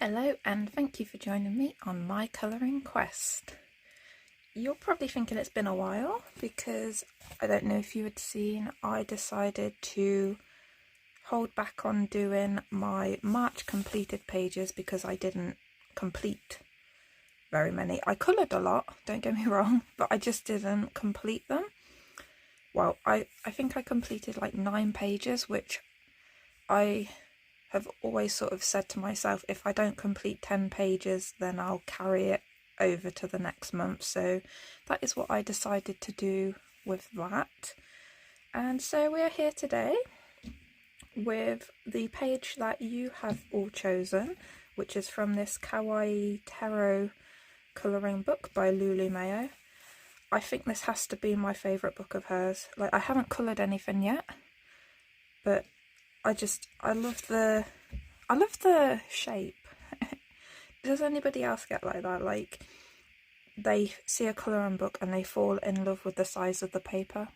Hello and thank you for joining me on my colouring quest. You're probably thinking it's been a while because I don't know if you had seen, I decided to hold back on doing my March completed pages because I didn't complete very many. I coloured a lot, don't get me wrong, but I just didn't complete them. Well, I think I completed like 9 pages, which I have always sort of said to myself, if I don't complete 10 pages, then I'll carry it over to the next month. So that is what I decided to do with that. And so we're here today with the page that you have all chosen, which is from this Kawaii tarot colouring book by Lulu Mayo. I think this has to be my favourite book of hers. Like, I haven't coloured anything yet, but I love the shape. Does anybody else get like that? Like, they see a colouring book and they fall in love with the size of the paper?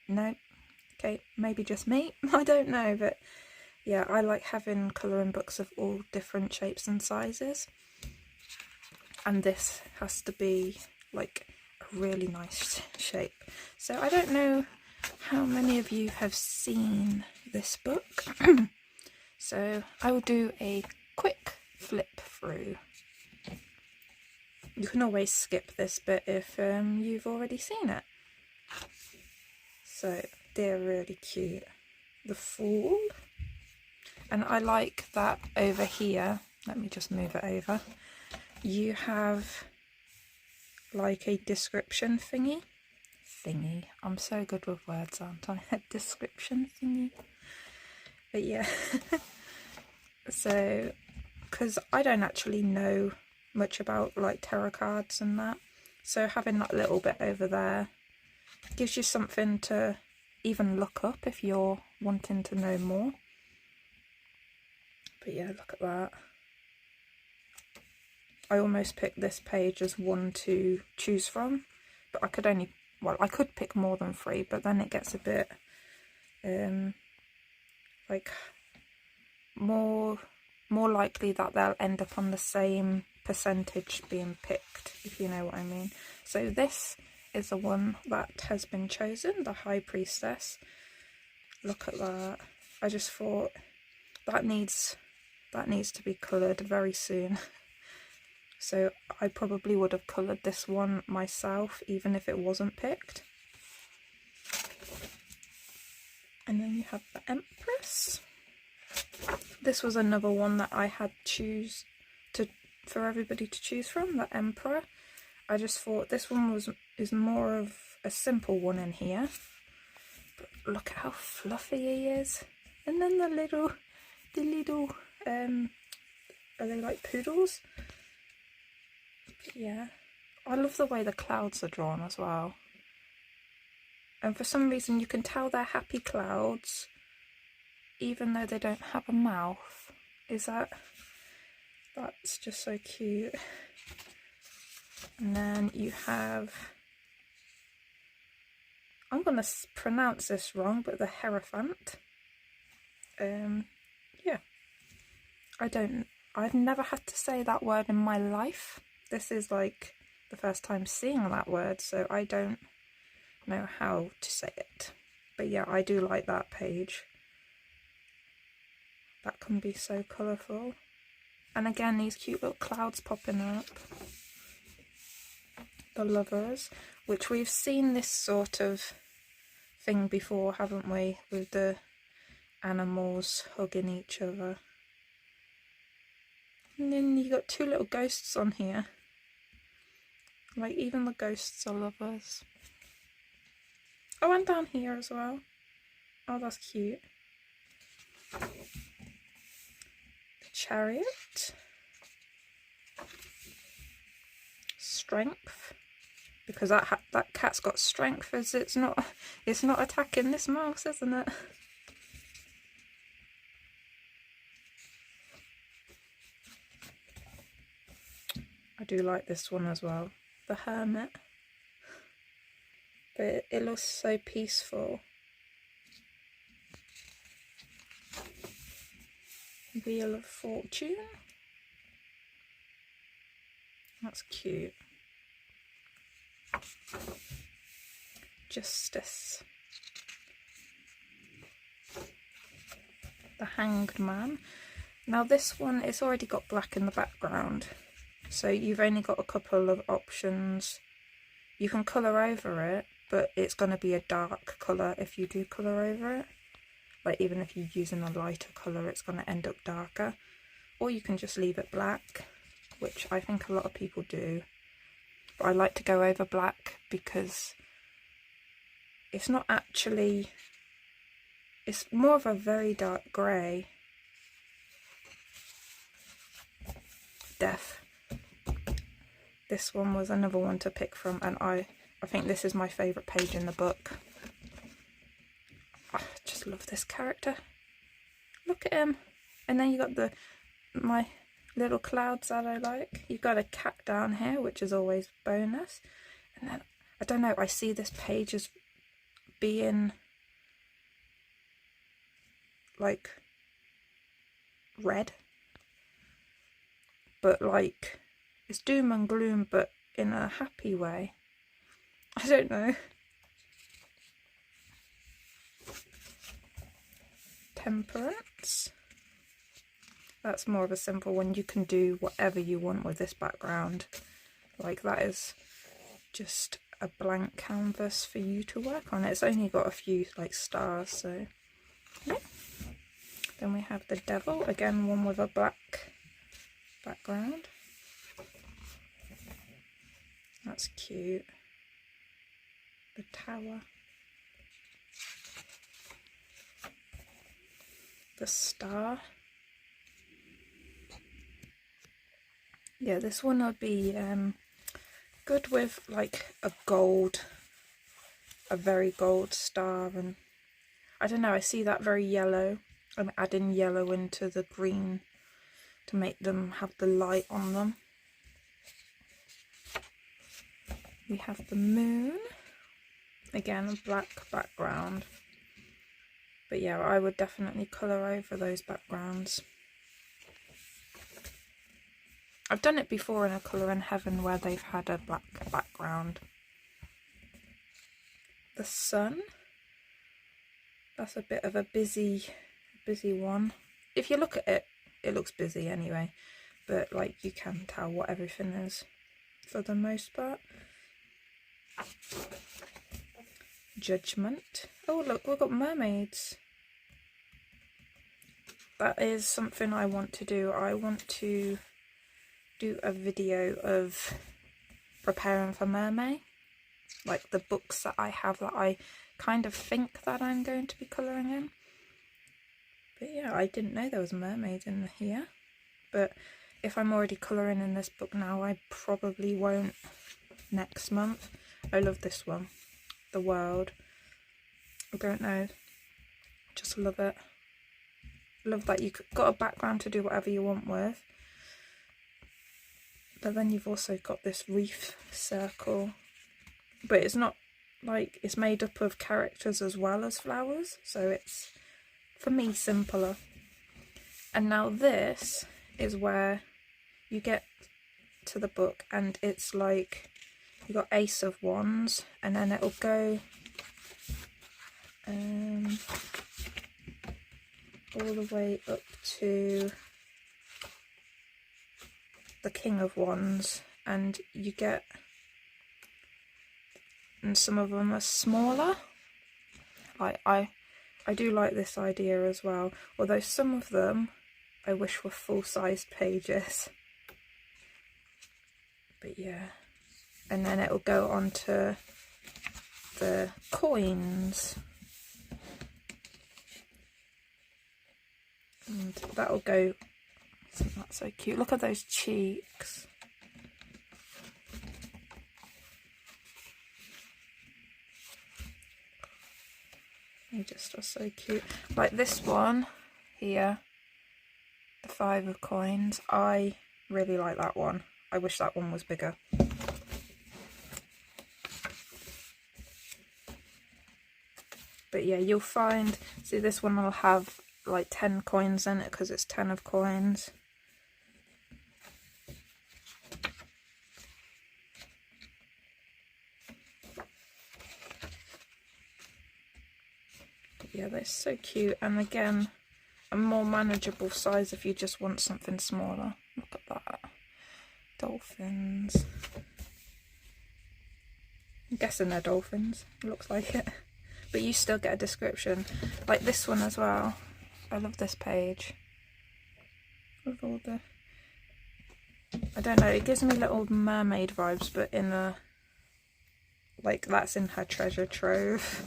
No? Okay, maybe just me? I don't know, but yeah, I like having colouring books of all different shapes and sizes. And this has to be like a really nice shape. So I don't know how many of you have seen this book. So I will do a quick flip through. You can always skip this bit if you've already seen it. So they're really cute. The Fool. And I like that over here, let me just move it over, you have like a description thingy. I'm so good with words, aren't I? A description thingy. But yeah. So, because I don't actually know much about like tarot cards and that, so having that little bit over there gives you something to even look up if you're wanting to know more. But yeah, look at that. I almost picked this page as one to choose from, but I could only, well, I could pick more than 3, but then it gets a bit like more likely that they'll end up on the same percentage being picked, if you know what I mean. So this is the one that has been chosen, the High Priestess. Look at that. I just thought that needs to be coloured very soon. So I probably would have coloured this one myself even if it wasn't picked. And then you have the Empress. This was another one that I had for everybody to choose from, the Emperor. I just thought this one is more of a simple one in here. But look at how fluffy he is. And then the little are they like poodles? But yeah, I love the way the clouds are drawn as well. And for some reason you can tell they're happy clouds even though they don't have a mouth. That's just so cute. And then you have, I'm gonna pronounce this wrong, but the Hierophant. Yeah, I've never had to say that word in my life. This is like the first time seeing that word, so I don't know how to say it. But yeah, I do like that page. That can be so colourful. And again, these cute little clouds popping up. The Lovers, which we've seen this sort of thing before, haven't we? With the animals hugging each other. And then you got 2 little ghosts on here. Like, even the ghosts are lovers. Oh, and down here as well. Oh, that's cute. Chariot. Strength, because that cat's got strength, as it's not attacking this mouse, isn't it? I do like this one as well, the Hermit, but it looks so peaceful. Wheel of Fortune. That's cute. Justice. The Hanged Man. Now this one, it's already got black in the background, so you've only got a couple of options. You can colour over it, but it's going to be a dark colour if you do colour over it. Like, even if you're using a lighter colour, it's going to end up darker. Or you can just leave it black, which I think a lot of people do. But I like to go over black because it's not actually... It's more of a very dark grey. Death. This one was another one to pick from, and I think this is my favourite page in the book. I just love this character. Look at him. And then you got my little clouds that I like. You've got a cat down here, which is always bonus. And then, I don't know, I see this page as being like red. But like, it's doom and gloom, but in a happy way. I don't know. Temperance. That's more of a simple one. You can do whatever you want with this background. Like, that is just a blank canvas for you to work on. It's only got a few like stars, so yeah. Then we have the Devil, again one with a black background. That's cute. The Tower. The Star. Yeah, this one would be good with like a very gold star, and I don't know, I see that very yellow. I'm adding yellow into the green to make them have the light on them. We have the Moon, again a black background, but yeah, I would definitely colour over those backgrounds. I've done it before in a Colour in Heaven where they've had a black background. The Sun, that's a bit of a busy one. If you look at it, it looks busy anyway, but like you can tell what everything is for the most part. Judgment. Oh look, we've got mermaids. That is something I want to do. I want to do a video of preparing for Mermaid, like the books that I have that I kind of think that I'm going to be colouring in. But yeah, I didn't know there was a mermaid in here, but if I'm already colouring in this book now, I probably won't next month. I love this one, The World. I don't know, just love it. Love that you've got a background to do whatever you want with. But then you've also got this reef circle, but it's not like, it's made up of characters as well as flowers, so it's, for me, simpler. And now this is where you get to the book and it's like, you got Ace of Wands, and then it'll go all the way up to the King of Wands, and you get, and some of them are smaller. I do like this idea as well, although some of them I wish were full-sized pages. But yeah, and then it'll go on to the coins, and that'll go. Isn't that so cute? Look at those cheeks. They just are so cute. Like this one here, the 5 of coins. I really like that one. I wish that one was bigger. But yeah, you'll find, see, this one will have like 10 coins in it because it's 10 of coins. yeah, they're so cute, and again, a more manageable size if you just want something smaller. Look at that. Dolphins. I'm guessing they're dolphins. It looks like it. But you still get a description. Like this one as well. I love this page. With all the... I don't know, it gives me little mermaid vibes, but in a... like that's in her treasure trove.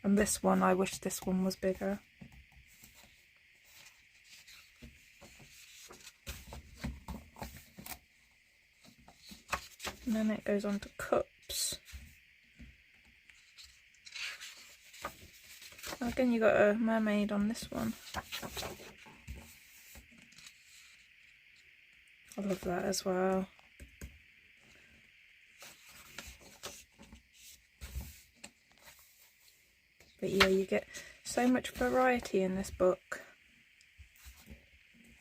And this one, I wish this one was bigger. And then it goes on to cups. Again, you got a mermaid on this one. I love that as well. But yeah, you get so much variety in this book.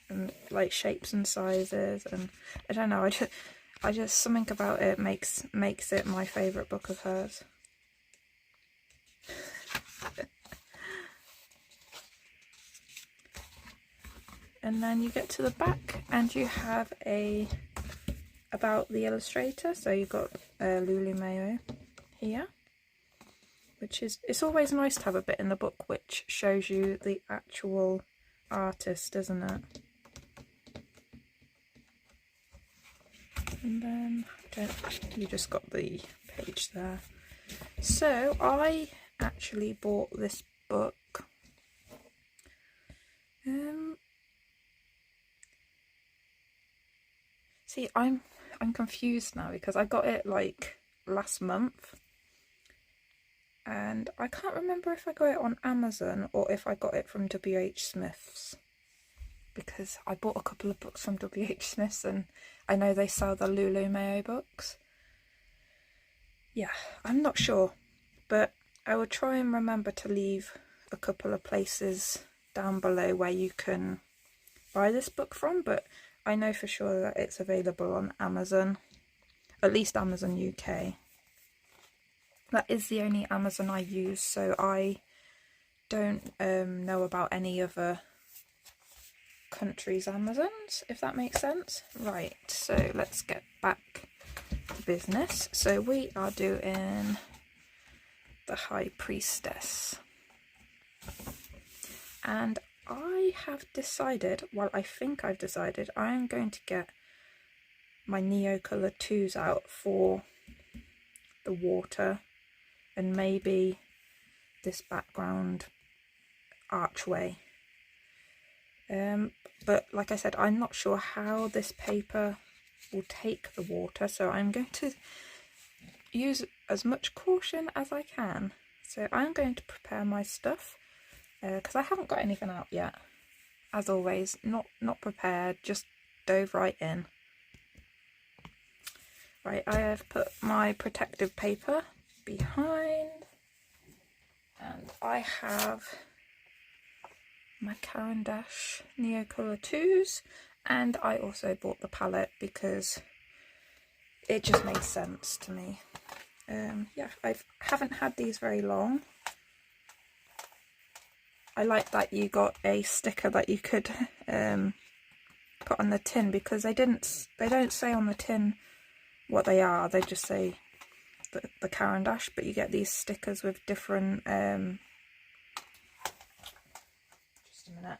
And like shapes and sizes, and I don't know, I just something about it makes it my favourite book of hers. And then you get to the back and you have about the illustrator. So you've got Lulu Mayo here, which is, it's always nice to have a bit in the book which shows you the actual artist, isn't it? And then you just got the page there. So I actually bought this book see, I'm confused now because I got it like last month and I can't remember if I got it on Amazon or if I got it from WH Smith's, because I bought a couple of books from WH Smith's and I know they sell the Lulu Mayo books. Yeah, I'm not sure, but I will try and remember to leave a couple of places down below where you can buy this book from, but I know for sure that it's available on Amazon, at least Amazon UK. That is the only Amazon I use, so I don't know about any other countries' Amazons, if that makes sense. Right, so let's get back to business. So we are doing the High Priestess. And I have decided, well, I think I've decided, I am going to get my Neocolor 2s out for the water and maybe this background archway. But like I said, I'm not sure how this paper will take the water, so I'm going to use as much caution as I can. So I'm going to prepare my stuff because I haven't got anything out yet. As always, not prepared, just dove right in. Right, I have put my protective paper behind and I have my Caran d'Ache Neocolor 2s, and I also bought the palette because it just made sense to me. Yeah, I haven't had these very long. I like that you got a sticker that you could put on the tin, because they don't say on the tin what they are, they just say the Caran d'Ache, but you get these stickers with different just a minute.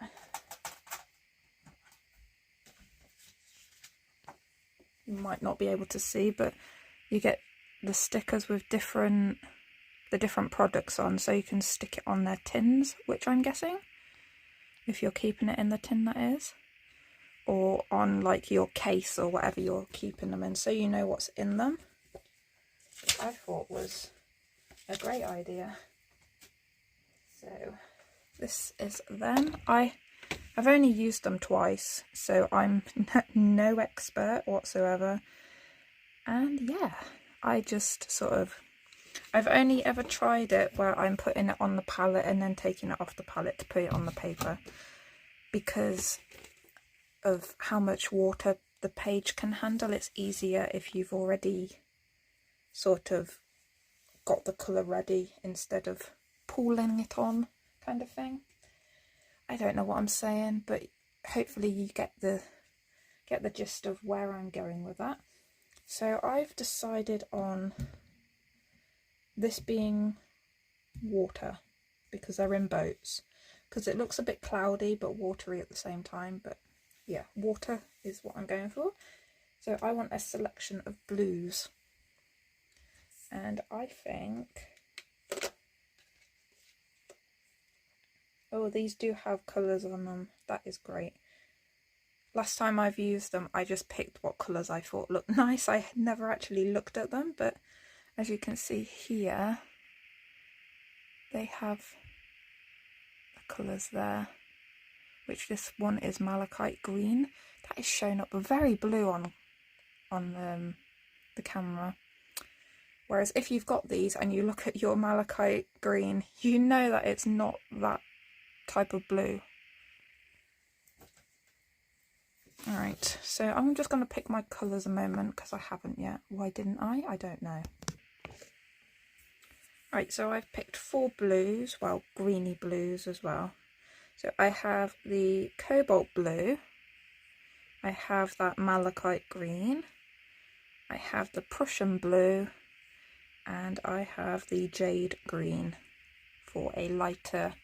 You might not be able to see, but you get the stickers with the different products on, so you can stick it on their tins, which I'm guessing, if you're keeping it in the tin, that is, or on like your case or whatever you're keeping them in, so you know what's in them. Which I thought was a great idea. So this is them. I've only used them twice, so I'm no expert whatsoever. And yeah, I just sort of, I've only ever tried it where I'm putting it on the palette and then taking it off the palette to put it on the paper, because of how much water the page can handle. It's easier if you've already sort of got the colour ready instead of pooling it on kind of thing. I don't know what I'm saying, but hopefully you get the gist of where I'm going with that. So I've decided on this being water because they're in boats, because it looks a bit cloudy but watery at the same time. But yeah, water is what I'm going for. So I want a selection of blues, and I think, oh, these do have colours on them. That is great. Last time I've used them, I just picked what colours I thought looked nice. I had never actually looked at them, but as you can see here, they have the colours there, which this one is malachite green. That is shown up very blue on the camera. Whereas if you've got these and you look at your malachite green, you know that it's not that type of blue. Alright, so I'm just going to pick my colours a moment because I haven't yet. Why didn't I? I don't know. Right, so I've picked 4 blues, well, greeny blues as well. So I have the cobalt blue, I have that malachite green, I have the Prussian blue, and I have the jade green for a lighter,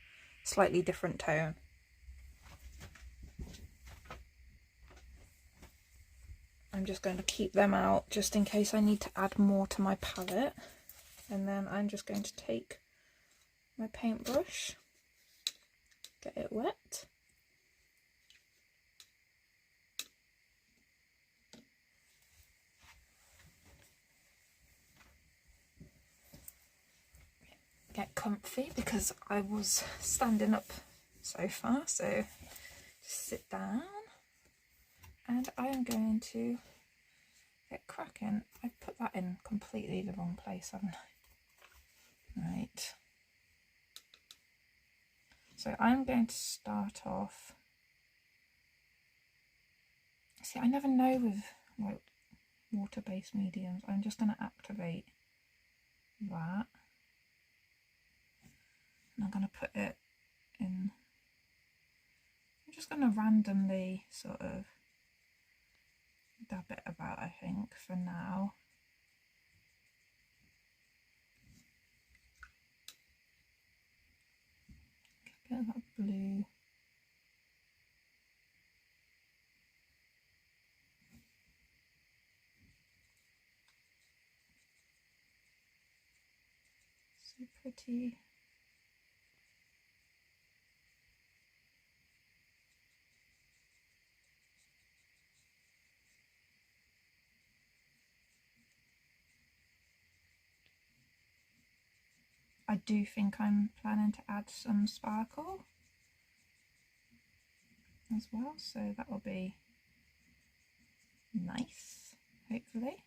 slightly different tone. I'm just going to keep them out just in case I need to add more to my palette. And then I'm just going to take my paintbrush, get it wet. Get comfy because I was standing up so far, so just sit down and I am going to get cracking. I put that in completely the wrong place, haven't I? Right. So I'm going to start off. See, I never know with like water-based mediums. I'm just going to activate that. And I'm going to put it in. I'm just going to randomly sort of dab it about, I think, for now. Get a bit of that blue. So pretty. I do think I'm planning to add some sparkle as well, so that will be nice, hopefully.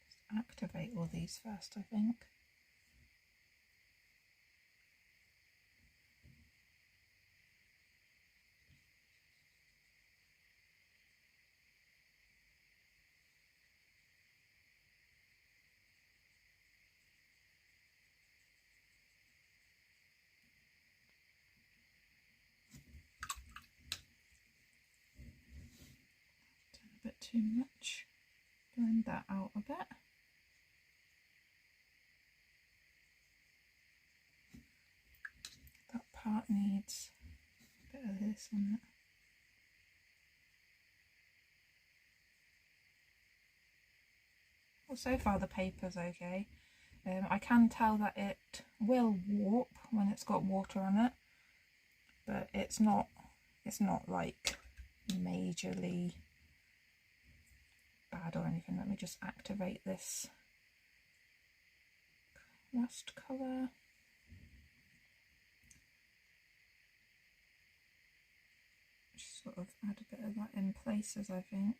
Just activate all these first, I think. A bit too much. Blend that out a bit. That part needs a bit of this on it. Well, so far the paper's okay. I can tell that it will warp when it's got water on it, but it's not like majorly bad or anything. Let me just activate this last colour. Just sort of add a bit of that in places, I think.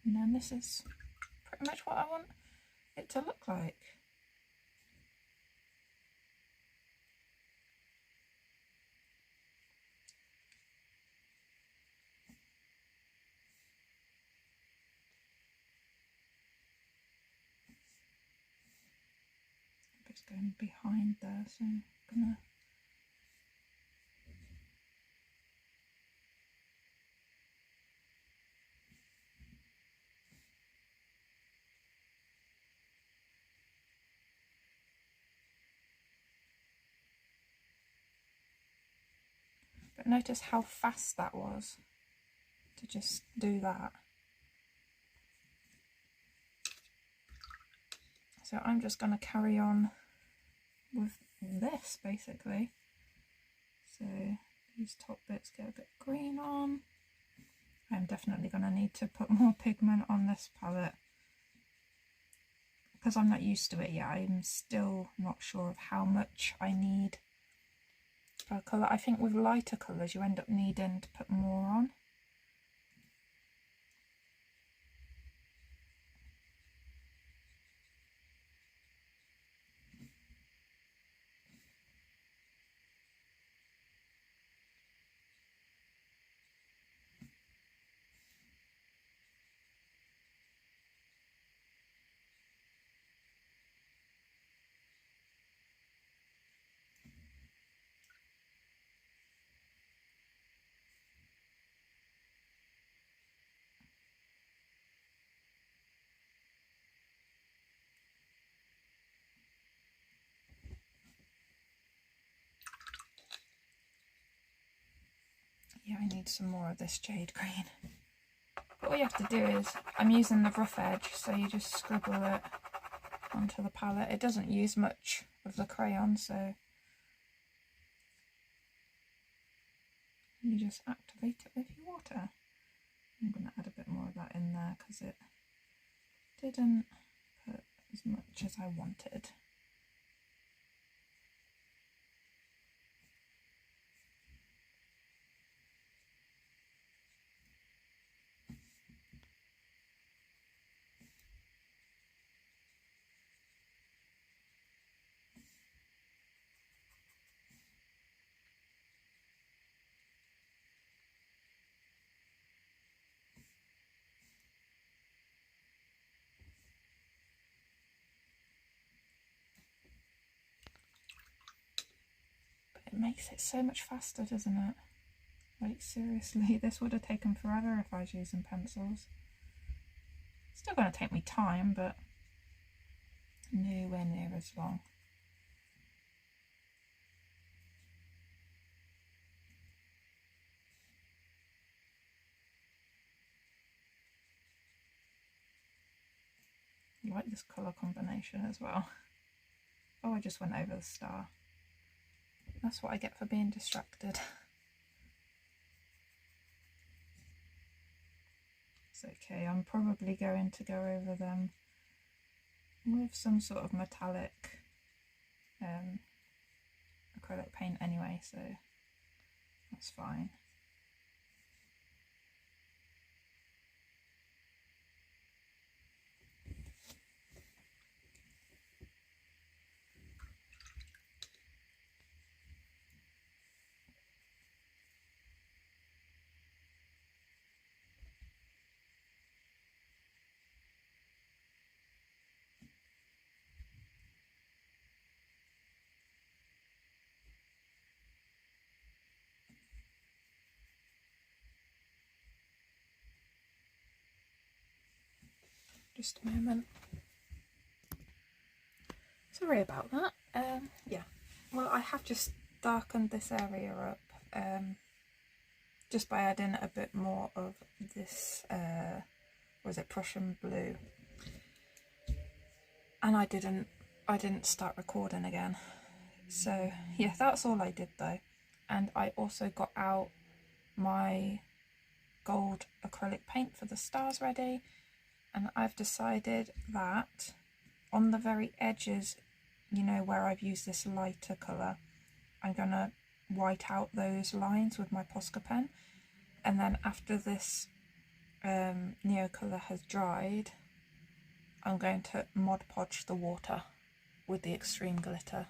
And then this is pretty pretty much what I want it to look like. It's going behind there, so I'm gonna but notice how fast that was to just do that. So I'm just going to carry on with this basically. So these top bits get a bit green on. I'm definitely going to need to put more pigment on this palette because I'm not used to it yet. I'm still not sure of how much I need per colour. I think with lighter colours you end up needing to put more on. Yeah, I need some more of this jade green. But all you have to do is, I'm using the rough edge, so you just scribble it onto the palette. It doesn't use much of the crayon, so you just activate it with your water. I'm going to add a bit more of that in there because it didn't put as much as I wanted. It makes it so much faster, doesn't it? Like seriously, this would have taken forever if I was using pencils. Still going to take me time, but nowhere near as long. I like this colour combination as well. Oh, I just went over the star. That's what I get for being distracted. It's okay, I'm probably going to go over them with some sort of metallic acrylic paint anyway, so that's fine. Just a moment. Sorry about that. Yeah, well, I have just darkened this area up just by adding a bit more of this, was it Prussian blue? And I didn't start recording again. So yeah, that's all I did though. And I also got out my gold acrylic paint for the stars ready, and I've decided that on the very edges, you know, where I've used this lighter colour, I'm gonna white out those lines with my Posca pen, and then after this Neo colour has dried, I'm going to Mod Podge the water with the extreme glitter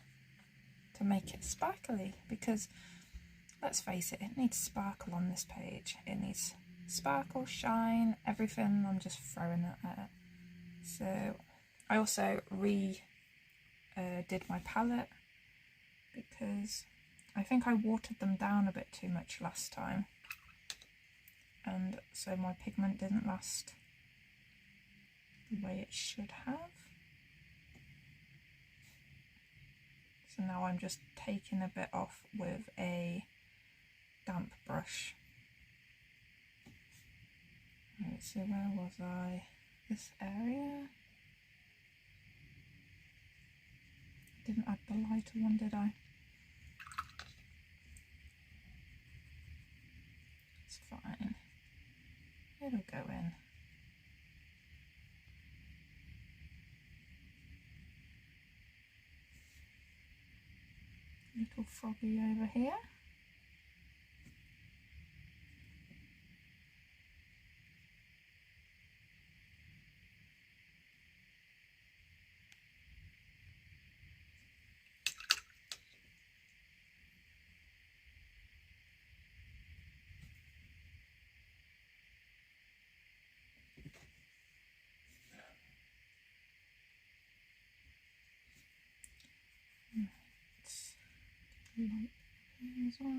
to make it sparkly, because let's face it, it needs sparkle on this page. It needs sparkle, shine, everything. I'm just throwing it at it. So I also did my palette because I think I watered them down a bit too much last time, and so my pigment didn't last the way it should have. So now I'm just taking a bit off with a damp brush. Right, so where was I? This area? Didn't add the lighter one, did I? It's fine. It'll go in. Little froggy over here. Light here as well.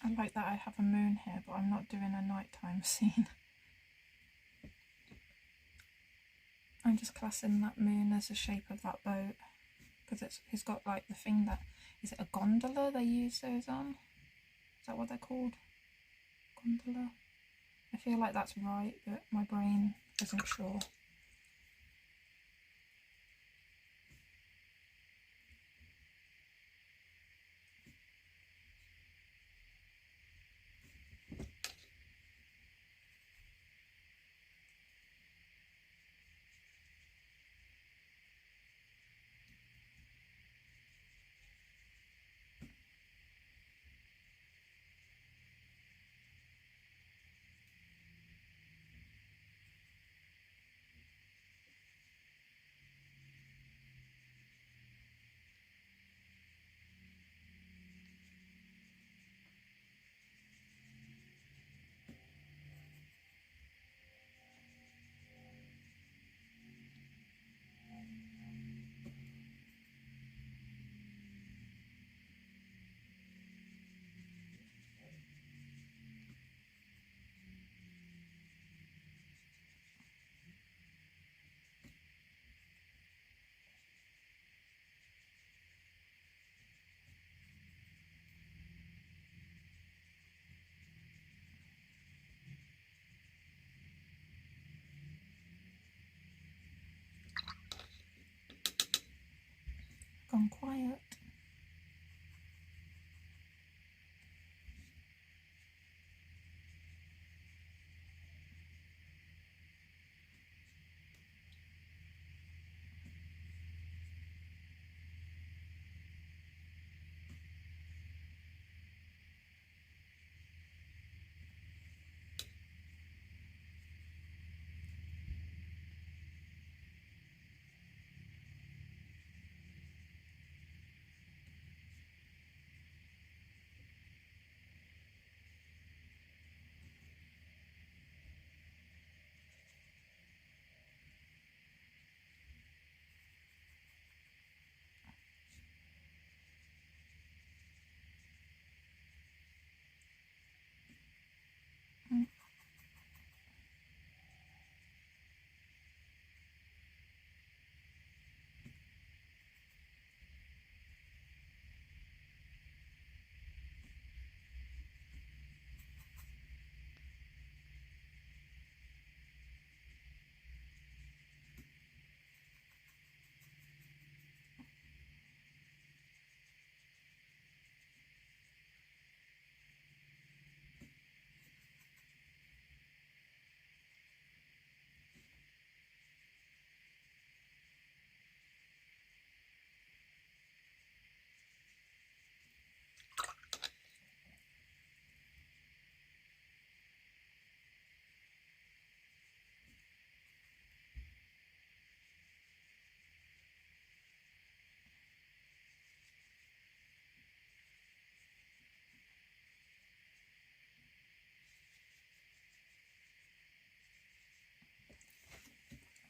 I like that I have a moon here, but I'm not doing a nighttime scene. I'm just classing that moon as the shape of that boat, because it's got like the thing that, is it a gondola they use those on? Is that what they're called? Gondola? I feel like that's right, but my brain isn't sure. Gone quiet.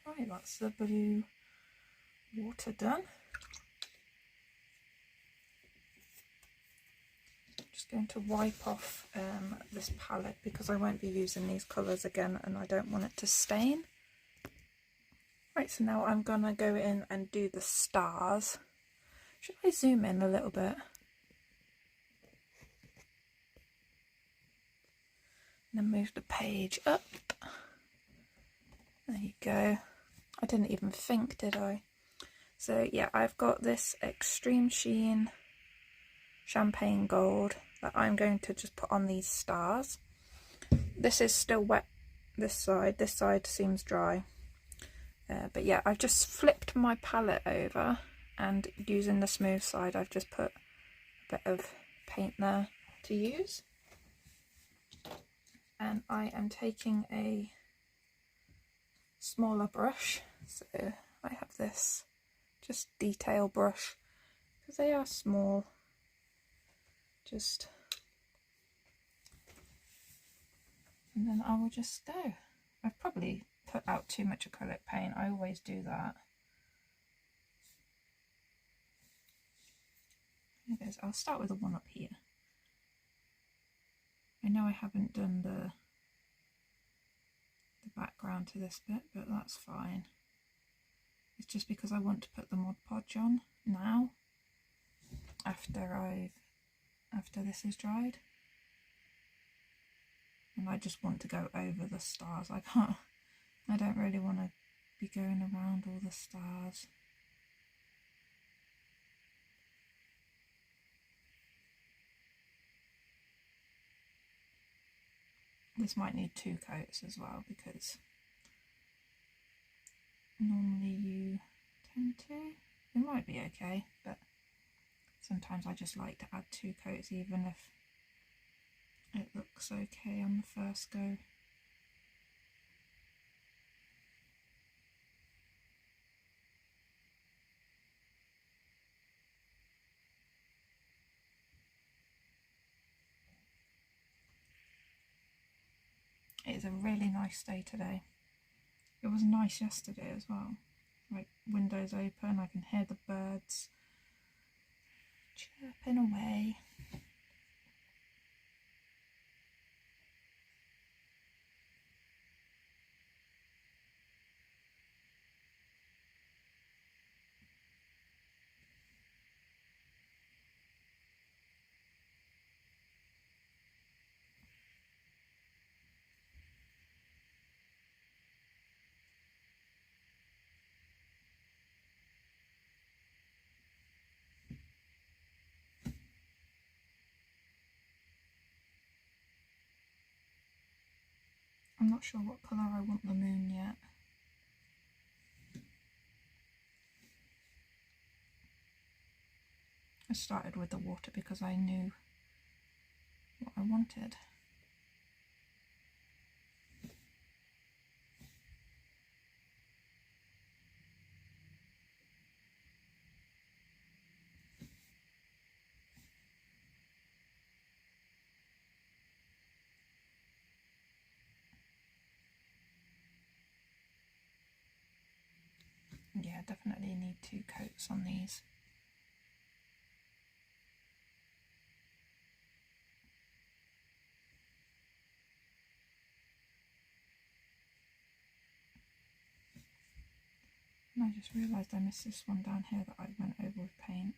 Right, that's the blue water done. Just going to wipe off this palette because I won't be using these colours again and I don't want it to stain. Right, so now I'm gonna go in and do the stars. Should I zoom in a little bit? And then move the page up. There you go. I didn't even think, did I? So yeah, I've got this Extreme Sheen Champagne Gold that I'm going to just put on these stars. This is still wet, this side seems dry. But yeah, I've just flipped my palette over and using the smooth side I've just put a bit of paint there to use. And I am taking a smaller brush, so I have this just detail brush because they are small. And then I will just go. I've probably put out too much acrylic paint, I always do that. There it goes. I'll start with the one up here. I know I haven't done the background to this bit, but that's fine. It's just because I want to put the Mod Podge on now, after this is dried. And I just want to go over the stars. I don't really want to be going around all the stars. This might need 2 coats as well because normally you tend to. It might be okay, but sometimes I just like to add 2 coats even if it looks okay on the first go. It is a really nice day today. It was nice yesterday as well. Like, windows open, I can hear the birds chirping away. I'm not sure what colour I want the moon yet. I started with the water because I knew what I wanted. Yeah, definitely need 2 coats on these. And I just realised I missed this one down here that I went over with paint.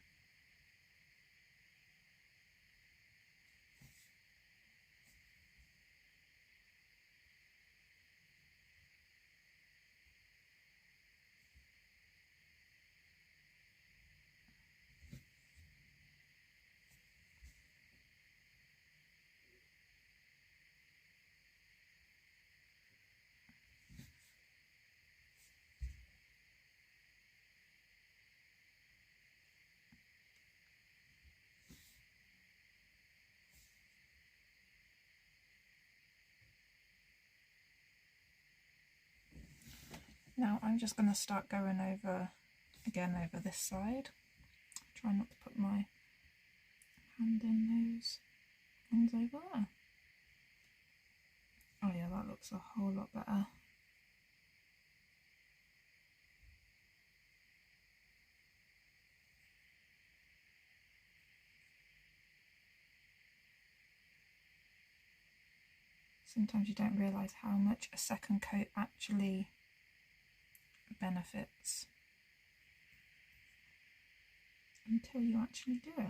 Now I'm just going to start going over this side. Try not to put my hand in those ones over there. Oh yeah, that looks a whole lot better. Sometimes you don't realise how much a second coat actually benefits until you actually do it.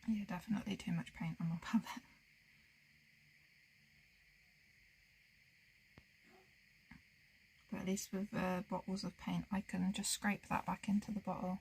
Yeah, definitely too much paint on my palette. But at least with bottles of paint I can just scrape that back into the bottle.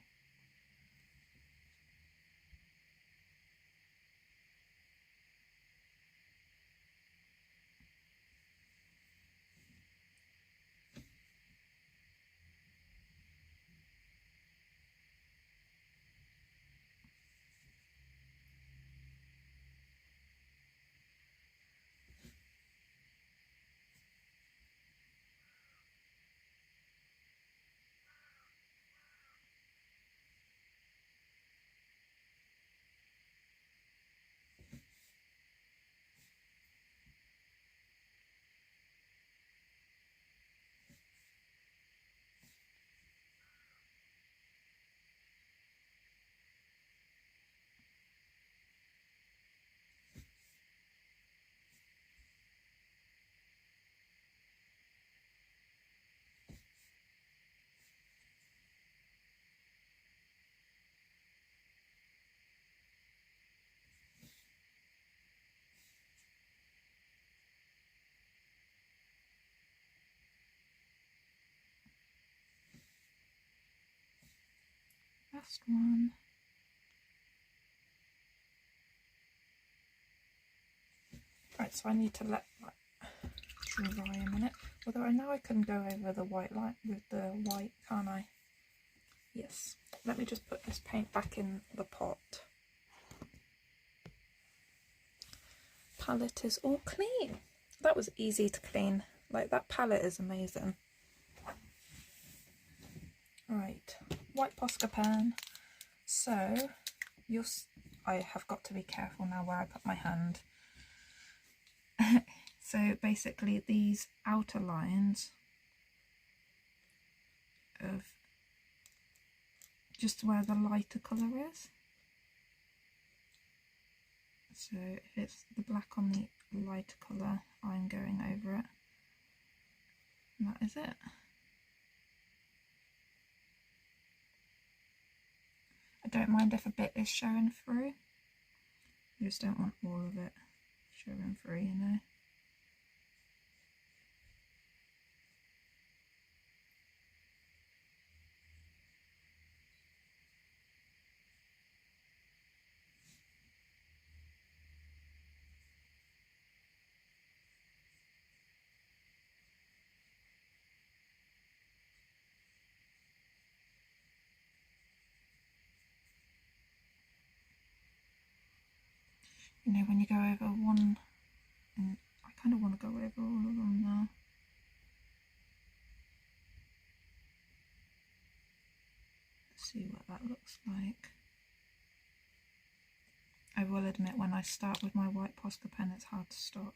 Last one. Right, so I need to let that dry a minute. Although now I can go over the white line with the white, can't I? Yes. Let me just put this paint back in the pot. Palette is all clean. That was easy to clean. Like, that palette is amazing. Right, white Posca pen. So I have got to be careful now where I put my hand. So basically these outer lines of just where the lighter colour is. So if it's the black on the lighter colour, I'm going over it. And that is it. I don't mind if a bit is showing through. I just don't want all of it showing through, you know. You know, when you go over one, and I kind of want to go over all of them now. Let's see what that looks like. I will admit, when I start with my white Posca pen, it's hard to stop.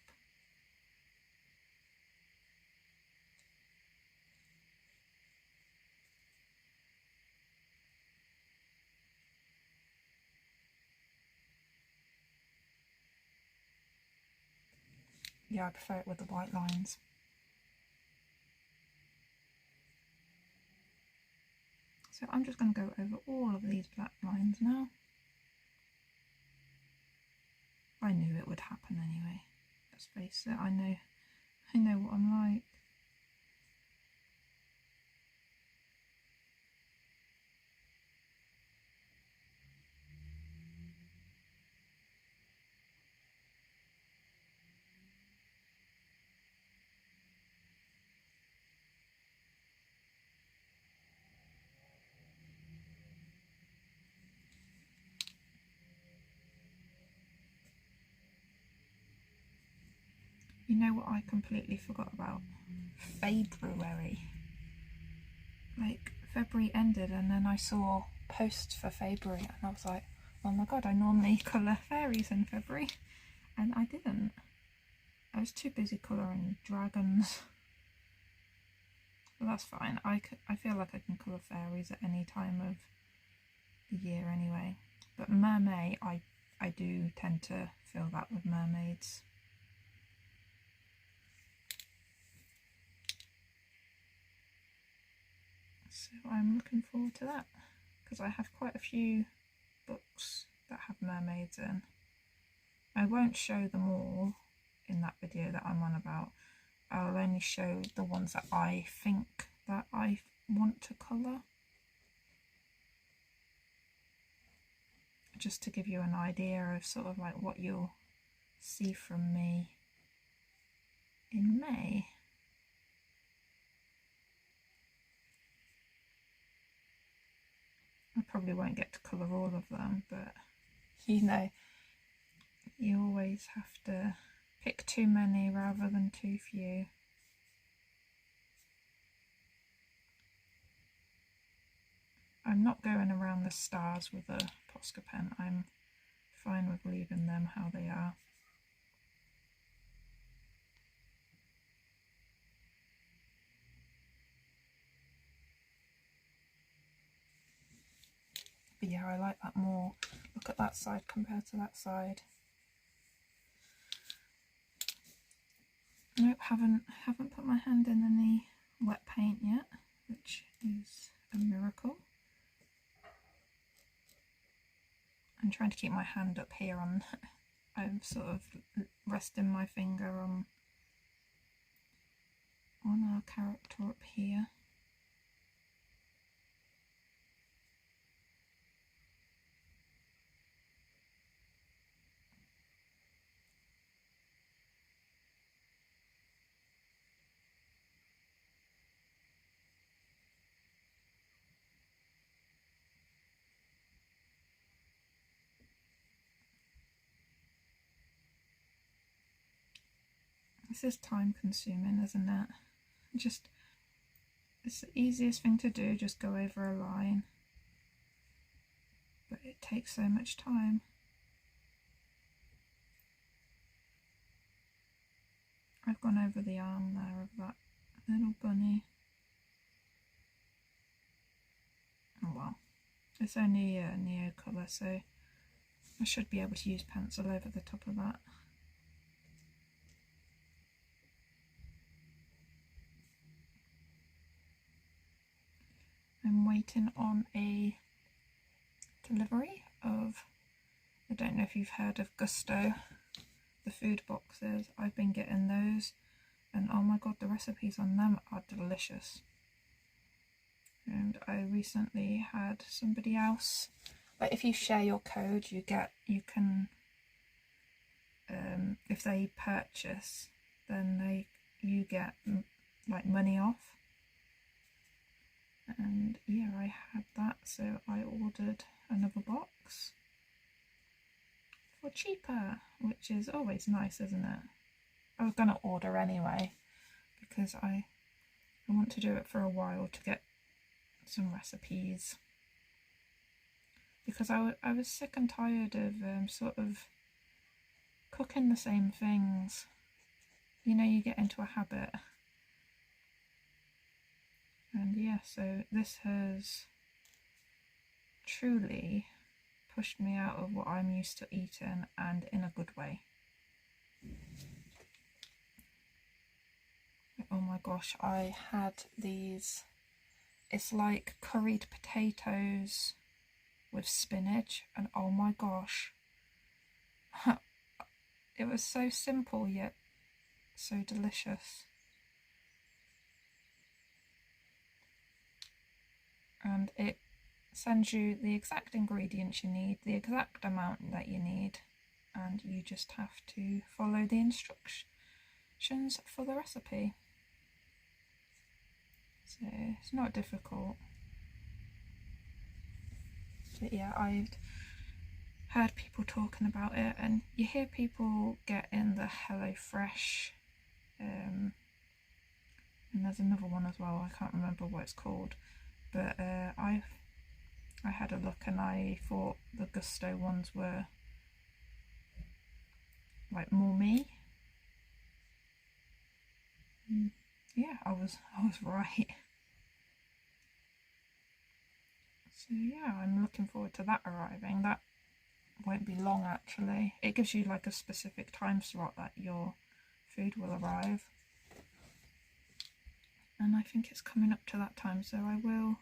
Yeah, I prefer it with the white lines. So I'm just going to go over all of these black lines now. I knew it would happen anyway. Let's face it, I know what I'm like. You know what I completely forgot about? February. Like, February ended and then I saw posts for February and I was like, oh my god, I normally colour fairies in February. And I didn't. I was too busy colouring dragons. But that's fine. I feel like I can colour fairies at any time of the year anyway. But mermaid, I do tend to feel that with mermaids. So I'm looking forward to that because I have quite a few books that have mermaids in. I won't show them all in that video that I'm on about. I'll only show the ones that I think that I want to colour. Just to give you an idea of sort of like what you'll see from me in May. I probably won't get to colour all of them, but you know, you always have to pick too many rather than too few. I'm not going around the stars with a Posca pen. I'm fine with leaving them how they are. But yeah, I like that more. Look at that side compared to that side. Nope, haven't put my hand in any wet paint yet, which is a miracle. I'm trying to keep my hand up here on, I'm sort of resting my finger on our character up here. This is time consuming, isn't it? Just, it's the easiest thing to do, just go over a line. But it takes so much time. I've gone over the arm there of that little bunny. Oh well, it's only a Neo colour, so I should be able to use pencil over the top of that. I'm waiting on a delivery of, I don't know if you've heard of Gusto, the food boxes. I've been getting those and oh my god, the recipes on them are delicious. And I recently had somebody else, like if you share your code you can if they purchase then you get like money off. And yeah, I had that, so I ordered another box for cheaper, which is always nice, isn't it? I was going to order anyway because I want to do it for a while to get some recipes, because I was sick and tired of sort of cooking the same things. You know, you get into a habit. And yeah, so this has truly pushed me out of what I'm used to eating, and in a good way. Oh my gosh, I had these, it's like curried potatoes with spinach, and oh my gosh, it was so simple yet so delicious. And it sends you the exact ingredients you need, the exact amount that you need, and you just have to follow the instructions for the recipe. So it's not difficult. But yeah, I've heard people talking about it, and you hear people get in the HelloFresh and there's another one as well, I can't remember what it's called, but I had a look and I thought the Gusto ones were like more me. Yeah, I was right. So yeah, I'm looking forward to that arriving. That won't be long actually. It gives you like a specific time slot that your food will arrive. And I think it's coming up to that time, so I will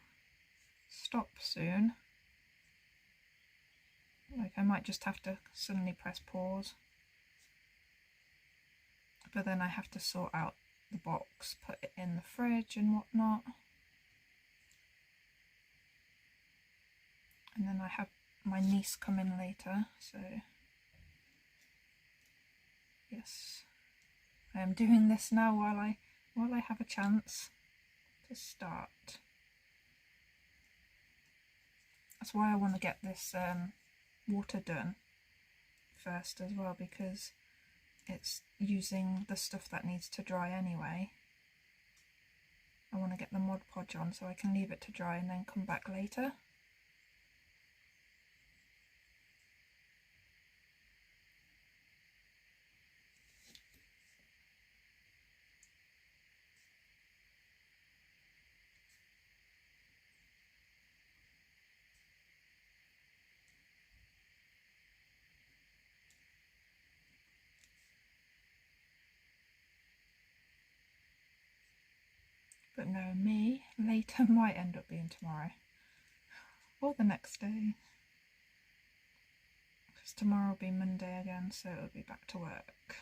stop soon. Like I might just have to suddenly press pause. But then I have to sort out the box, put it in the fridge and whatnot. And then I have my niece come in later, so yes, I am doing this now while I have a chance to start. That's why I want to get this water done first as well, because it's using the stuff that needs to dry anyway. I want to get the Mod Podge on so I can leave it to dry and then come back later. But no, me later might end up being tomorrow or the next day, because tomorrow will be Monday again, so it'll be back to work.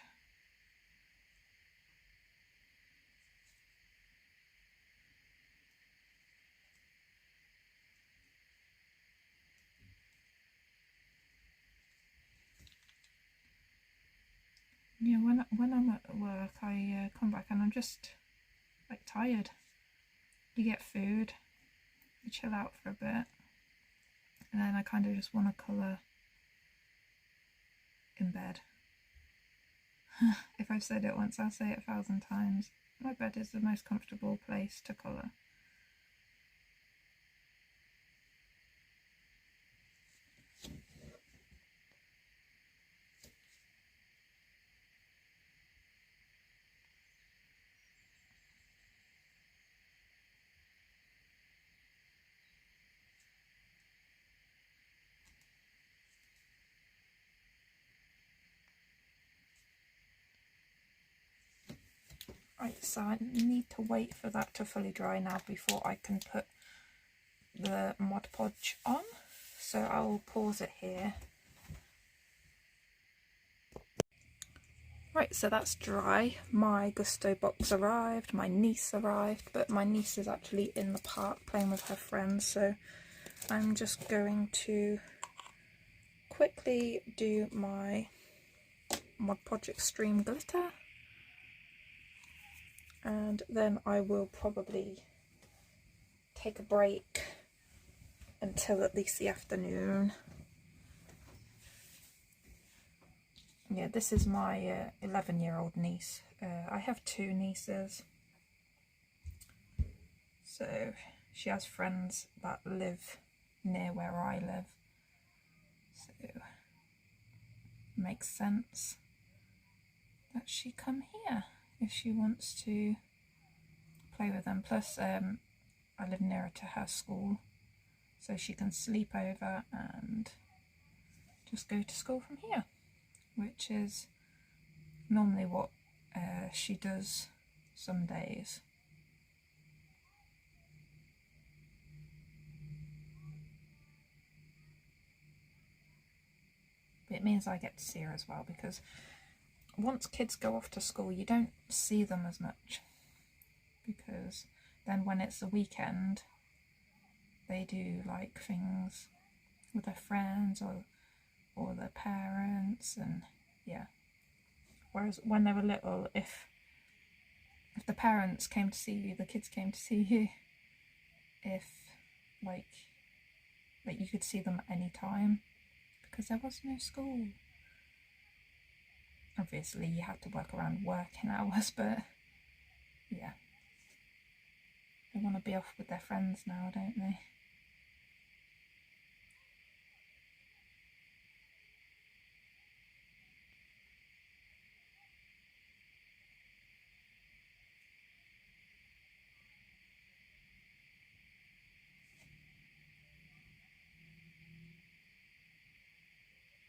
Yeah, when I'm at work, I come back and I'm just like tired. You get food, you chill out for a bit, and then I kind of just want to colour in bed. If I've said it once, I'll say it 1,000 times. My bed is the most comfortable place to colour. Right, so I need to wait for that to fully dry now before I can put the Mod Podge on. So I will pause it here. Right, so that's dry. My Gusto box arrived, my niece arrived, but my niece is actually in the park playing with her friends, so I'm just going to quickly do my Mod Podge Extreme Glitter, and then I will probably take a break until at least the afternoon. Yeah, this is my 11-year-old niece. I have two nieces, so she has friends that live near where I live, so it makes sense that she come here if she wants to play with them. Plus I live nearer to her school, so she can sleep over and just go to school from here, which is normally what she does some days. But it means I get to see her as well, because once kids go off to school you don't see them as much, because then when it's the weekend they do like things with their friends or their parents, and yeah. Whereas when they were little, if the parents came to see you, the kids came to see you, if like you could see them at any time because there was no school. Obviously you have to work around working hours, but yeah. They want to be off with their friends now, don't they?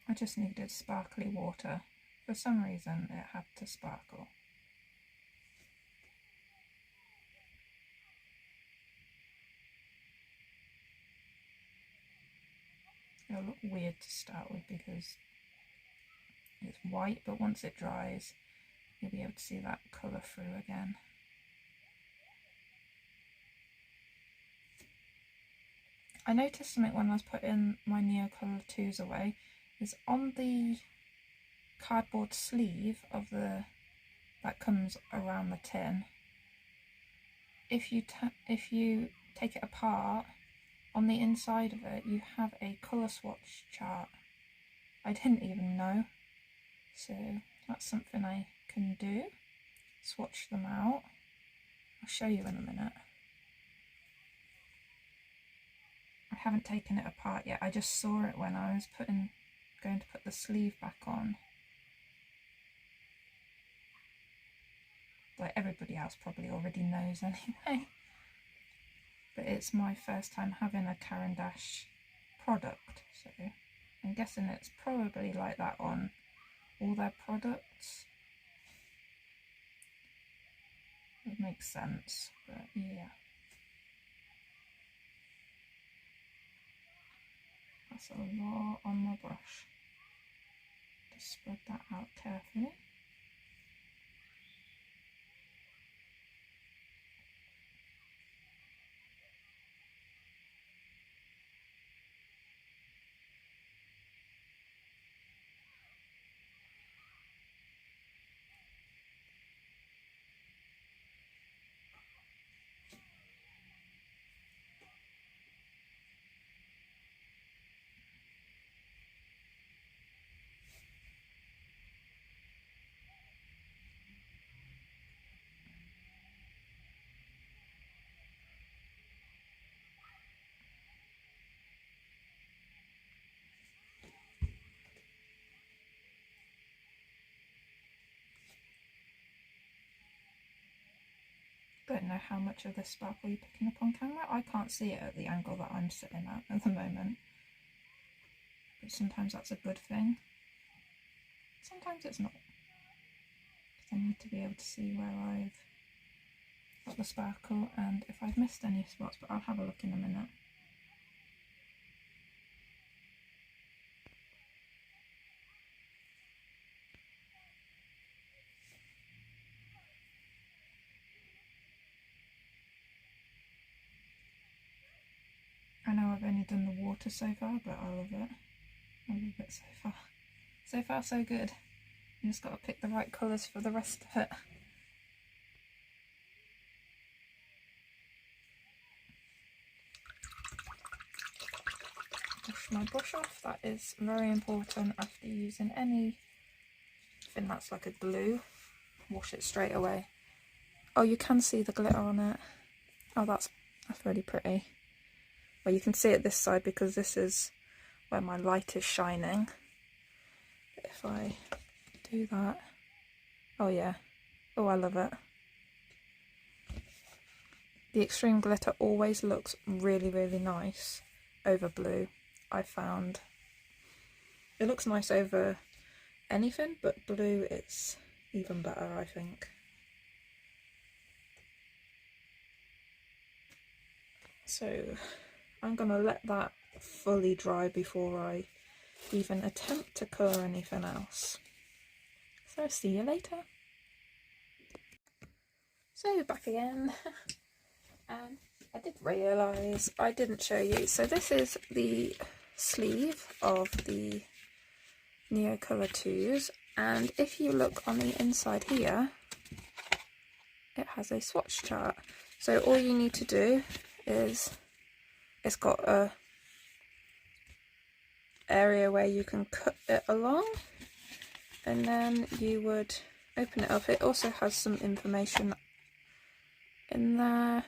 I just needed sparkly water. For some reason it had to sparkle. It'll look weird to start with because it's white, but once it dries you'll be able to see that colour through again. I noticed something when I was putting my Neo Colour 2s away, is on the cardboard sleeve of that comes around the tin. If you take it apart, on the inside of it you have a colour swatch chart. I didn't even know, so that's something I can do. Swatch them out. I'll show you in a minute. I haven't taken it apart yet. I just saw it when I was going to put the sleeve back on. Like everybody else probably already knows anyway. But it's my first time having a Caran d'Ache product, so I'm guessing it's probably like that on all their products. It makes sense, but yeah. That's a lot on my brush. Just spread that out carefully. Don't know how much of this sparkle you're picking up on camera. I can't see it at the angle that I'm sitting at the moment. But sometimes that's a good thing. Sometimes it's not. Because I need to be able to see where I've got the sparkle and if I've missed any spots, but I'll have a look in a minute. I know I've only done the water so far, but I love it. I love it so far. So far so good. You just got to pick the right colours for the rest of it. Wash my brush off. That is very important after using anything that's like a glue. Wash it straight away. Oh, you can see the glitter on it. Oh, that's really pretty. Well, you can see it this side because this is where my light is shining. But if I do that, oh yeah, oh I love it. The extreme glitter always looks really, really nice over blue, I found. It looks nice over anything, but blue it's even better, I think. So I'm going to let that fully dry before I even attempt to colour anything else. So see you later. So back again. I did realise I didn't show you. So this is the sleeve of the Neo Colour 2s, and if you look on the inside here, it has a swatch chart. So all you need to do is, it's got a area where you can cut it along, and then you would open it up. It also has some information in there,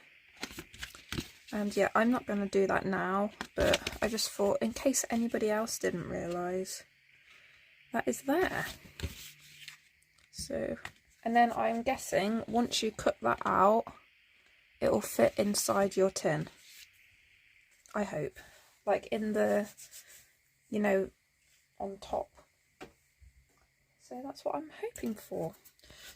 and yeah, I'm not going to do that now, but I just thought in case anybody else didn't realise, that is there. So, and then I'm guessing once you cut that out, it will fit inside your tin. I hope, like in the, you know, on top. So that's what I'm hoping for.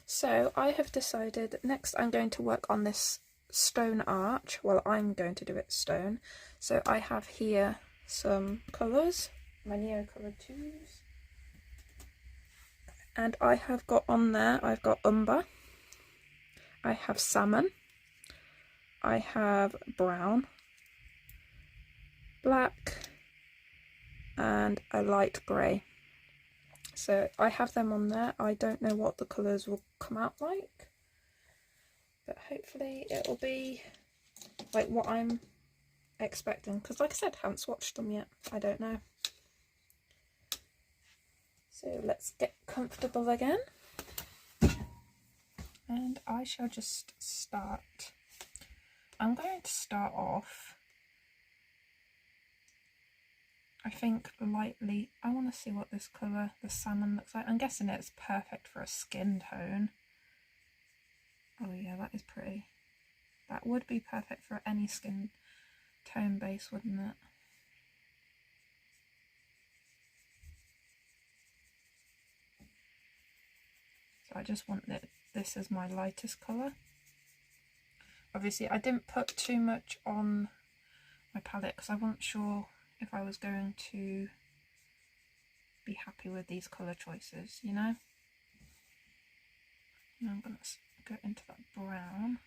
So I have decided next I'm going to work on this stone arch. Well, I'm going to do it stone. So I have here some colours, my Neo coloured tubes. And I have got on there, I've got umber, I have salmon, I have brown, black, and a light grey. So I have them on there. I don't know what the colours will come out like, but hopefully it will be like what I'm expecting, because like I said, I haven't swatched them yet. I don't know. So let's get comfortable again, and I shall just start. I'm going to start off, I think, lightly. I want to see what this colour, the salmon, looks like. I'm guessing it's perfect for a skin tone. Oh yeah, that is pretty. That would be perfect for any skin tone base, wouldn't it? So I just want this as my lightest colour. Obviously I didn't put too much on my palette because I wasn't sure if I was going to be happy with these colour choices, you know. Now I'm going to go into that brown.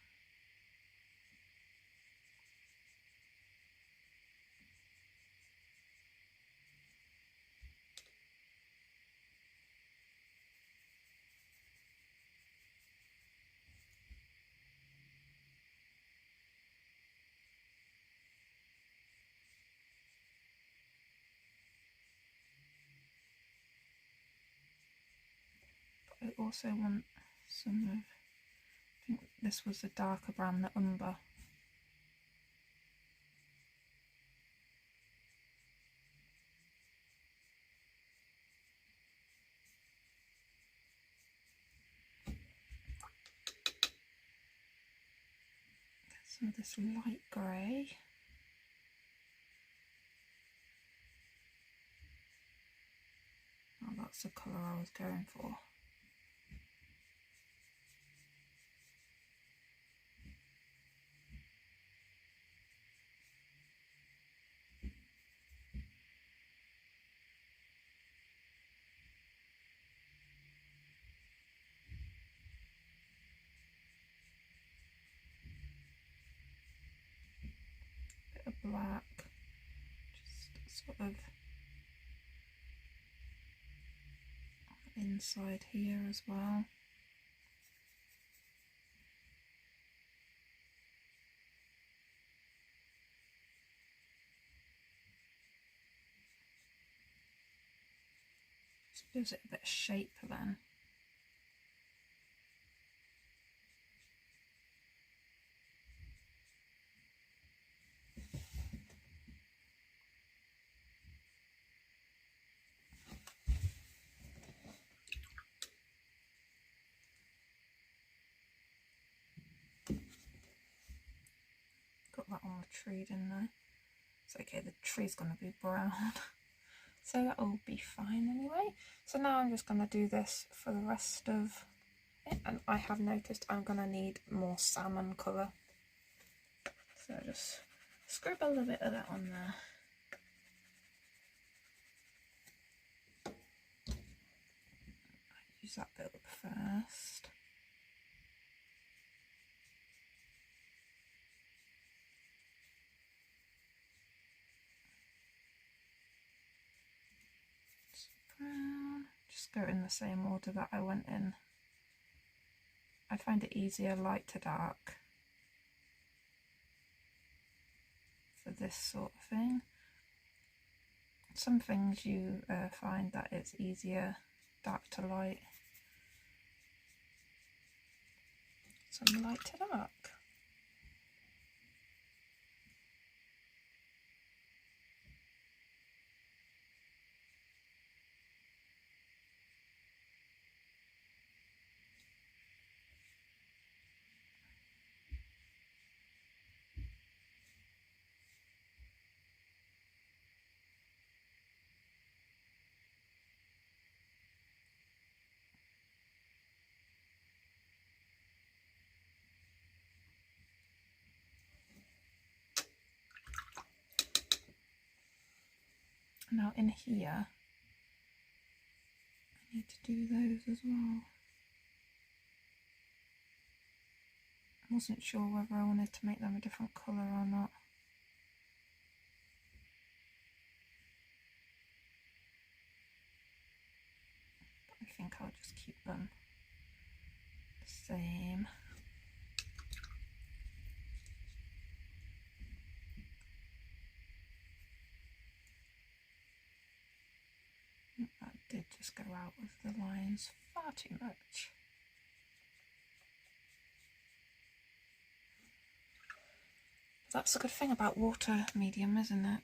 But I also want some of, I think this was the darker brown, the umber. Some of this light grey. Oh, that's the colour I was going for. Bit of black, just sort of inside here as well. Just gives it a bit of shape then. Got that on the tree, didn't I? It's okay, the tree's going to be brown. So that'll be fine anyway. So now I'm just going to do this for the rest of it. And I have noticed I'm going to need more salmon colour. So just scribble a bit of that on there. Use that bit up first. Brown. Just go in the same order that I went in. I find it easier light to dark for this sort of thing. Some things you find that it's easier dark to light, some light to dark. Now in here, I need to do those as well. I wasn't sure whether I wanted to make them a different colour or not. But I think I'll just keep them the same. That did just go out with the lines far too much. That's a good thing about water medium, isn't it?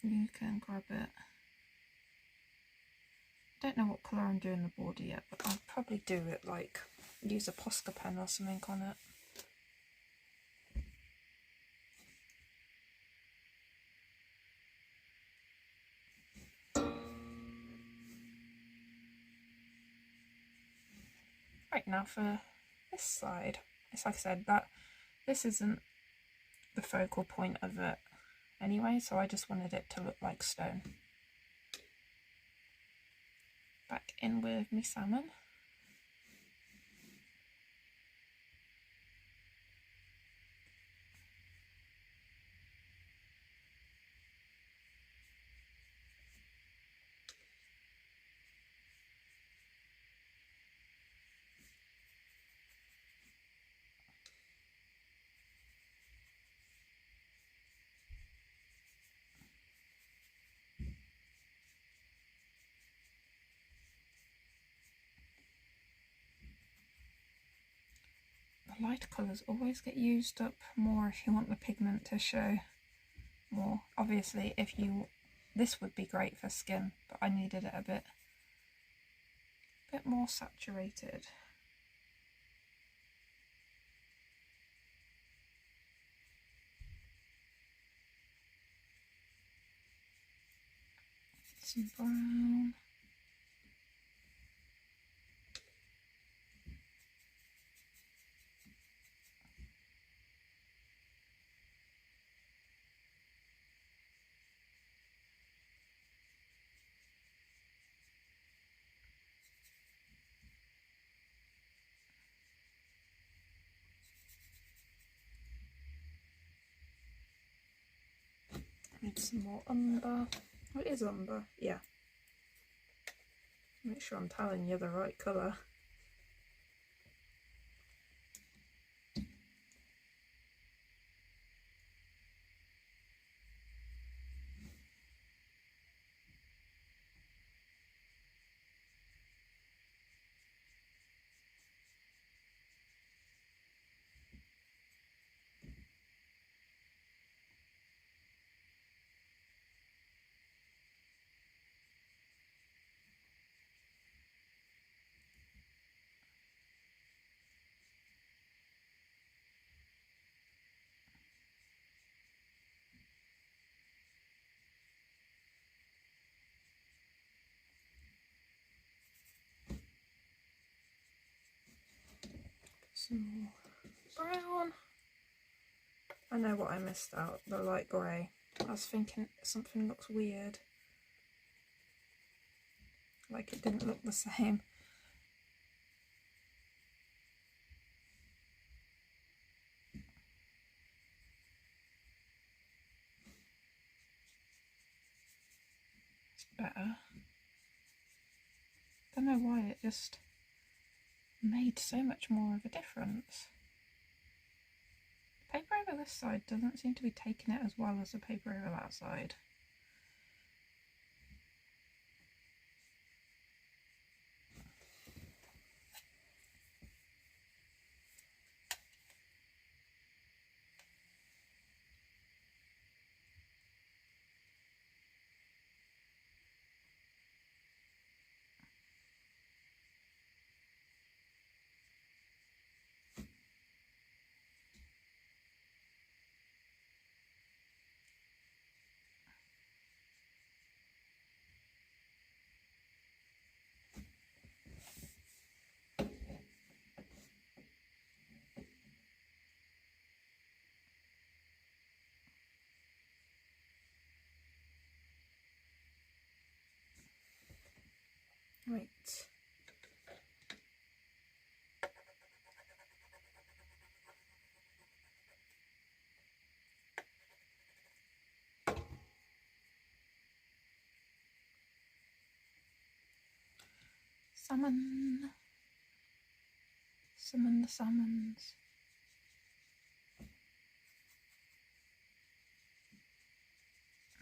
You can grab it. I don't know what colour I'm doing the border yet, but I'll probably do it like, use a Posca pen or something on it. Right, now for this side, it's like I said, that this isn't the focal point of it anyway, so I just wanted it to look like stone. Back in with me salmon. The light colours always get used up more if you want the pigment to show more. Obviously, this would be great for skin, but I needed it a bit more saturated. Some brown. Need some more umber. Oh, it is umber, yeah. Make sure I'm telling you the right colour. Some more brown. I know what I missed out, the light grey. I was thinking something looks weird. Like it didn't look the same. It's better. Don't know why it just made so much more of a difference. The paper over this side doesn't seem to be taking it as well as the paper over that side. Right. Summon. Summon the summons.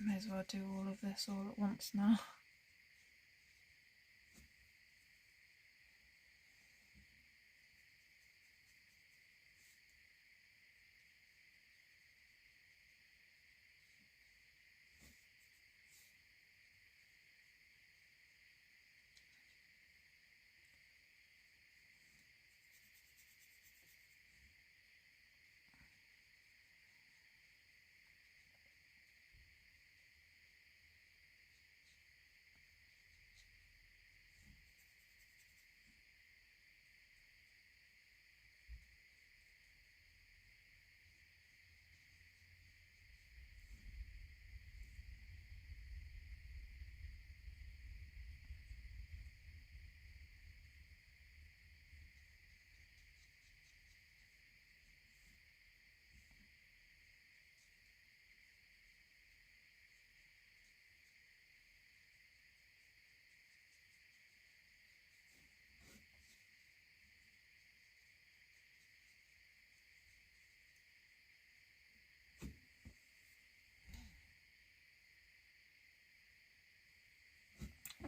May as well do all of this all at once now.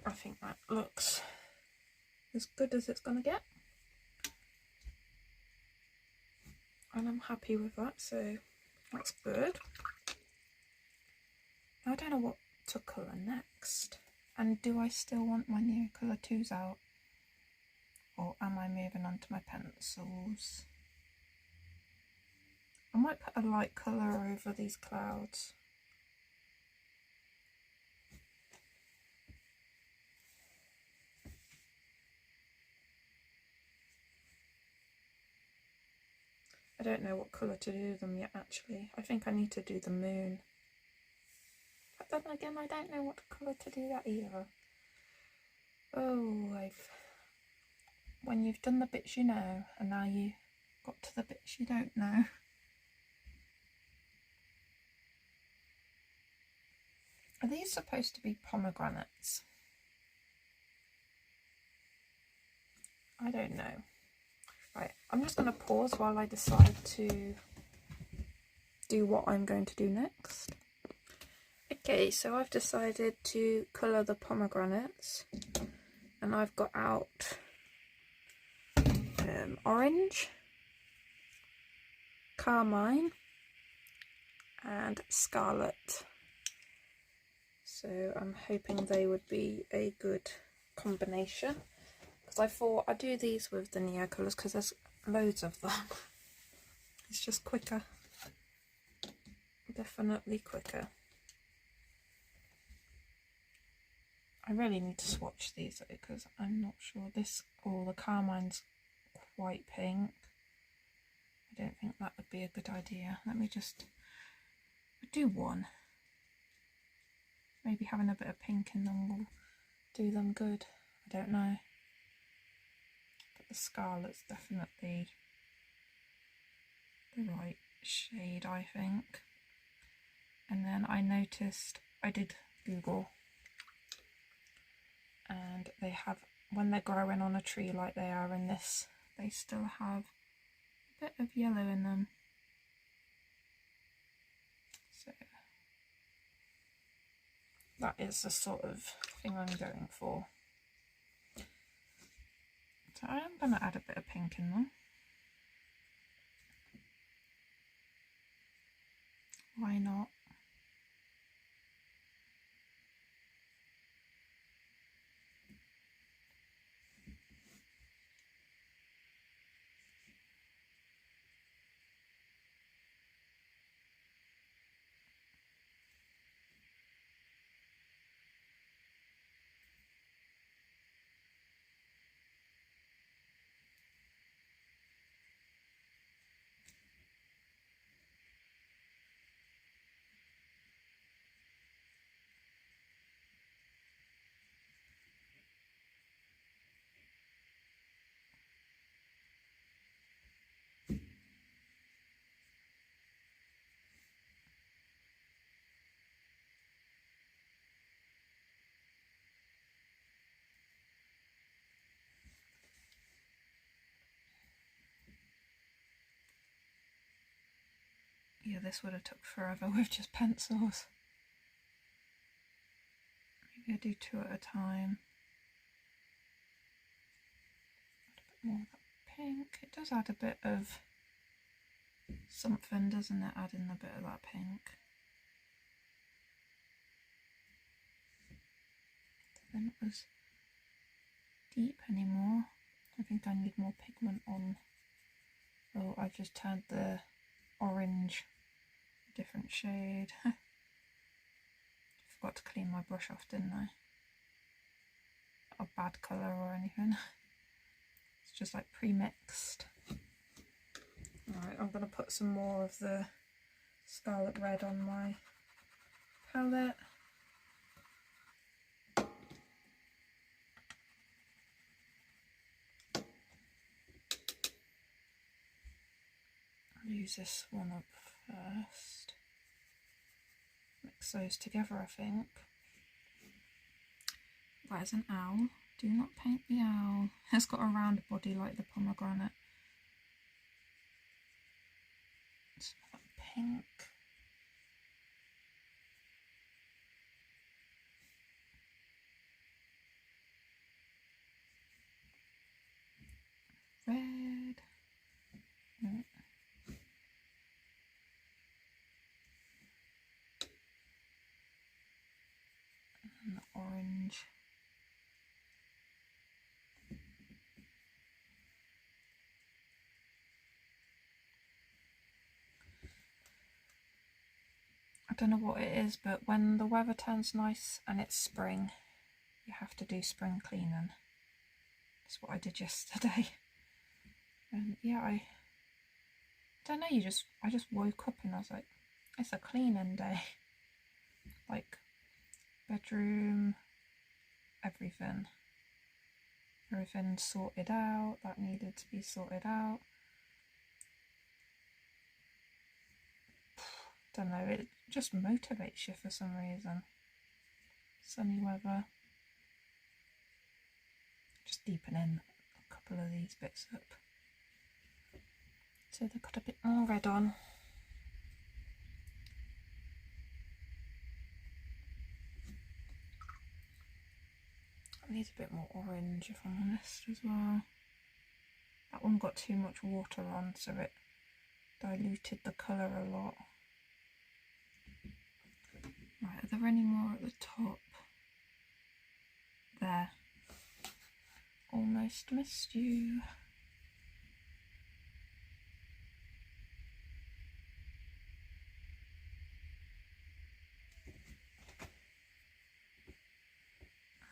I think that looks as good as it's gonna get, and I'm happy with that, so that's good. Now I don't know what to colour next, and do I still want my new colour 2s out, or am I moving on to my pencils? I might put a light colour over these clouds. I don't know what colour to do them yet, actually. I think I need to do the moon. But then again, I don't know what colour to do that either. Oh, when you've done the bits you know, and now you got to the bits you don't know. Are these supposed to be pomegranates? I don't know. Right, I'm just going to pause while I decide to do what I'm going to do next. Okay, so I've decided to colour the pomegranates, and I've got out orange, carmine and scarlet. So I'm hoping they would be a good combination, because I thought I'd do these with the Neo colours because there's loads of them. It's just quicker, definitely quicker. I really need to swatch these though, because I'm not sure this, the carmine's quite pink. I don't think that would be a good idea. Let me just do one. Maybe having a bit of pink in them will do them good. I don't know. But the scarlet's definitely the right shade, I think. And then I noticed, I did Google, and they have, when they're growing on a tree like they are in this, they still have a bit of yellow in them. So that is the sort of thing I'm going for. So I am going to add a bit of pink in them. Why not? Yeah, this would have took forever with just pencils. Maybe I do 2 at a time. Add a bit more of that pink. It does add a bit of something, doesn't it, adding a bit of that pink. Then it was deep anymore. I think I need more pigment on. Oh, I just turned the orange a different shade. Forgot to clean my brush off, didn't I? Not a bad colour or anything. It's just like pre-mixed. Alright, I'm going to put some more of the Scarlet Red on my palette. I'll use this one up first. Mix those together, I think. There's an owl. Do not paint the owl. It's got a round body like the pomegranate. Some of that pink. Red. Mm. And the orange. I don't know what it is, but when the weather turns nice and it's spring, you have to do spring cleaning. That's what I did yesterday. And yeah, I don't know, I just woke up and I was like, it's a cleaning day. Like bedroom, everything sorted out that needed to be sorted out. Don't know, it just motivates you for some reason. Sunny weather. Just deepening a couple of these bits up so they've got a bit more red on. I need a bit more orange, if I'm honest, as well. That one got too much water on, so it diluted the colour a lot. Right, are there any more at the top? There. Almost missed you.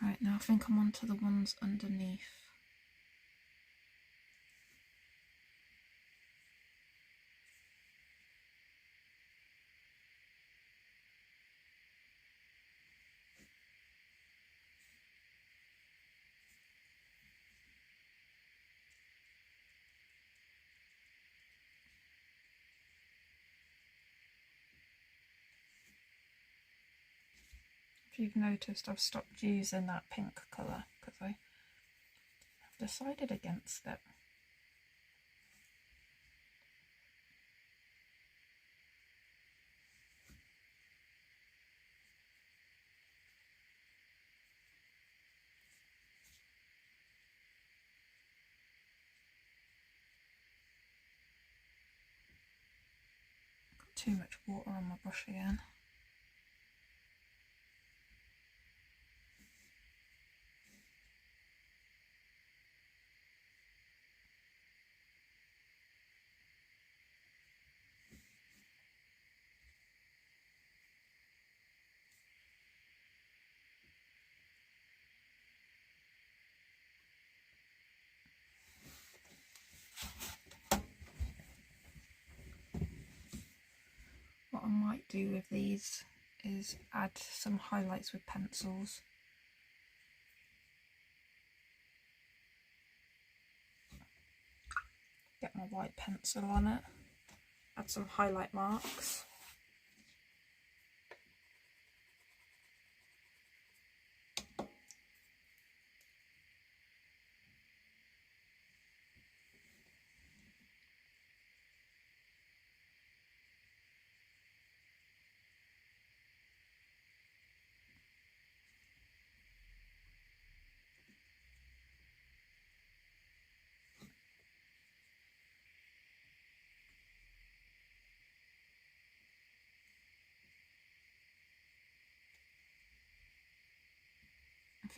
Right, now I think I'm on to the ones underneath. If you've noticed, I've stopped using that pink colour because I have decided against it. Got too much water on my brush again. What I might do with these is add some highlights with pencils. Get my white pencil on it, add some highlight marks.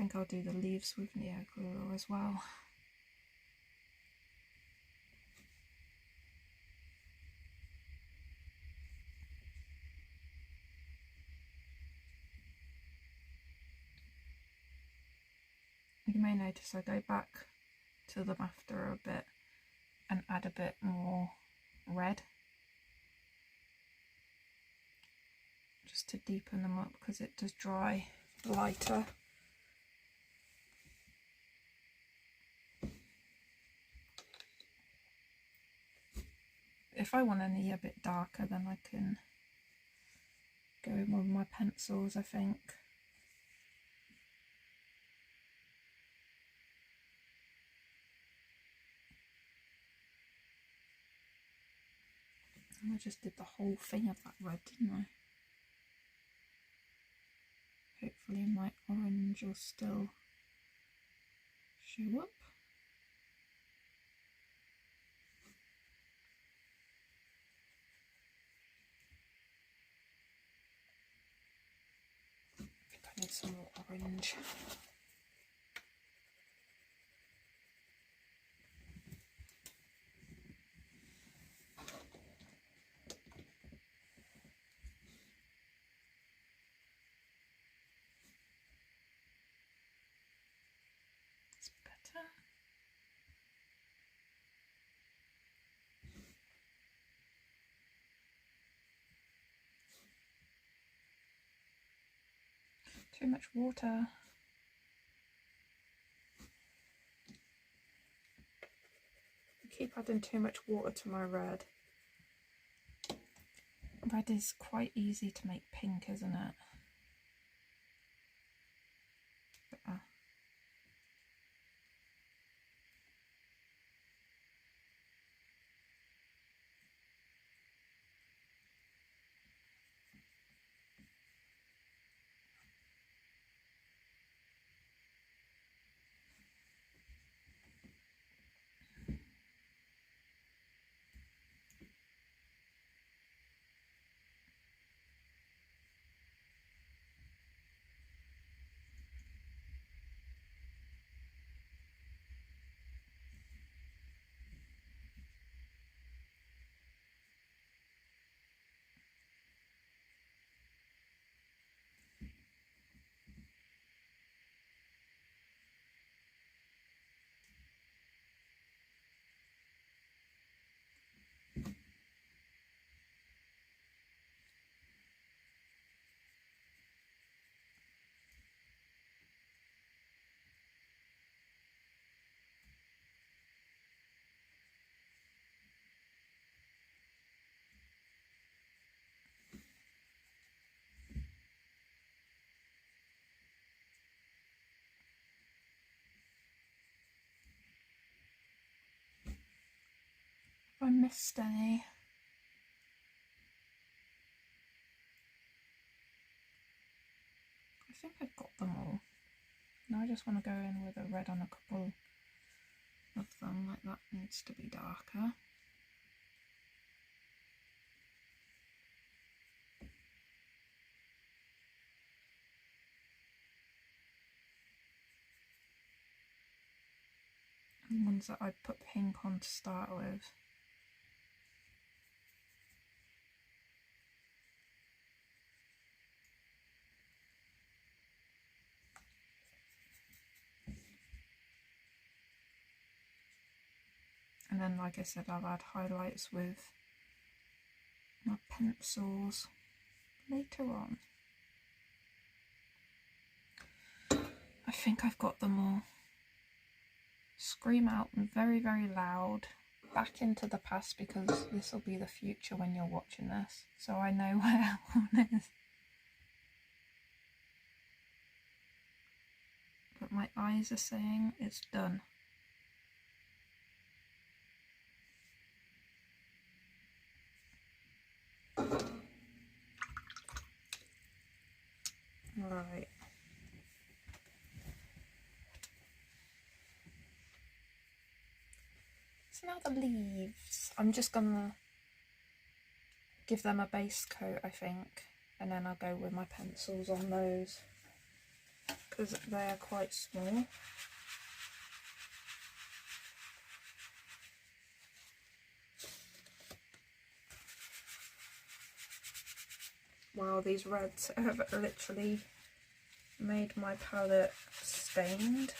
think I'll do the leaves with Neo Glue as well. You may notice I go back to them after a bit and add a bit more red, just to deepen them up because it does dry lighter. If I want any a bit darker, then I can go in with my pencils, I think. I just did the whole thing of that red, didn't I? Hopefully my orange will still show up. I think I need some more orange. It's better. Too much water. I keep adding too much water to my red. Red is quite easy to make pink, isn't it? Have I missed any? I think I've got them all. Now I just want to go in with a red on a couple of them, like that needs to be darker. And ones that I put pink on to start with. And then, like I said, I'll add highlights with my pencils later on. I think I've got them all. Scream out very, very loud, back into the past, because this will be the future when you're watching this, so I know where one is. But my eyes are saying it's done. Right. So now the leaves, I'm just gonna give them a base coat, I think, and then I'll go with my pencils on those, because they are quite small. Wow, these reds have literally made my palette stained.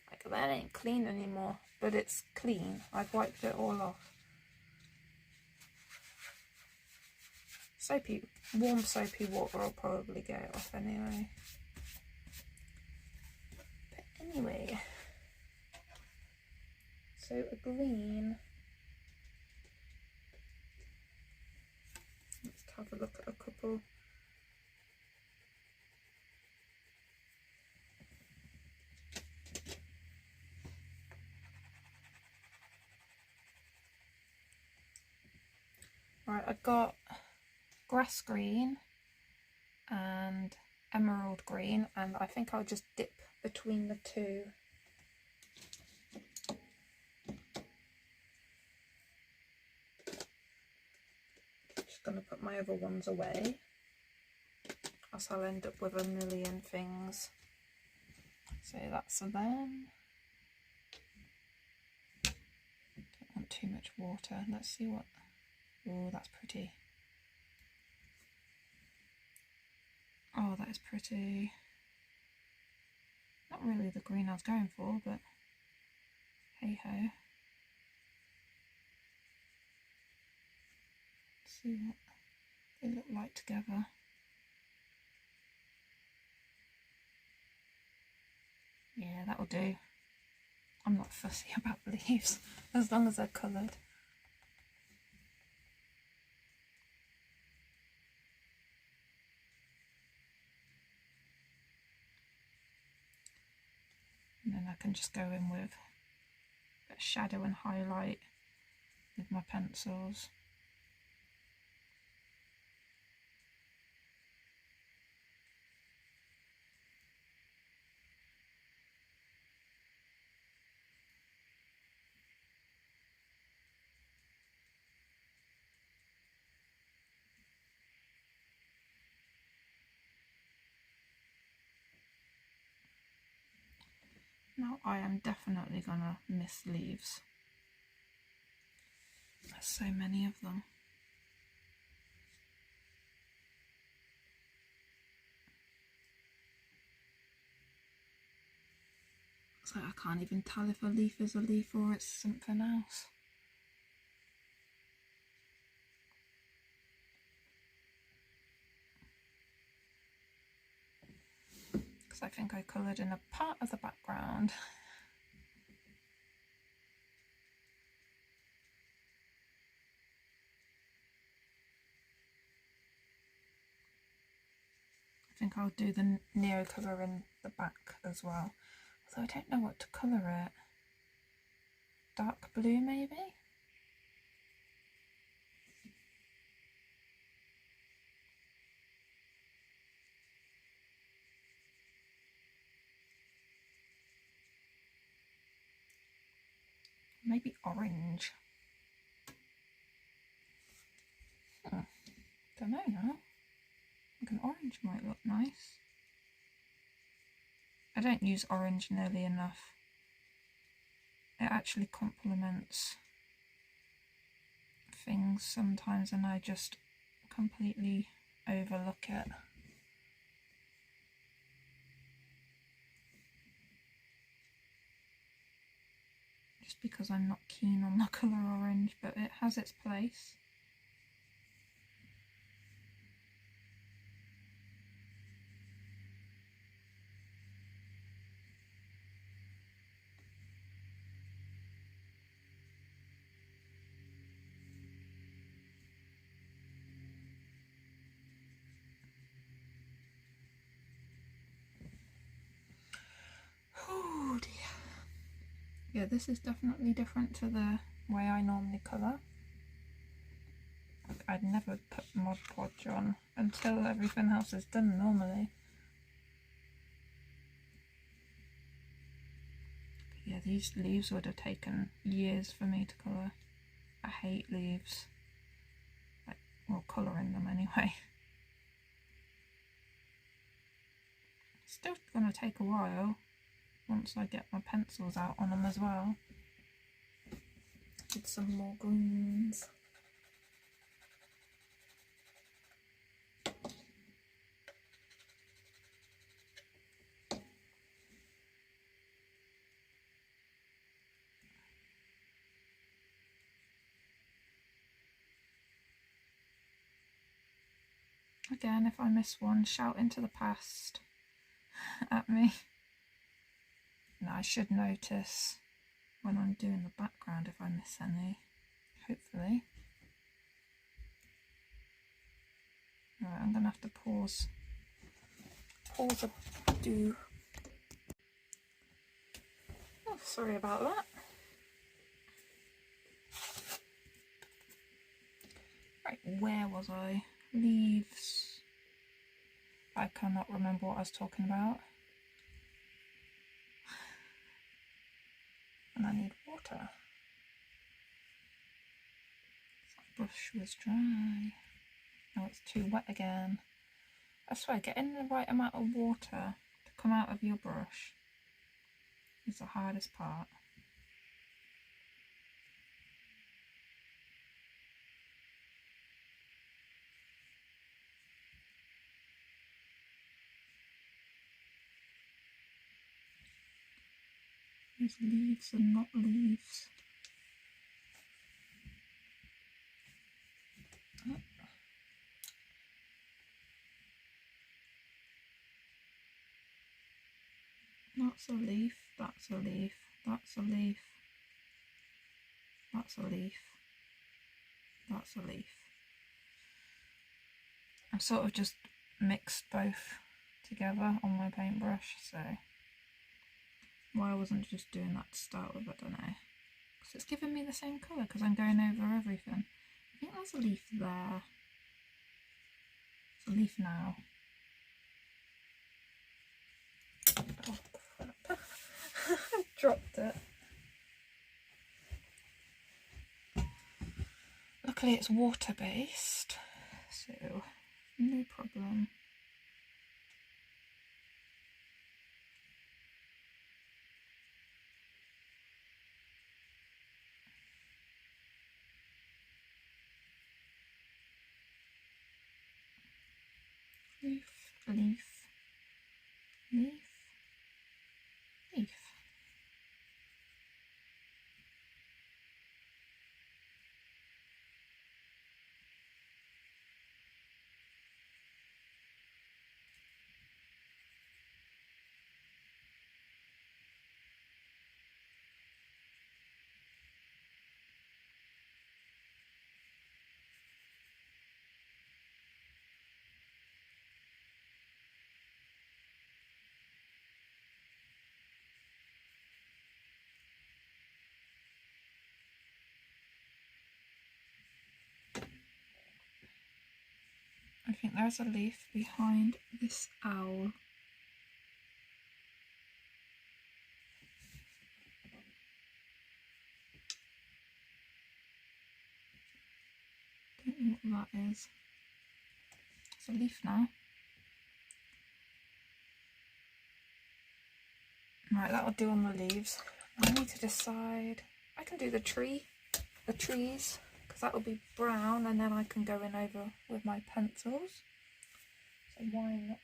Like, that ain't clean anymore, but it's clean. I've wiped it all off. Warm soapy water will probably get it off anyway. But anyway, so a green. Let's have a look at a couple. Right, I've got grass green and emerald green, and I think I'll just dip between the two. Just going to put my other ones away, else I'll end up with a million things. So that's them. Don't want too much water. Let's see what. Oh, that's pretty. Oh, that is pretty. Not really the green I was going for, but hey ho. Let's see what they look like together. Yeah, that'll do. I'm not fussy about the leaves, as long as they're coloured. And then I can just go in with a bit of shadow and highlight with my pencils. Now I am definitely gonna miss leaves. There's so many of them. So I can't even tell if a leaf is a leaf or it's something else. Because I think I coloured in a part of the background. I think I'll do the Neo colour in the back as well. Although I don't know what to colour it. Dark blue maybe? Maybe orange. Don't know now. I think an orange might look nice. I don't use orange nearly enough. It actually complements things sometimes and I just completely overlook it. Just because I'm not keen on the colour orange, but it has its place. Oh dear. Yeah, this is definitely different to the way I normally colour. I'd never put Mod Podge on until everything else is done normally. But yeah, these leaves would have taken years for me to colour. I hate leaves. Well, colouring them anyway. still going to take a while once I get my pencils out on them as well. Did some more greens. Again, if I miss one, shout into the past at me. And I should notice when I'm doing the background if I miss any, hopefully. Right, I'm going to have to pause the do. Oh, sorry about that. Right, where was I? Leaves. I cannot remember what I was talking about. And I need water. That brush was dry. Now it's too wet again. I swear, getting the right amount of water to come out of your brush is the hardest part. These leaves are not leaves. Oh. That's a leaf, that's a leaf, that's a leaf, that's a leaf, that's a leaf. I've sort of just mixed both together on my paintbrush, so why I wasn't just doing that to start with, I don't know. Because it's giving me the same colour because I'm going over everything. I think there's a leaf there. It's a leaf now. Oh crap. I dropped it. Luckily it's water based, so no problem. Leaf, leaf, leaf, leaf. I think there's a leaf behind this owl. Don't know what that is. It's a leaf now. Right, that'll do on the leaves. I need to decide. I can do the trees, because that will be brown, and then I can go in over with my pencils. So why not?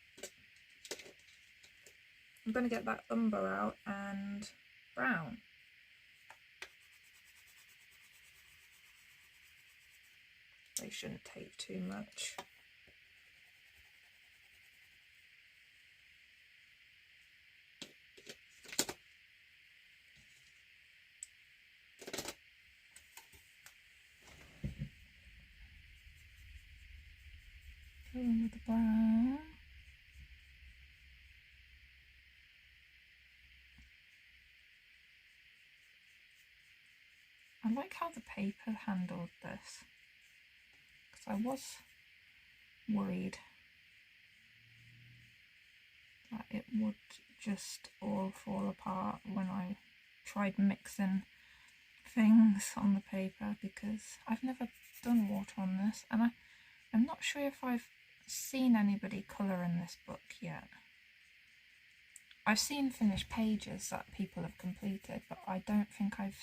I'm going to get that umber out and brown. They shouldn't take too much. Go in with the brown. I like how the paper handled this, because I was worried that it would just all fall apart when I tried mixing things on the paper, because I've never done water on this, and I'm not sure if I've seen anybody colour in this book yet. I've seen finished pages that people have completed, but I don't think I've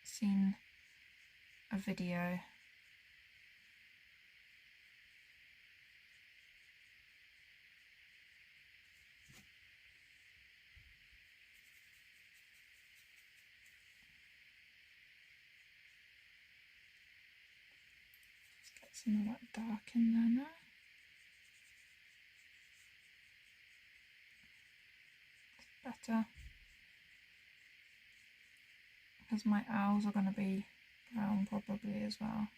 seen a video. Let's get some of that dark in there now. It's better, because my owls are going to be brown probably as well.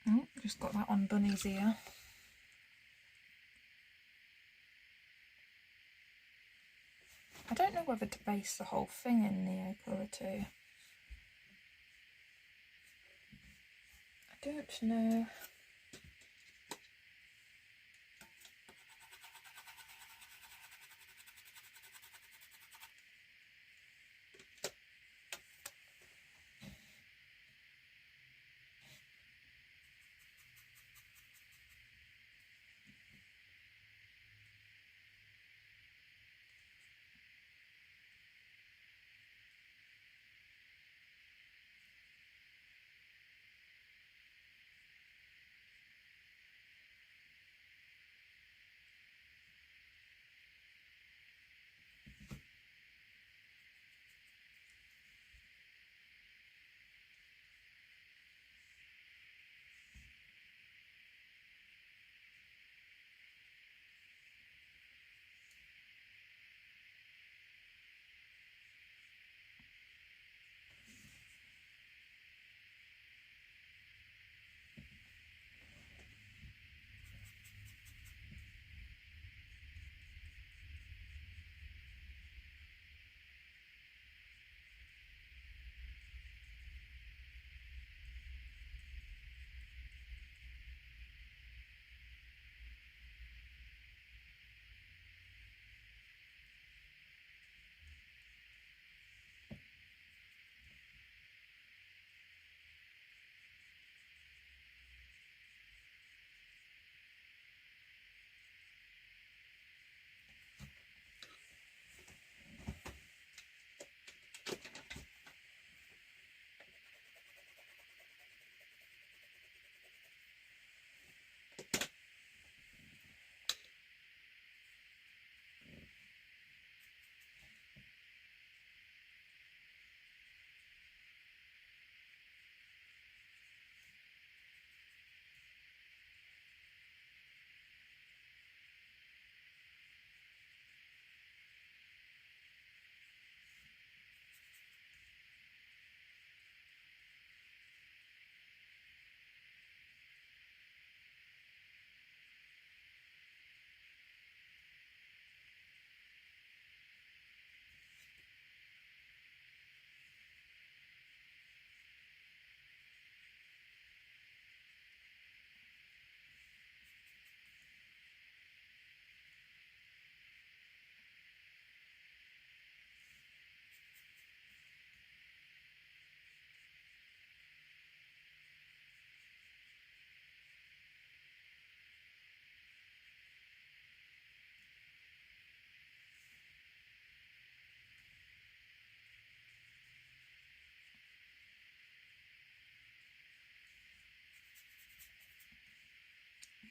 Oh, just got that on Bunny's ear. I don't know whether to base the whole thing in Neocolour too. I don't know.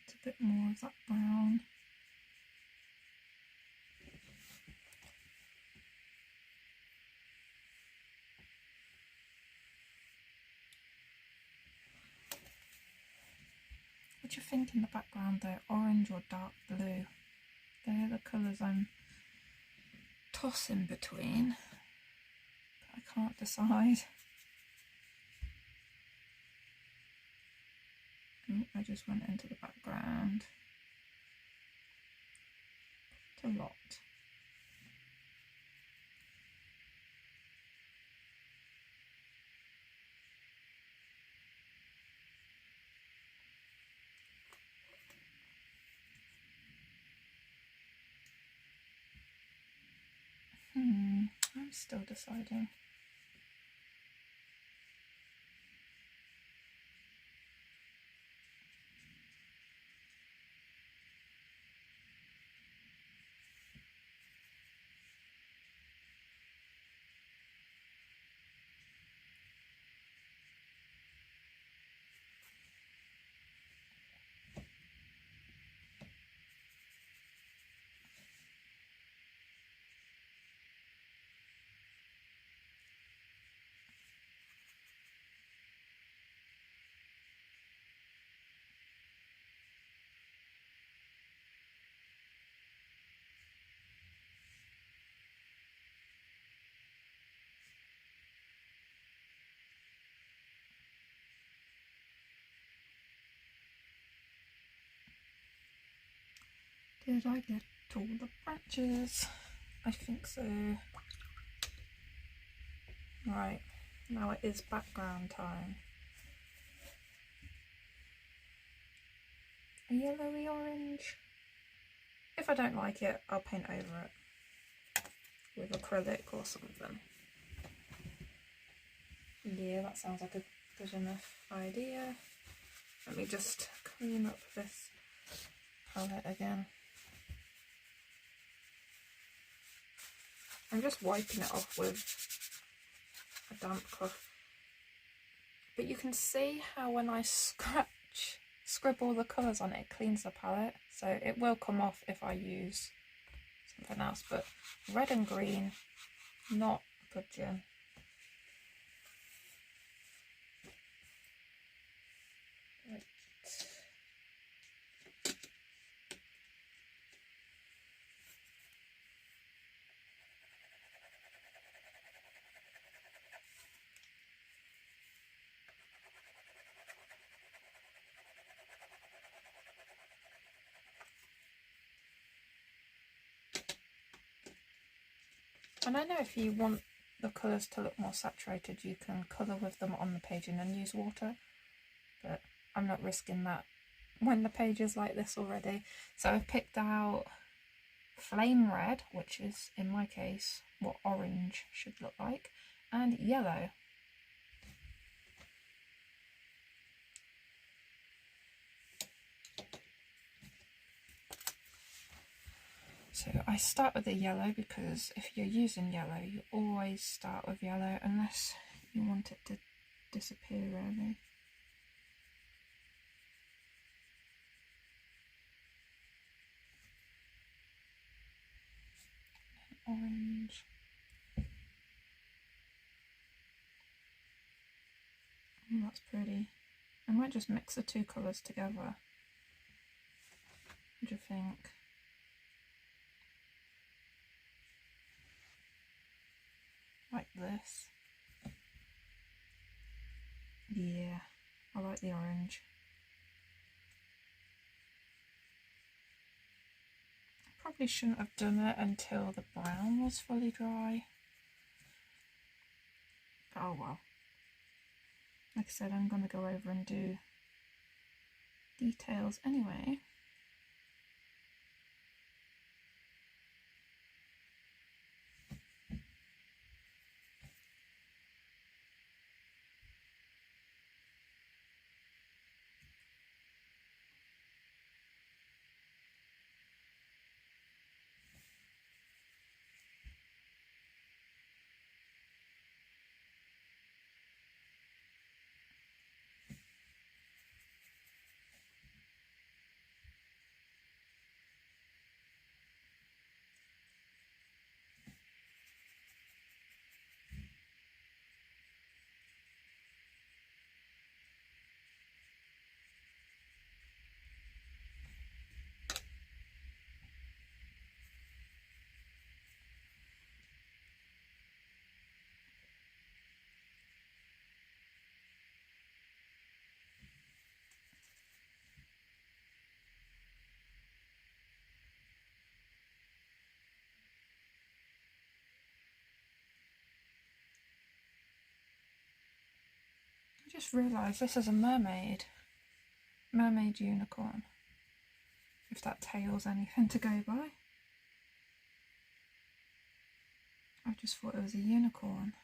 It's a bit more of that brown. What do you think in the background though? Orange or dark blue? They're the colours I'm tossing between. But I can't decide. Oh, I just went into the background. It's a lot. I'm still deciding. Did I get all the branches? I think so. Right, now it is background time. A yellowy orange. If I don't like it, I'll paint over it with acrylic or something. Yeah, that sounds like a good enough idea. Let me just clean up this palette again. I'm just wiping it off with a damp cloth. But you can see how when I scribble the colours on it, it cleans the palette. So it will come off if I use something else. But red and green, not budging. Right. And I know if you want the colours to look more saturated, you can colour with them on the page and then use water, but I'm not risking that when the page is like this already. So I've picked out flame red, which is in my case what orange should look like, and yellow. So I start with the yellow because if you're using yellow, you always start with yellow unless you want it to disappear really. Orange. Oh, that's pretty. I might just mix the two colours together. What do you think? Like this. Yeah, I like the orange. Probably shouldn't have done it until the brown was fully dry. But oh well. Like I said, I'm going to go over and do details anyway. I just realised this is a mermaid unicorn, if that tail's anything to go by. I just thought it was a unicorn.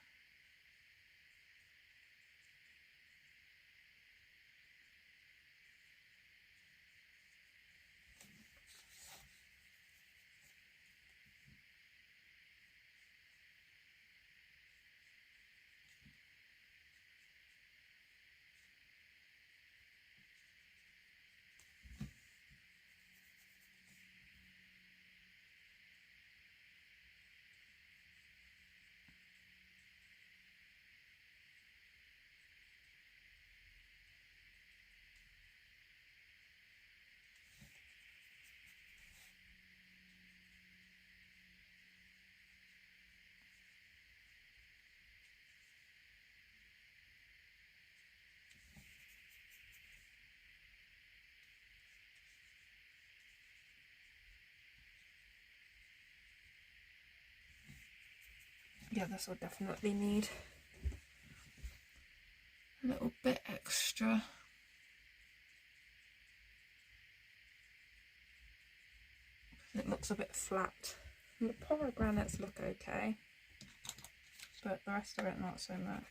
Yeah, this will definitely need a little bit extra. It looks a bit flat. And the pomegranates look okay, but the rest of it not so much.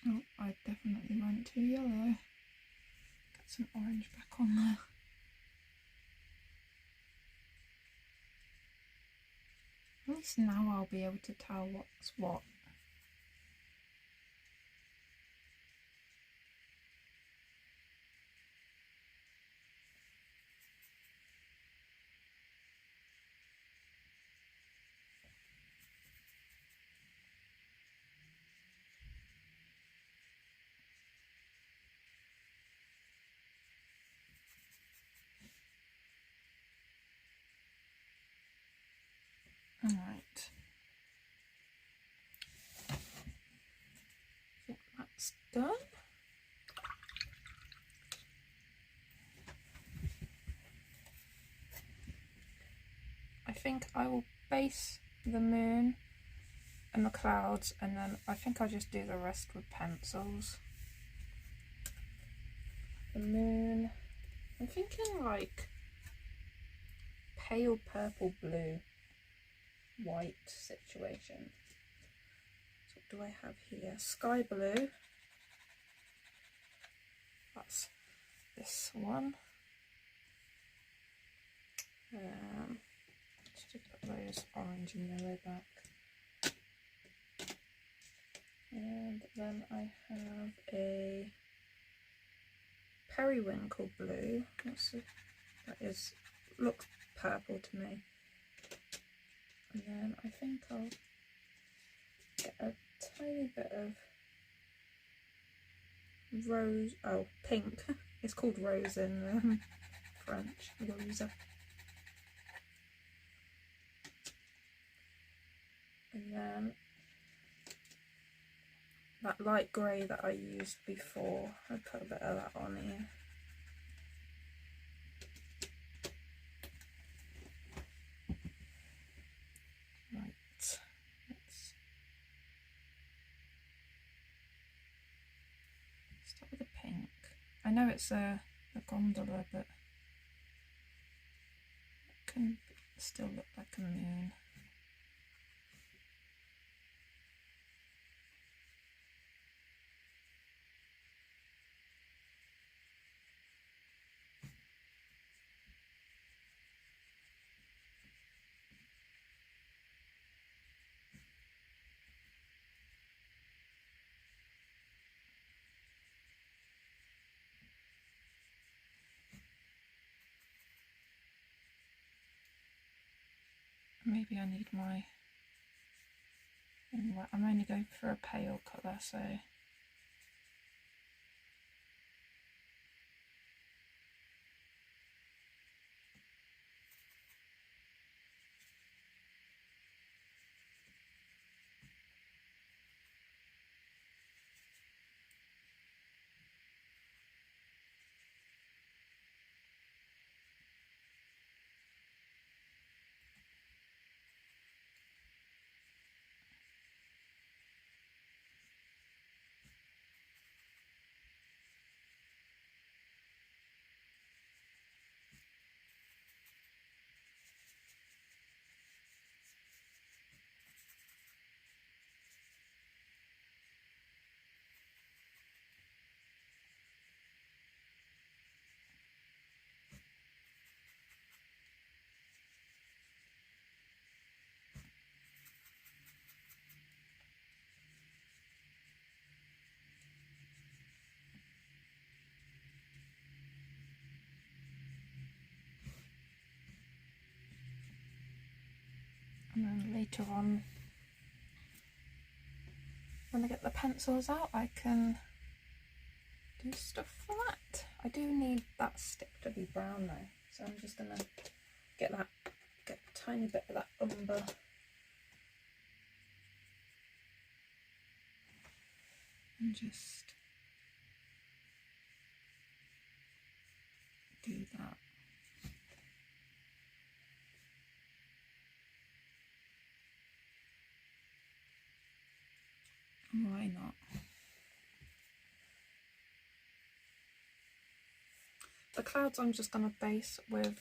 Oh, I definitely went too yellow. Get some orange back on there. At least now I'll be able to tell what's what. Alright. I think that's done. I think I will base the moon and the clouds, and then I think I'll just do the rest with pencils. The moon, I'm thinking like pale purple blue white situation. So what do I have here? Sky blue. That's this one. Just put those orange and yellow back. And then I have a periwinkle blue. That looks purple to me. And then I think I'll get a tiny bit of rose, oh, pink. It's called rose in French, rose. And then that light grey that I used before, I put a bit of that on here. Right, let's start with the pink. I know it's a gondola, but it can still look like a moon. Maybe I need my, I'm only going for a pale colour, so and then later on when I get the pencils out, I can do stuff for that. I do need that stick to be brown though, so I'm just gonna get a tiny bit of that umber and just do that. Why not? The clouds I'm just going to base with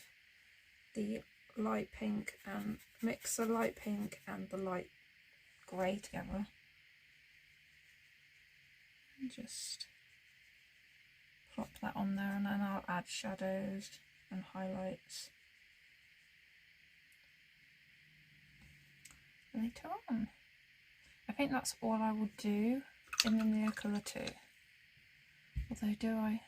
the light pink and mix the light pink and the light grey together. And just plop that on there, and then I'll add shadows and highlights later on. I think that's all I will do in the Neo colour too. Although, do I?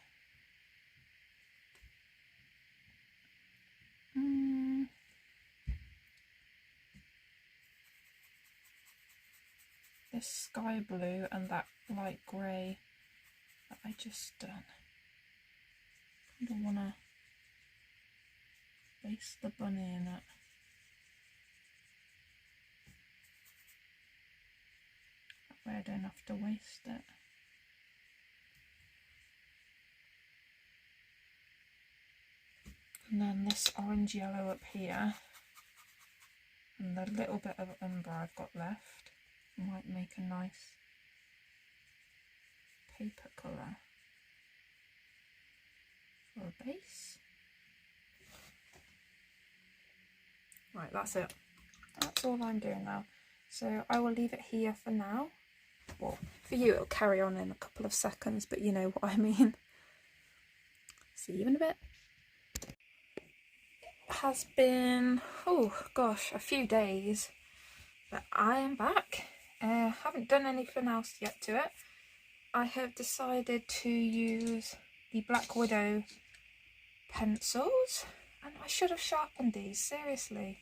This sky blue and that light grey that I just done. I don't want to base the bunny in it. That way I don't have to waste it. And then this orange yellow up here and the little bit of umber I've got left might make a nice paper colour for a base. Right, that's it. That's all I'm doing now. So I will leave it here for now. Well, for you it'll carry on in a couple of seconds, but you know what I mean. See you in a bit. It has been, oh gosh, a few days, but I am back. Haven't done anything else yet to it. I have decided to use the Black Widow pencils, and I should have sharpened these, seriously.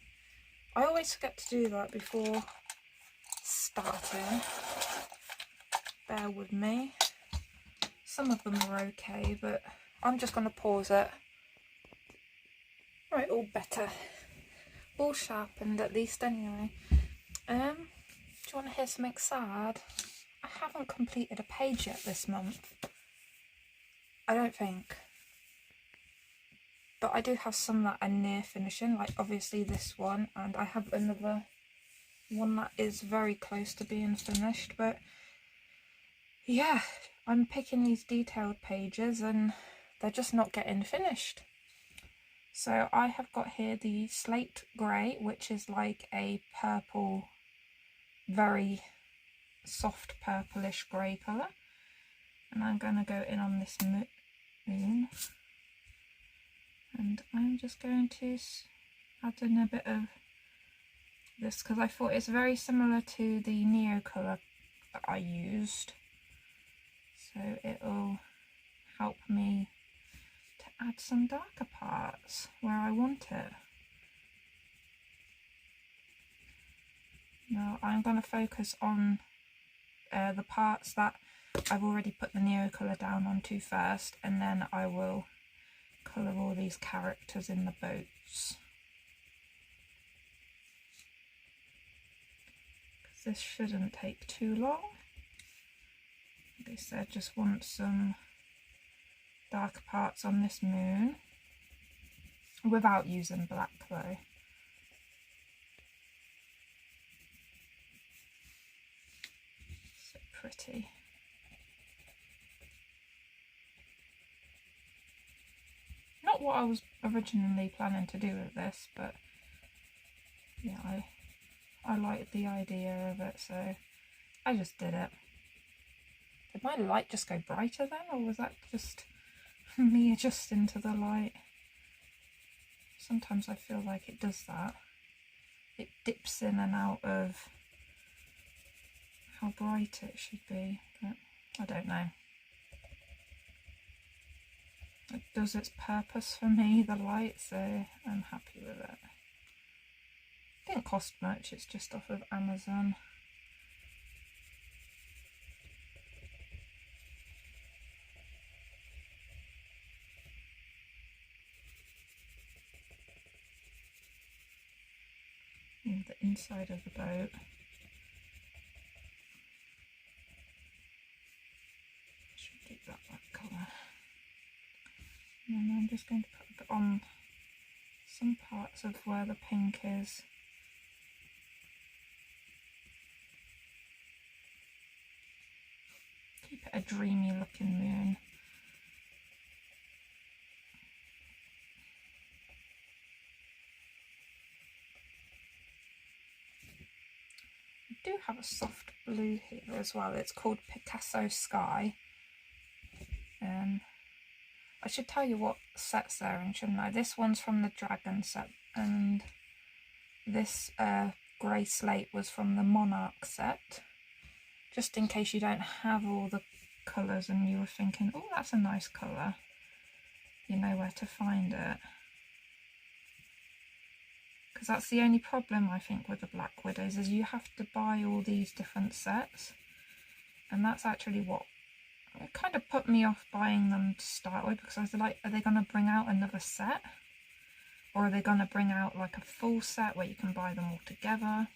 I always forget to do that before starting. Bear with me. Some of them are okay, but I'm just going to pause it. Right, all better. All sharpened at least anyway. Do you want to hear something sad? I haven't completed a page yet this month. I don't think. But I do have some that are near finishing, like obviously this one, and I have another one that is very close to being finished. But yeah, I'm picking these detailed pages and they're just not getting finished. So I have got here the slate grey, which is like a purple, very soft purplish grey colour, and I'm going to go in on this moon, and I'm just going to add in a bit of this because I thought it's very similar to the Neo colour that I used, so it'll help me to add some darker parts where I want it. Now I'm going to focus on the parts that I've already put the Neo colour down onto first, and then I will colour all these characters in the boats. Because this shouldn't take too long. Like I said, just want some darker parts on this moon without using black though. So pretty. Not what I was originally planning to do with this, but yeah, I liked the idea of it, so I just did it. Did my light just go brighter then, or was that just me adjusting to the light? Sometimes I feel like it does that. It dips in and out of how bright it should be, but I don't know. It does its purpose for me, the light, so I'm happy with it. Didn't cost much, it's just off of Amazon. the inside of the boat. Should keep that colour. And then I'm just going to put it on some parts of where the pink is. Keep it a dreamy looking moon. I do have a soft blue here as well. It's called Picasso Sky. I should tell you what sets they're in, shouldn't I? This one's from the Dragon set, and this grey slate was from the Monarch set. Just in case you don't have all the colours and you were thinking, oh, that's a nice colour, you know where to find it. Because that's the only problem, I think, with the Black Widows, is you have to buy all these different sets. And that's actually what it kind of put me off buying them to start with, because I was like, are they going to bring out another set? Or are they going to bring out like a full set where you can buy them all together?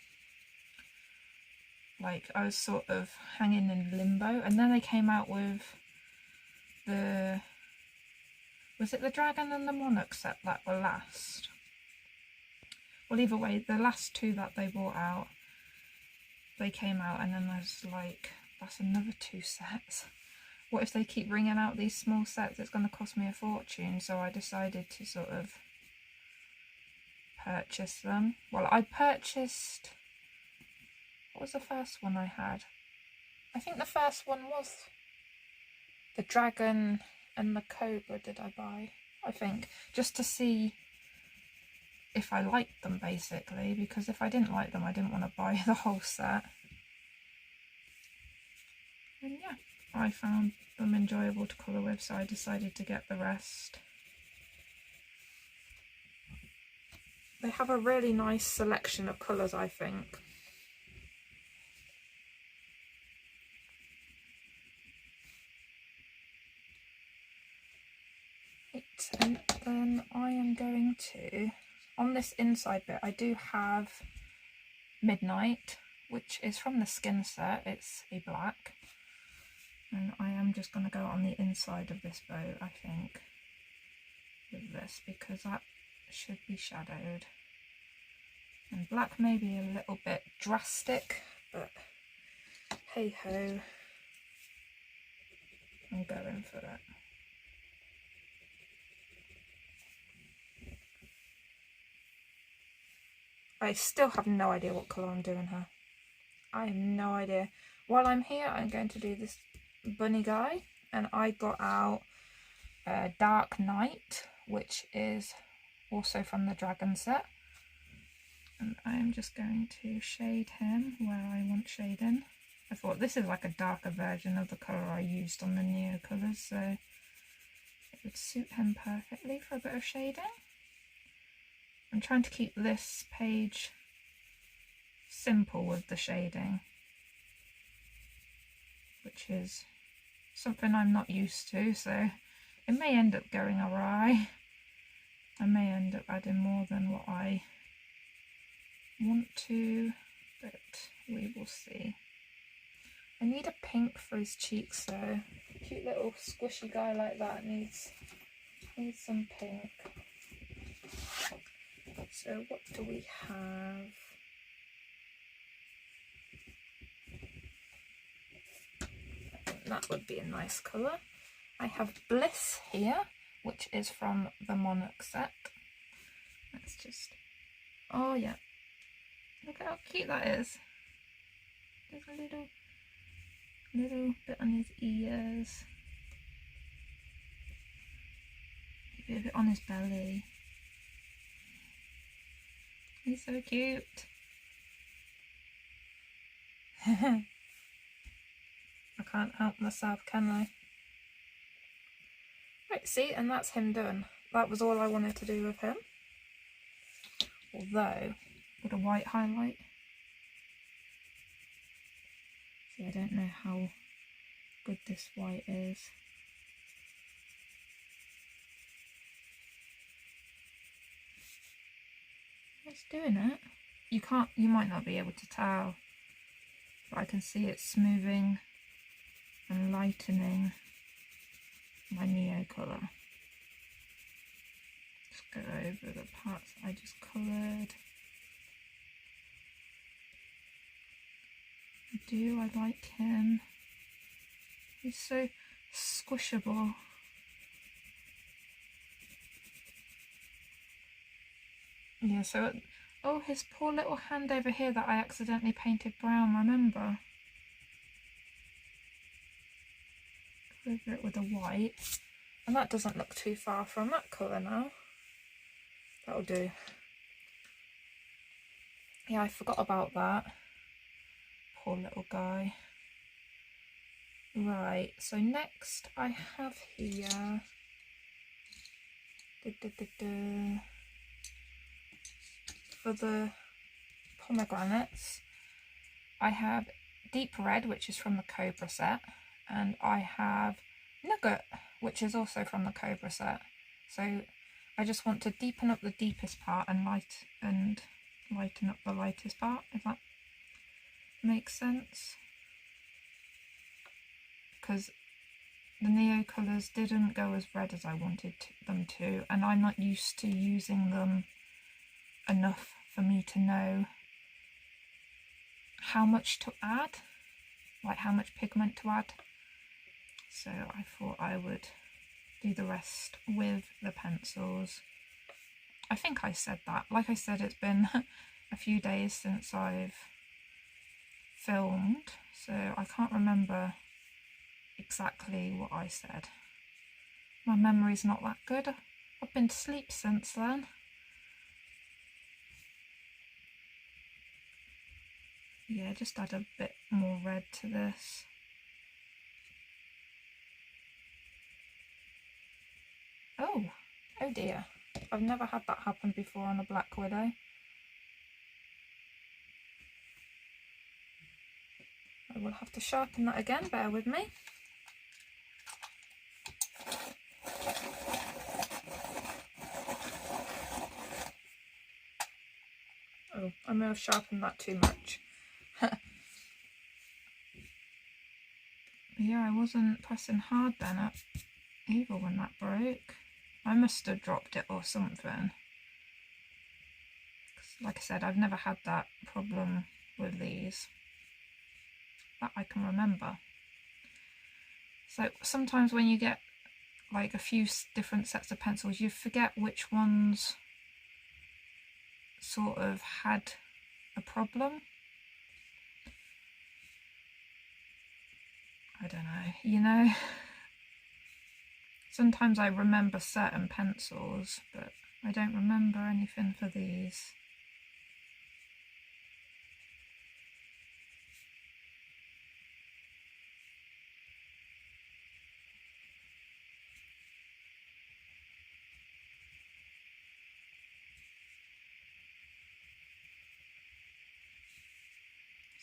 Like, I was sort of hanging in limbo. And then they came out with the... was it the Dragon and the Monarch set that were last? Well, either way, the last two that they brought out, they came out, and then I was like, that's another 2 sets. What if they keep bringing out these small sets? It's going to cost me a fortune. So I decided to sort of purchase them. Well, I purchased... what was the first one I had? I think the first one was the Dragon and the Cobra did I buy, I think. Just to see if I liked them, basically. Because if I didn't like them, I didn't want to buy the whole set. And yeah, I found them enjoyable to colour with, so I decided to get the rest. They have a really nice selection of colours, I think. Right, and then I am going to, on this inside bit, I do have Midnight, which is from the Skin set. It's a black. And I am just going to go on the inside of this boat, I think, with this, because that should be shadowed. And black may be a little bit drastic, but hey ho, I'm going for it. I still have no idea what colour I'm doing here. I have no idea. While I'm here, I'm going to do this bunny guy, and I got out Dark Knight, which is also from the Dragon set, and I am just going to shade him where I want shading. I thought this is like a darker version of the colour I used on the Neo colours, so it would suit him perfectly for a bit of shading. I'm trying to keep this page simple with the shading, which is something I'm not used to, so it may end up going awry. I may end up adding more than what I want to, but we will see. I need a pink for his cheeks though. A cute little squishy guy like that needs some pink. So what do we have? That would be a nice colour. I have Bliss here, which is from the Monarch set. Let's just... oh yeah. Look at how cute that is. There's a little bit on his ears. Maybe a bit on his belly. He's so cute. I can't help myself, can I? Right, see, and that's him done. That was all I wanted to do with him. Although, with a white highlight. See, I don't know how good this white is. It's doing it. you might not be able to tell, but I can see it smoothing and lightening my Neo colour. Just go over the parts I just coloured. I like him. He's so squishable. Yeah, so, oh, his poor little hand over here that I accidentally painted brown, remember? Over it with a white. And that doesn't look too far from that colour now. That'll do. Yeah, I forgot about that. Poor little guy. Right, so next I have here for the pomegranates, I have Deep Red, which is from the Cobra set, and I have Nugget, which is also from the Cobra set. So I just want to deepen up the deepest part and lighten up the lightest part, if that makes sense. Because the Neo colours didn't go as red as I wanted them to, and I'm not used to using them enough for me to know how much to add, like how much pigment to add. So I thought I would do the rest with the pencils. I think I said that. Like I said, it's been a few days since I've filmed, so I can't remember exactly what I said. My memory's not that good. I've been to sleep since then. Yeah, just add a bit more red to this. Oh dear. I've never had that happen before on a Black Widow. I will have to sharpen that again, bear with me. Oh, I may have sharpened that too much. Yeah, I wasn't pressing hard then either when that broke. I must have dropped it or something. Like I said, I've never had that problem with these that I can remember. So sometimes when you get like a few different sets of pencils, you forget which ones sort of had a problem. I don't know, you know. Sometimes I remember certain pencils, but I don't remember anything for these.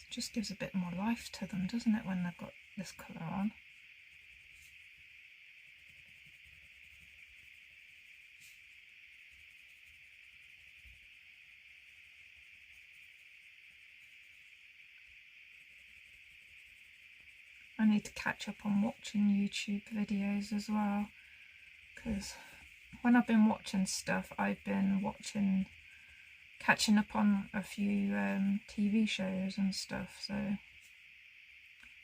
It just gives a bit more life to them, doesn't it, when they've got this colour on? I need to catch up on watching YouTube videos as well, because when I've been watching stuff, I've been catching up on a few TV shows and stuff. So,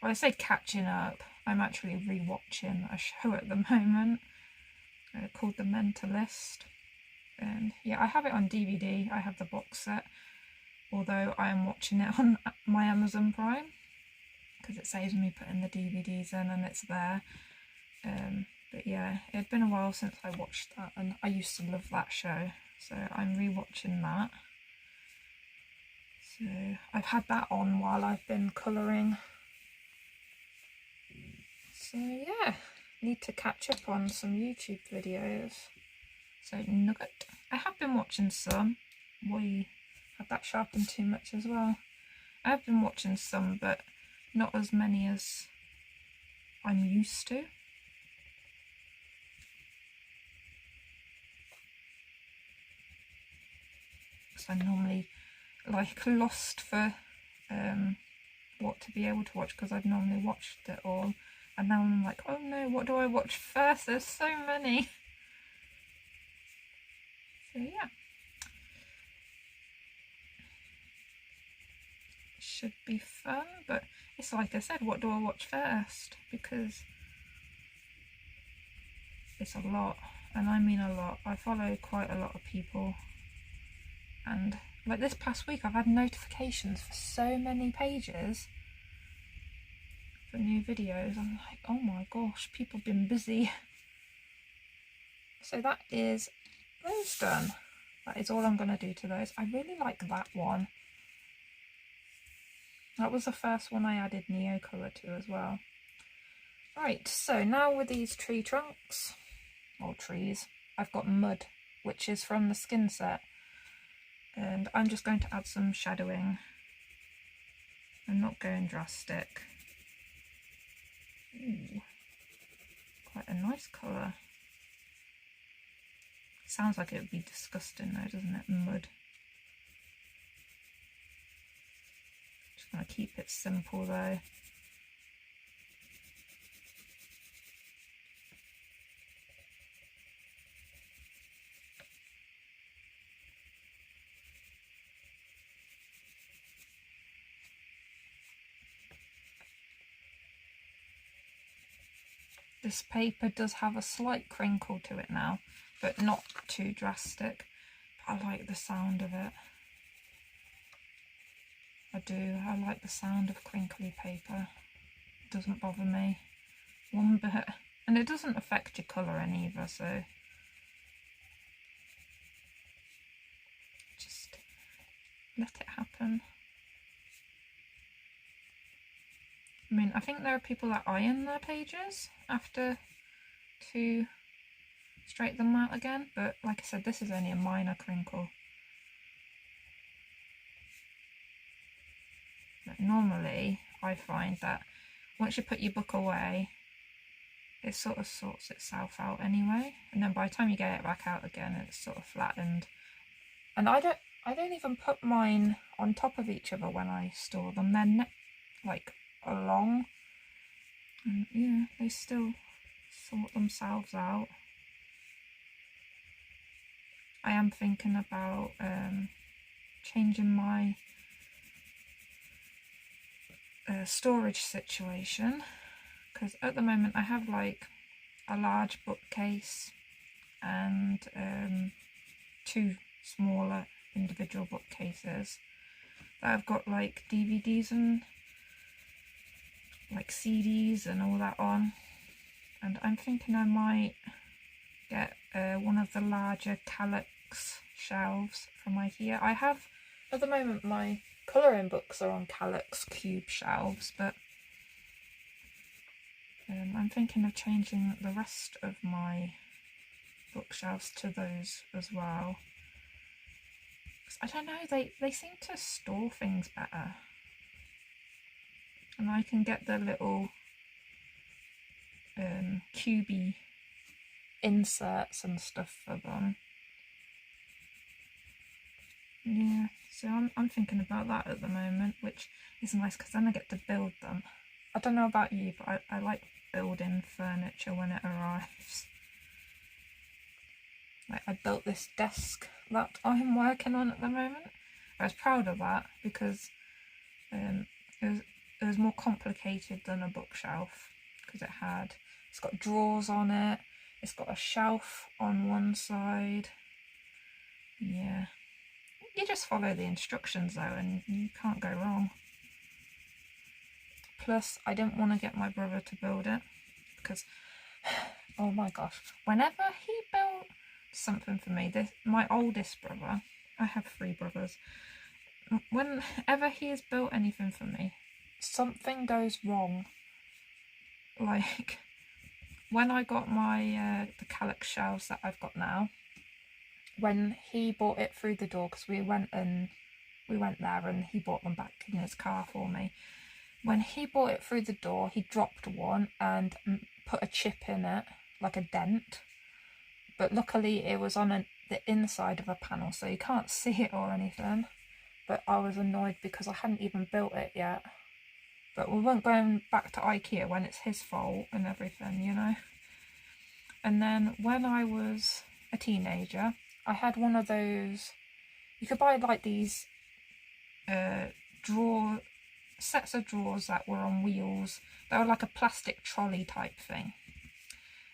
well, I say catching up, I'm actually re-watching a show at the moment called The Mentalist. And yeah, I have it on DVD, I have the box set, although I am watching it on my Amazon Prime, because it saves me putting the DVDs in and it's there. But yeah, it had been a while since I watched that, and I used to love that show, so I'm re-watching that. So I've had that on while I've been colouring. So yeah, need to catch up on some YouTube videos. So Nugget, I have been watching some. We had that sharpened too much as well. I have been watching some, but not as many as I'm used to. So I normally like lost for what to be able to watch, because I've normally watched it all, and now I'm like, oh no, what do I watch first? There's so many. So yeah, should be fun, but it's like I said, what do I watch first? Because it's a lot, and I mean a lot. I follow quite a lot of people, and like this past week I've had notifications for so many pages for new videos. I'm like, oh my gosh, people have been busy. So that is those done. That is all I'm going to do to those. I really like that one. That was the first one I added Neo colour to as well. Right, so now with these tree trunks, or trees, I've got mud, which is from the skin set. And I'm just going to add some shadowing. I'm not going drastic. Ooh, quite a nice colour. Sounds like it would be disgusting though, doesn't it? Mud. Just going to keep it simple though. This paper does have a slight crinkle to it now, but not too drastic. I like the sound of it. I do. I like the sound of crinkly paper. It doesn't bother me one bit. And it doesn't affect your colouring either, so just let it happen. I mean, I think there are people that iron their pages after to straighten them out again, but like I said, this is only a minor crinkle. But normally, I find that once you put your book away, it sort of sorts itself out anyway, and then by the time you get it back out again, it's sort of flattened. And I don't even put mine on top of each other when I store them. They're like along, and yeah, they still sort themselves out. I am thinking about changing my storage situation, because at the moment I have like a large bookcase and 2 smaller individual bookcases that I've got like DVDs and like CDs and all that on, and I'm thinking I might get one of the larger Kallax shelves from IKEA. I have, at the moment, my colouring books are on Kallax cube shelves, but I'm thinking of changing the rest of my bookshelves to those as well. 'Cause I don't know, they seem to store things better. And I can get the little cubey inserts and stuff for them. Yeah, so I'm thinking about that at the moment, which is nice because then I get to build them. I don't know about you, but I like building furniture when it arrives. Like, I built this desk that I'm working on at the moment. I was proud of that because it was more complicated than a bookshelf, because it's got drawers on it, it's got a shelf on one side. Yeah, you just follow the instructions though and you can't go wrong. Plus, I didn't want to get my brother to build it because, oh my gosh, whenever he built something for me, my oldest brother, I have 3 brothers, whenever he has built anything for me, something goes wrong. Like when I got my the Kallax shelves that I've got now, when he bought it through the door, because we went there and he brought them back in his car for me. When he brought it through the door, he dropped one and put a chip in it, like a dent. But luckily it was on the inside of a panel, so you can't see it or anything. but I was annoyed because I hadn't even built it yet. But we weren't going back to IKEA when it's his fault and everything, you know. And then when I was a teenager, I had one of those, you could buy like these sets of drawers that were on wheels. They were like a plastic trolley type thing.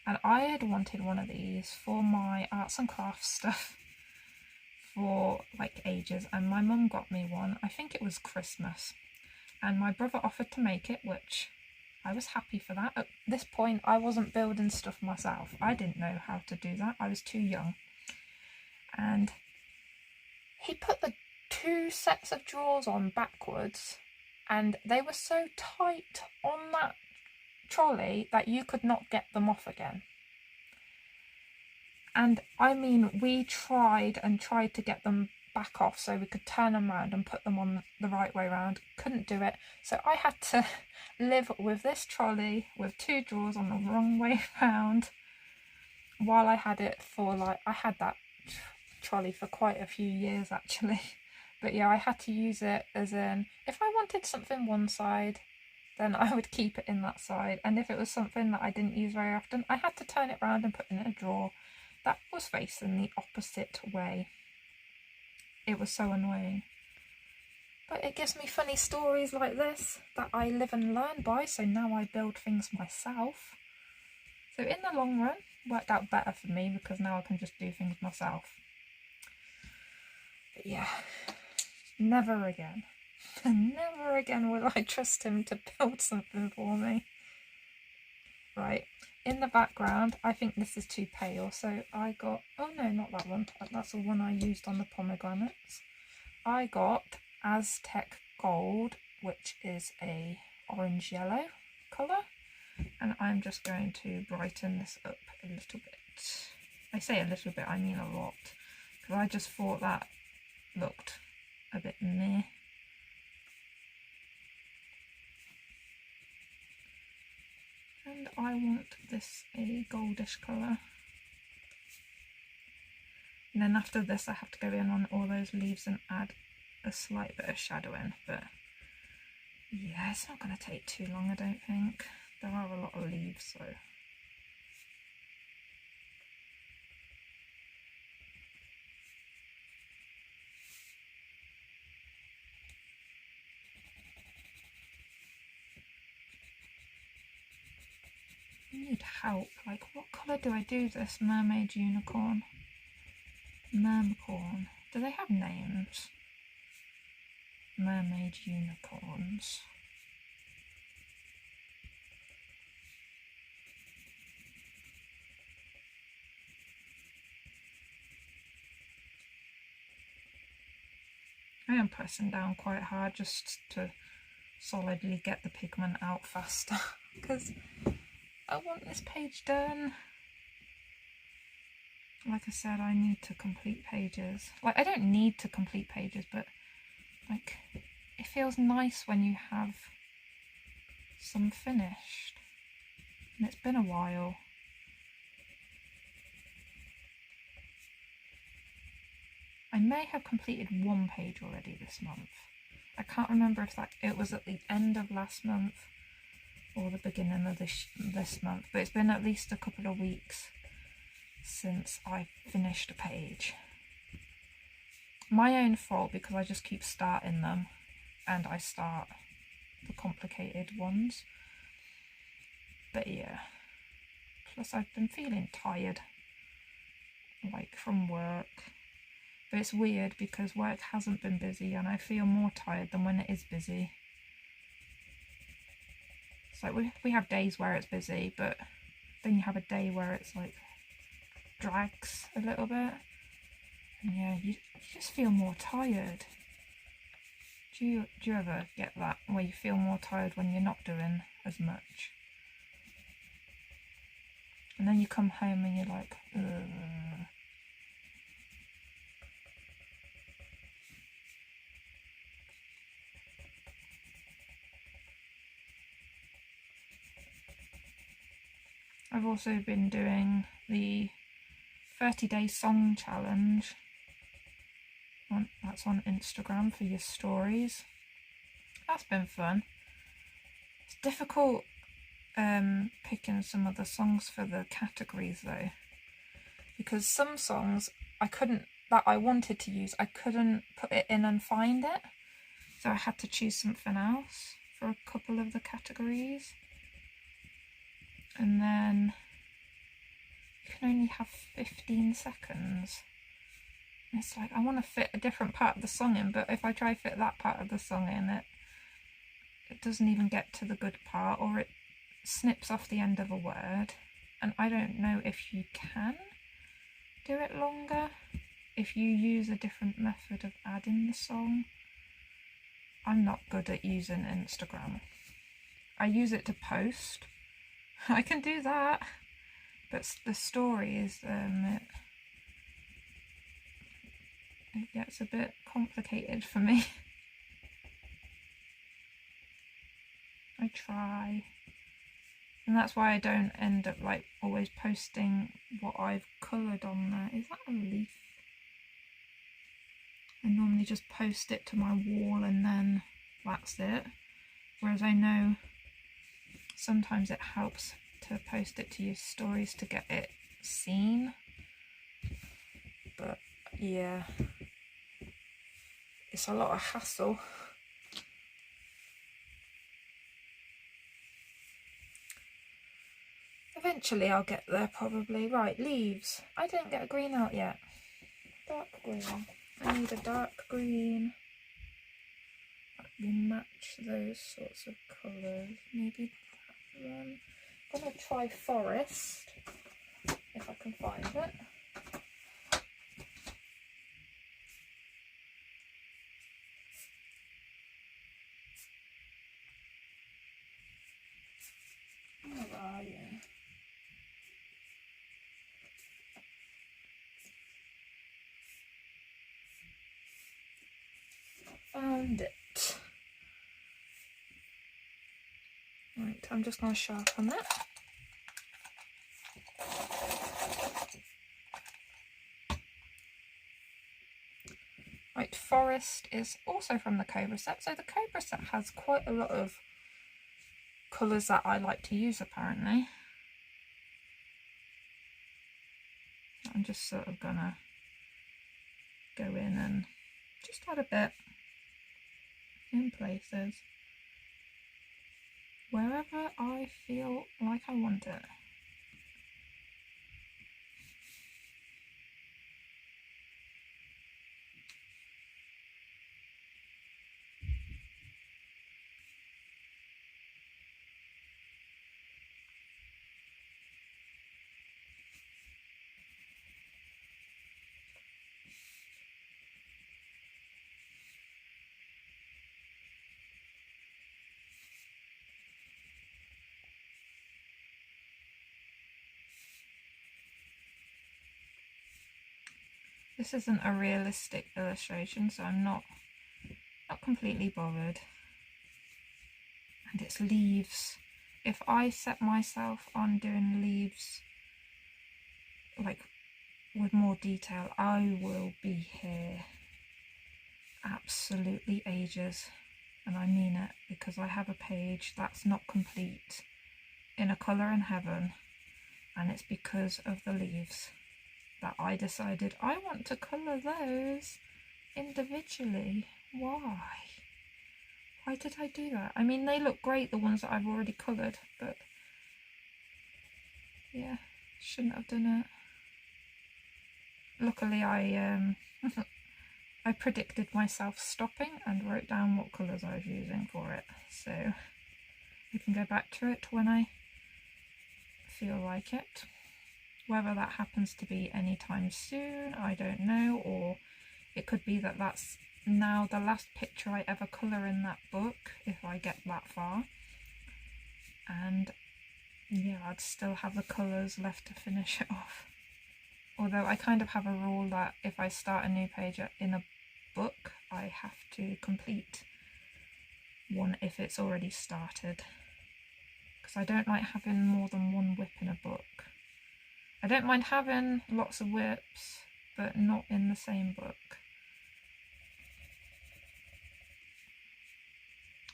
And I had wanted one of these for my arts and crafts stuff for like ages, and my mum got me one. I think it was Christmas, and my brother offered to make it, which I was happy for that. At this point I wasn't building stuff myself. I didn't know how to do that. I was too young. And he put the 2 sets of drawers on backwards, and they were so tight on that trolley that you could not get them off again. And I mean, we tried to get them back off so we could turn them around and put them on the right way around. Couldn't do it. So I had to live with this trolley with 2 drawers on the wrong way round while I had it for like, I had that trolley for quite a few years actually. But yeah, I had to use it as in, if I wanted something one side, then I would keep it in that side. And if it was something that I didn't use very often, I had to turn it around and put it in a drawer that was facing the opposite way. It was so annoying. But it gives me funny stories like this that I live and learn by, so now I build things myself. So in the long run, it worked out better for me because now I can just do things myself. But yeah, never again. Never again will I trust him to build something for me. Right, in the background, I think this is too pale, so I got, oh no, not that one, that's the one I used on the pomegranates. I got Aztec Gold, which is a orange-yellow colour, and I'm just going to brighten this up a little bit. I say a little bit, I mean a lot, because I just thought that looked a bit meh. And I want this a goldish colour. And then after this I have to go in on all those leaves and add a slight bit of shadow in. But yeah, it's not going to take too long, I don't think. There are a lot of leaves, so. I need help. Like, what colour do I do this? Mermaid unicorn. Mermicorn. Do they have names? Mermaid unicorns. I am pressing down quite hard just to solidly get the pigment out faster because I want this page done. Like I said, I need to complete pages. Like, I don't need to complete pages, but like, it feels nice when you have some finished. And it's been a while. I may have completed 1 page already this month. I can't remember if it was at the end of last month or the beginning of this month, but it's been at least a couple of weeks since I finished a page. My own fault because I just keep starting them and I start the complicated ones. But yeah, plus I've been feeling tired, like from work. But it's weird because work hasn't been busy and I feel more tired than when it is busy. It's like we have days where it's busy, but then you have a day where it's like drags a little bit. And yeah, you just feel more tired. Do you ever get that, where you feel more tired when you're not doing as much? And then you come home and you're like, ugh. I've also been doing the 30-day song challenge. That's on Instagram for your stories. That's been fun. It's difficult picking some of the songs for the categories though, because some songs that I wanted to use, I couldn't put it in and find it, so I had to choose something else for a couple of the categories. And then you can only have 15 seconds. It's like, I want to fit a different part of the song in, but if I try fit that part of the song in, it doesn't even get to the good part, or it snips off the end of a word. And I don't know if you can do it longer if you use a different method of adding the song. I'm not good at using Instagram. I use it to post. I can do that, but the stories, it gets a bit complicated for me. I try, and that's why I don't end up like always posting what I've coloured on there. Is that a leaf? I normally just post it to my wall and then that's it, whereas I know sometimes it helps to post it to your stories to get it seen. But yeah, it's a lot of hassle. Eventually I'll get there probably. Right, leaves. I didn't get a green out yet. Dark green. I need a dark green. We match those sorts of colours. Maybe that one. I'm going to try forest, if I can find it. Where are you? Found it. Right, I'm just going to sharpen it. Right, forest is also from the Cobra set. So the Cobra set has quite a lot of colours that I like to use apparently. I'm just sort of gonna go in and just add a bit in places wherever I feel like I want it. This isn't a realistic illustration, so I'm not completely bothered. And it's leaves. If I set myself on doing leaves, like with more detail, I will be here absolutely ages. And I mean it, because I have a page that's not complete in a colour in heaven, and it's because of the leaves that I decided I want to colour those individually. Why did I do that? I mean, they look great, the ones that I've already coloured, but yeah, shouldn't have done it. Luckily I I predicted myself stopping and wrote down what colours I was using for it, so I can go back to it when I feel like it. Whether that happens to be anytime soon, I don't know, or it could be that that's now the last picture I ever colour in that book, if I get that far. And yeah, I'd still have the colours left to finish it off. Although I kind of have a rule that if I start a new page in a book, I have to complete one if it's already started. Because I don't like having more than one whip in a book. I don't mind having lots of whips, but not in the same book.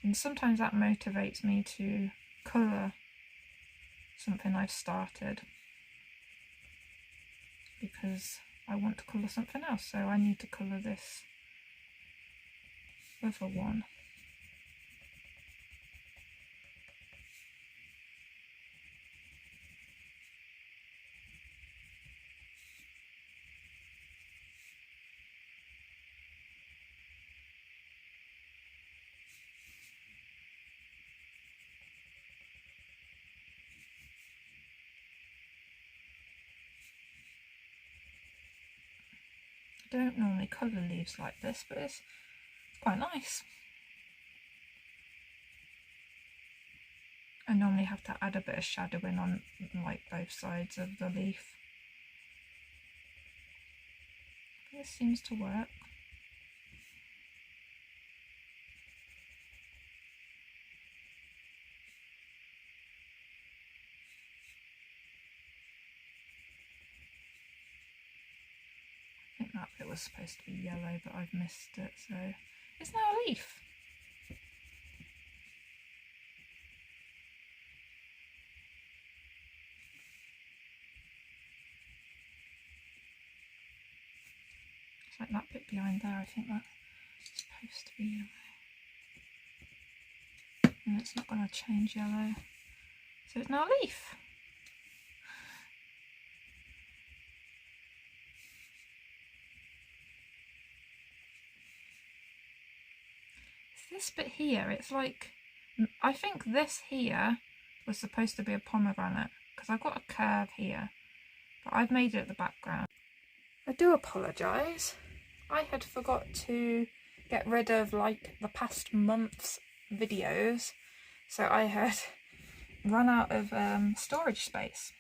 And sometimes that motivates me to colour something I've started, because I want to colour something else, so I need to colour this other one. I don't normally colour leaves like this, but it's quite nice. I normally have to add a bit of shadowing on like both sides of the leaf. This seems to work. I think that bit was supposed to be yellow, but I've missed it, so it's now a leaf. It's like that bit behind there, I think that's supposed to be yellow. And it's not going to change yellow. So it's now a leaf. This bit here, it's like, I think this here was supposed to be a pomegranate, because I've got a curve here, but I've made it the background. I do apologise. I had forgot to get rid of like the past month's videos, so I had run out of storage space.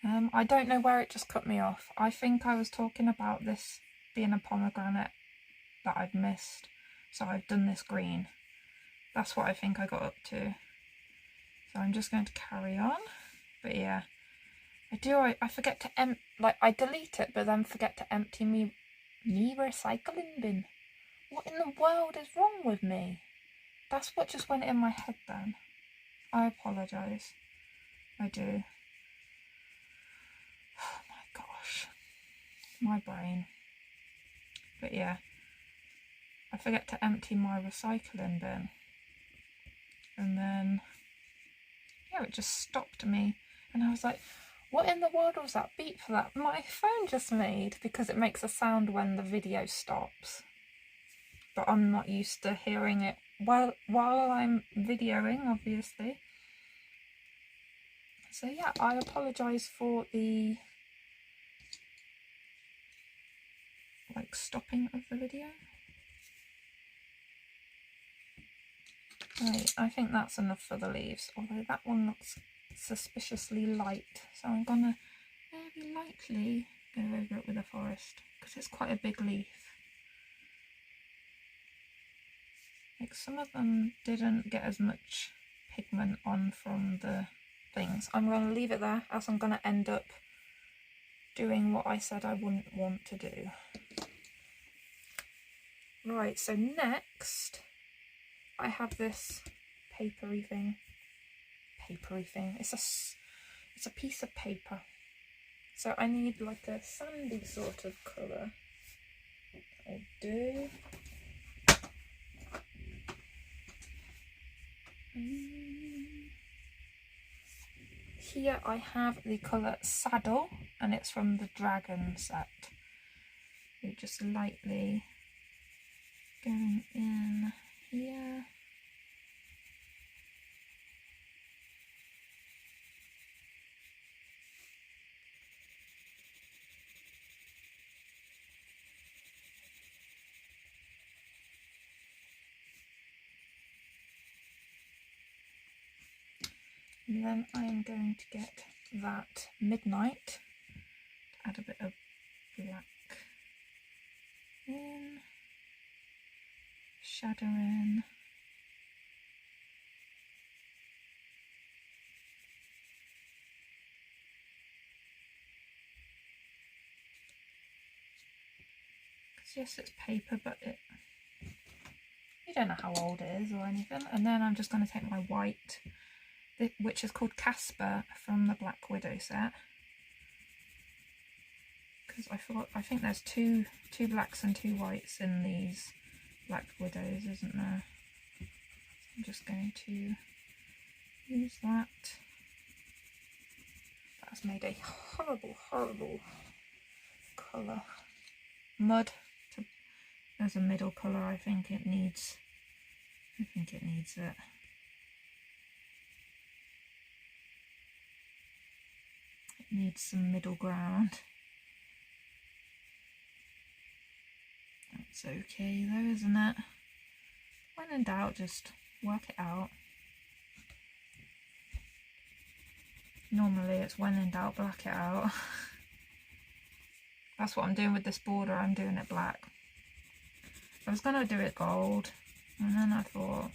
I don't know where it just cut me off. I think I was talking about this being a pomegranate that I've missed. So I've done this green. That's what I think I got up to. So I'm just going to carry on. But yeah, I forget to I delete it, but then forget to empty me recycling bin. What in the world is wrong with me? That's what just went in my head then. I apologise. I do. Oh my gosh. My brain. But yeah. I forget to empty my recycling bin, and then yeah, it just stopped me, and I was like, what in the world was that beep that my phone just made? Because it makes a sound when the video stops, but I'm not used to hearing it while I'm videoing, obviously. So yeah, I apologise for the stopping of the video. Right, I think that's enough for the leaves, although that one looks suspiciously light, so I'm gonna very lightly go over it with a forest, because it's quite a big leaf. Like, some of them didn't get as much pigment on from the things. I'm going to leave it there, as I'm going to end up doing what I said I wouldn't want to do. Right, so next I have this papery thing. It's a piece of paper. So I need like a sandy sort of colour. I'll do. Here I have the colour Saddle, and it's from the Dragon set. So just lightly going in here. And then I am going to get that Midnight, add a bit of black in, shadow in. Because yes, it's paper, but it You don't know how old it is or anything. And then I'm just going to take my white, which is called Casper from the Black Widow set. Because I think there's two blacks and 2 whites in these Black Widows, isn't there? I'm just going to use that. That's made a horrible, horrible colour. Mud as a middle colour. I think it needs it. It needs some middle ground. That's okay though, isn't it? When in doubt, just work it out. Normally it's when in doubt, black it out. That's what I'm doing with this border. I'm doing it black. I was going to do it gold, and then I thought,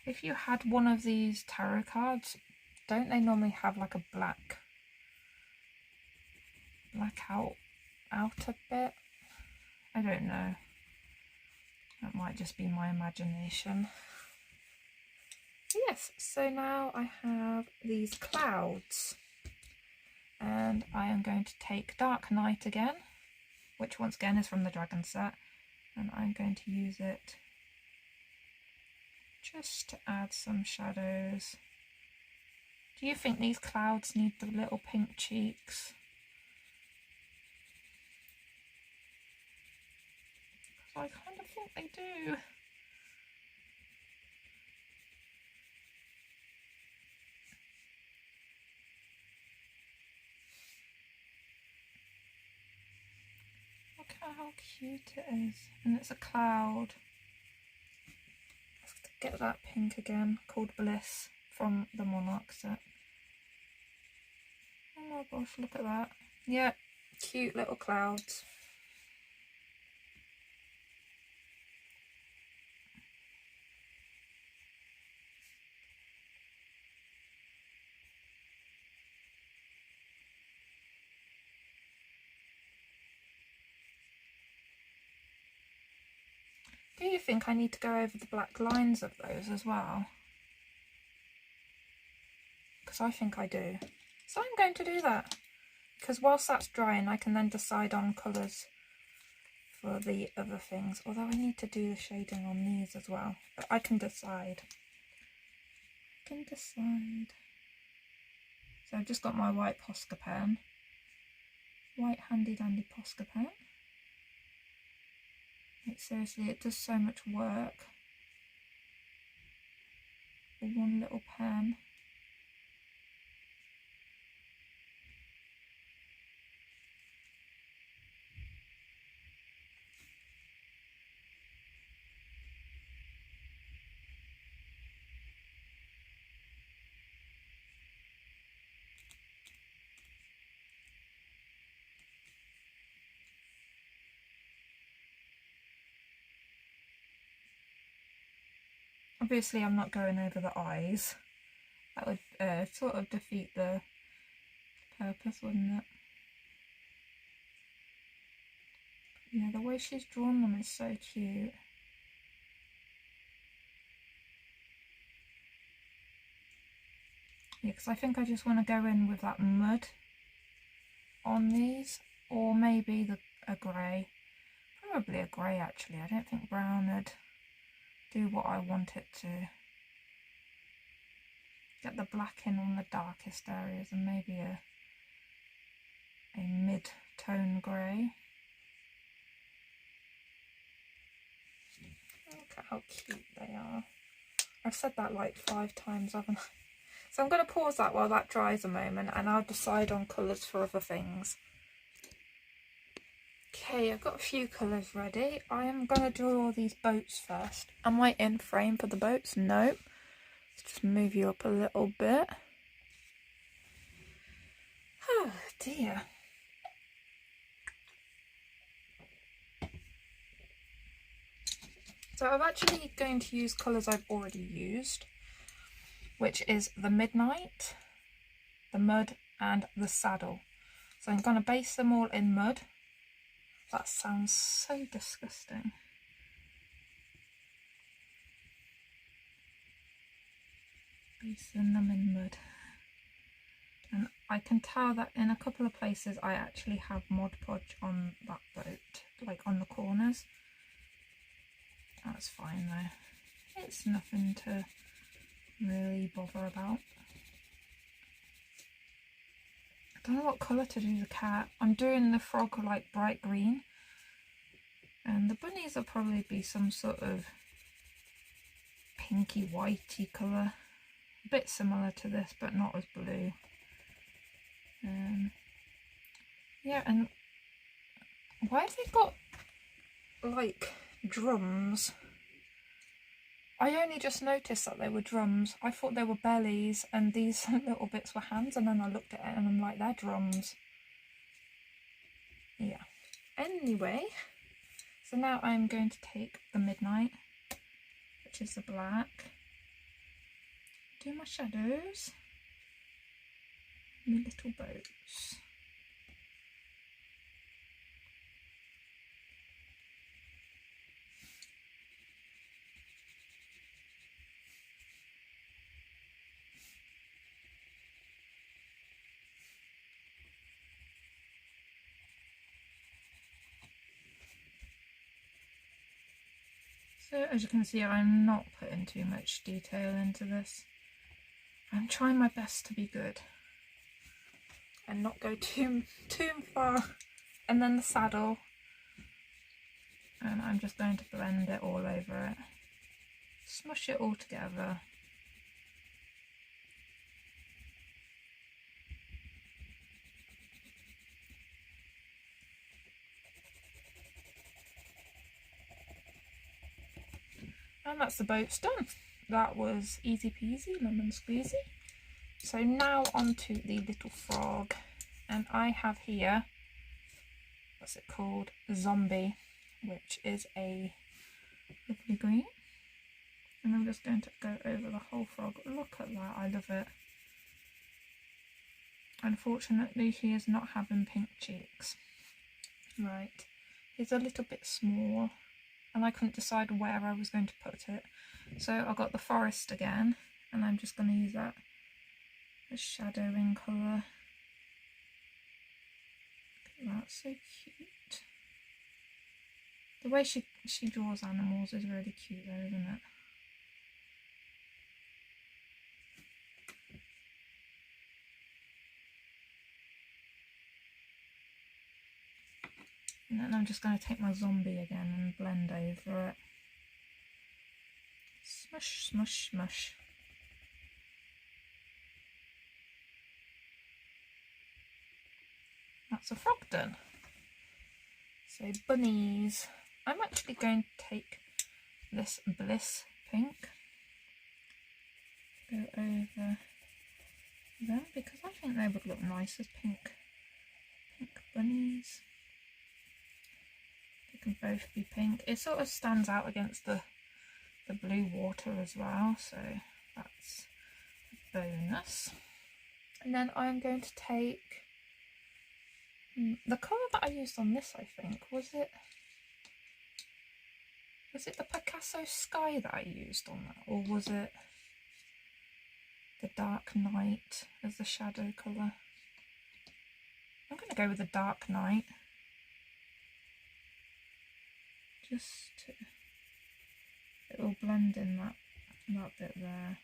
if you had one of these tarot cards, don't they normally have like a black outer bit? I don't know. That might just be my imagination. Yes, so now I have these clouds, and I am going to take Dark Night again, which once again is from the Dragon set, and I'm going to use it just to add some shadows. Do you think these clouds need the little pink cheeks? I kind of think they do. Look at how cute it is. And it's a cloud. Let's get that pink again, called Bliss, from the Monarch set. Oh my gosh, look at that. Yeah, cute little clouds. Do you think I need to go over the black lines of those as well? Because I think I do. So I'm going to do that. Because whilst that's drying, I can then decide on colours for the other things. Although I need to do the shading on these as well. But I can decide. So I've just got my white Posca pen. White handy dandy Posca pen. Seriously, it does so much work for one little pen. Obviously I'm not going over the eyes. That would sort of defeat the purpose, wouldn't it? Yeah, the way she's drawn them is so cute. Yeah, because I think I just want to go in with that mud on these, or maybe a grey. Probably a grey actually. I don't think brown would do what I want it to. Get the black in on the darkest areas and maybe a mid-tone grey. Look at how cute they are. I've said that like 5 times, haven't I? So I'm going to pause that while that dries a moment, and I'll decide on colours for other things. Okay, I've got a few colours ready. I am going to draw these boats first. Am I in frame for the boats? No. Let's just move you up a little bit. Oh dear. So I'm actually going to use colours I've already used, which is the Midnight, the Mud and the Saddle. So I'm going to base them all in mud. That sounds so disgusting. basting them in mud. And I can tell that in a couple of places I actually have Mod Podge on that boat, like on the corners. That's fine though. It's nothing to really bother about. I don't know what colour to do the cat. I'm doing the frog like bright green. And the bunnies will probably be some sort of pinky whitey colour. A bit similar to this, but not as blue. Yeah, and why have they got like drums? I only just noticed that they were drums. I thought they were bellies and these little bits were hands, and then I looked at it and I'm like, they're drums. Yeah. Anyway, so now I'm going to take the Midnight, which is the black, do my shadows, my little boats. So as you can see, I'm not putting too much detail into this. I'm trying my best to be good and not go too far. And then the saddle, and I'm just going to blend it all over it, smush it all together. And that's the boats done. That was easy peasy, lemon squeezy. So now onto the little frog, and I have here, what's it called? Zombie, which is a lovely green. And I'm just going to go over the whole frog. Look at that, I love it. Unfortunately, he is not having pink cheeks. Right, he's a little bit small, and I couldn't decide where I was going to put it. So I got the forest again, and I'm just going to use that as shadowing colour. That's so cute. The way she draws animals is really cute though, isn't it? And then I'm just going to take my zombie again and blend over it. Smush, smush, smush. That's a frog done. So bunnies. I'm actually going to take this Bliss pink, go over them because I think they would look nice as pink bunnies. They can both be pink. It sort of stands out against the blue water as well, so that's a bonus. And then I'm going to take the colour that I used on this, I think, was it the Picasso Sky that I used on that, or was it the Dark Night as the shadow colour? I'm going to go with the Dark Night, just to, it will blend in that bit there.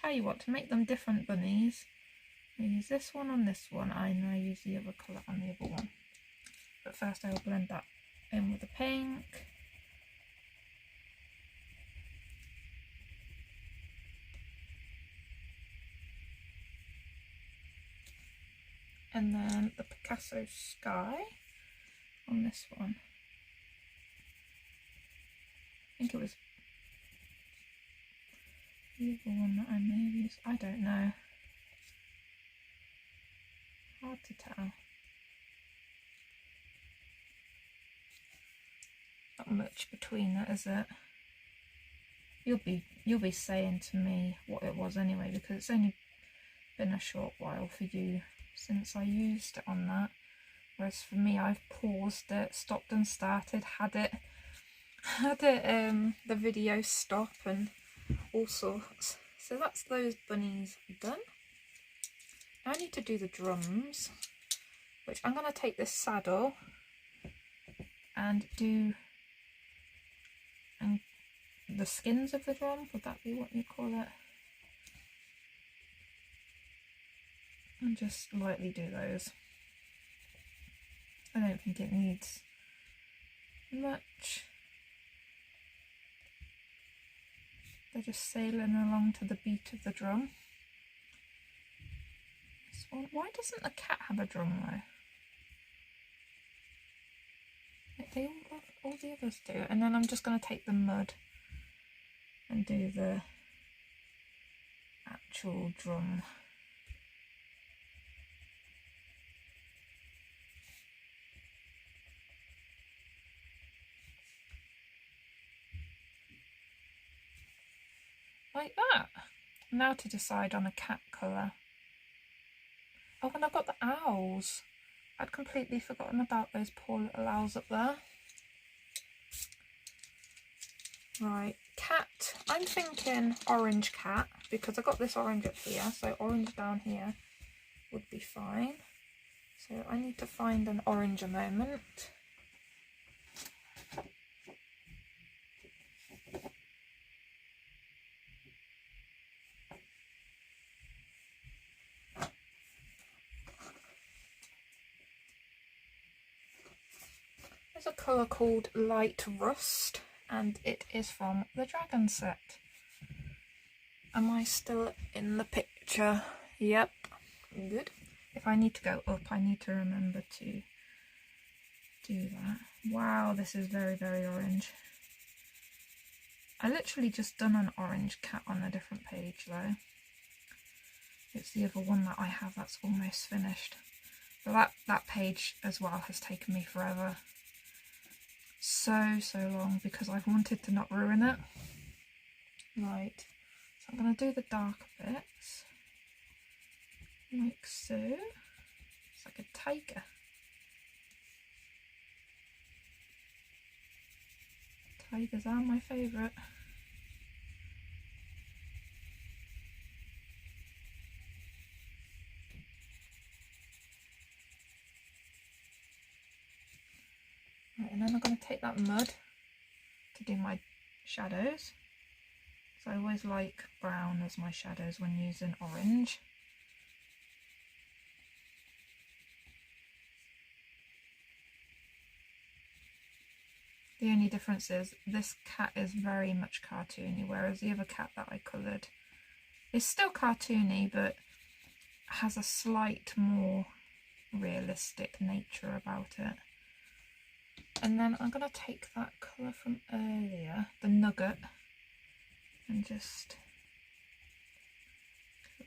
Tell you what, to make them different bunnies, I use this one on this one, and I use the other colour on the other one. But first I will blend that in with the pink. And then the Picasso Sky on this one. I think it was the other one that I may have used. I don't know. Hard to tell. Not much between that, is it? You'll be saying to me what it was anyway, because it's only been a short while for you since I used it on that. Whereas for me, I've paused it, stopped and started, had it had the video stop and all sorts. So that's those bunnies done. Now I need to do the drums, which I'm going to take this saddle and do the skins of the drum. Would that be what you call it? And just lightly do those. I don't think it needs much. They're just sailing along to the beat of the drum. This one, why doesn't the cat have a drum though? They all the others do. And then I'm just going to take the mud and do the actual drum. Like that. Now to decide on a cat colour. Oh, and I've got the owls. I'd completely forgotten about those poor little owls up there. Right, cat. I'm thinking orange cat because I got this orange up here, so orange down here would be fine. So I need to find an orange a moment. There's a colour called Light Rust and it is from the Dragon set. Am I still in the picture? Yep, good. If I need to go up, I need to remember to do that. Wow, this is very, very orange. I literally just done an orange cat on a different page though. It's the other one that I have that's almost finished. But that page as well has taken me forever. So long because I've wanted to not ruin it. Right, so I'm going to do the darker bits. Like so. It's like a tiger. Tigers are my favourite. Right, and then I'm going to take that mud to do my shadows. So I always like brown as my shadows when using orange. The only difference is this cat is very much cartoony, whereas the other cat that I coloured is still cartoony but has a slight more realistic nature about it. And then I'm going to take that colour from earlier, the nugget, and just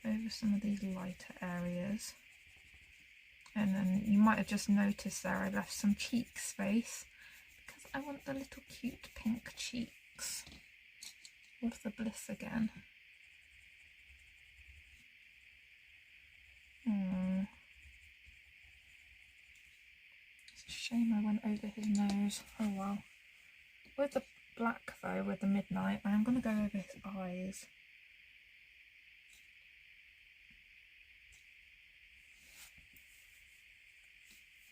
go over some of these lighter areas. And then you might have just noticed there I left some cheek space because I want the little cute pink cheeks with the bliss again. Shame I went over his nose. Oh well. With the black though, with the midnight, I'm going to go over his eyes.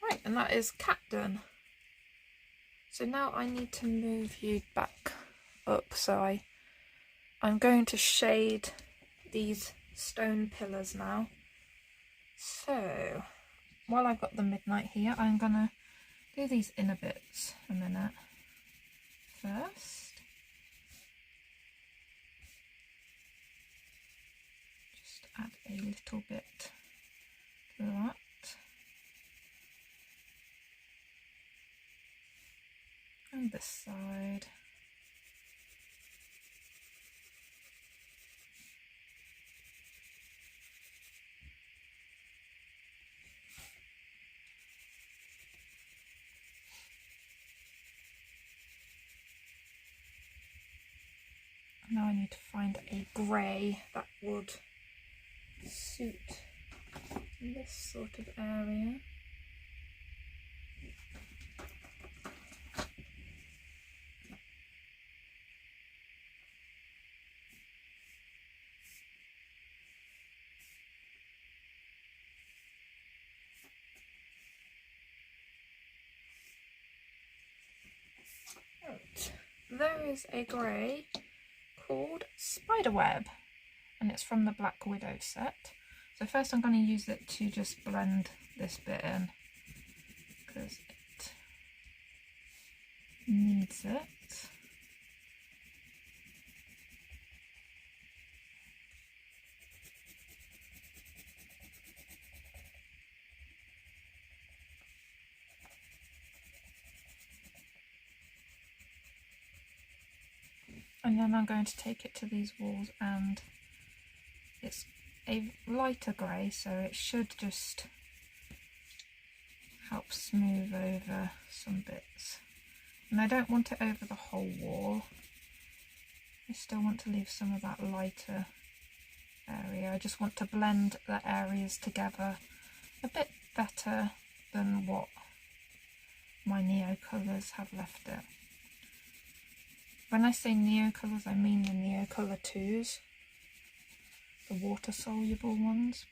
Right, and that is cat done. So now I need to move you back up. So I'm going to shade these stone pillars now. So while I've got the midnight here, I'm going to do these inner bits a minute first. Just add a little bit to that. And this side. Now I need to find a grey that would suit this sort of area. there is a grey called Spiderweb, and it's from the Black Widow set. So first I'm going to use it to just blend this bit in, because it needs it. And then I'm going to take it to these walls, and it's a lighter grey, so it should just help smooth over some bits. And I don't want it over the whole wall. I still want to leave some of that lighter area. I just want to blend the areas together a bit better than what my Neo colours have left it. When I say Neo colours, I mean the Neo Colour 2s, the water soluble ones,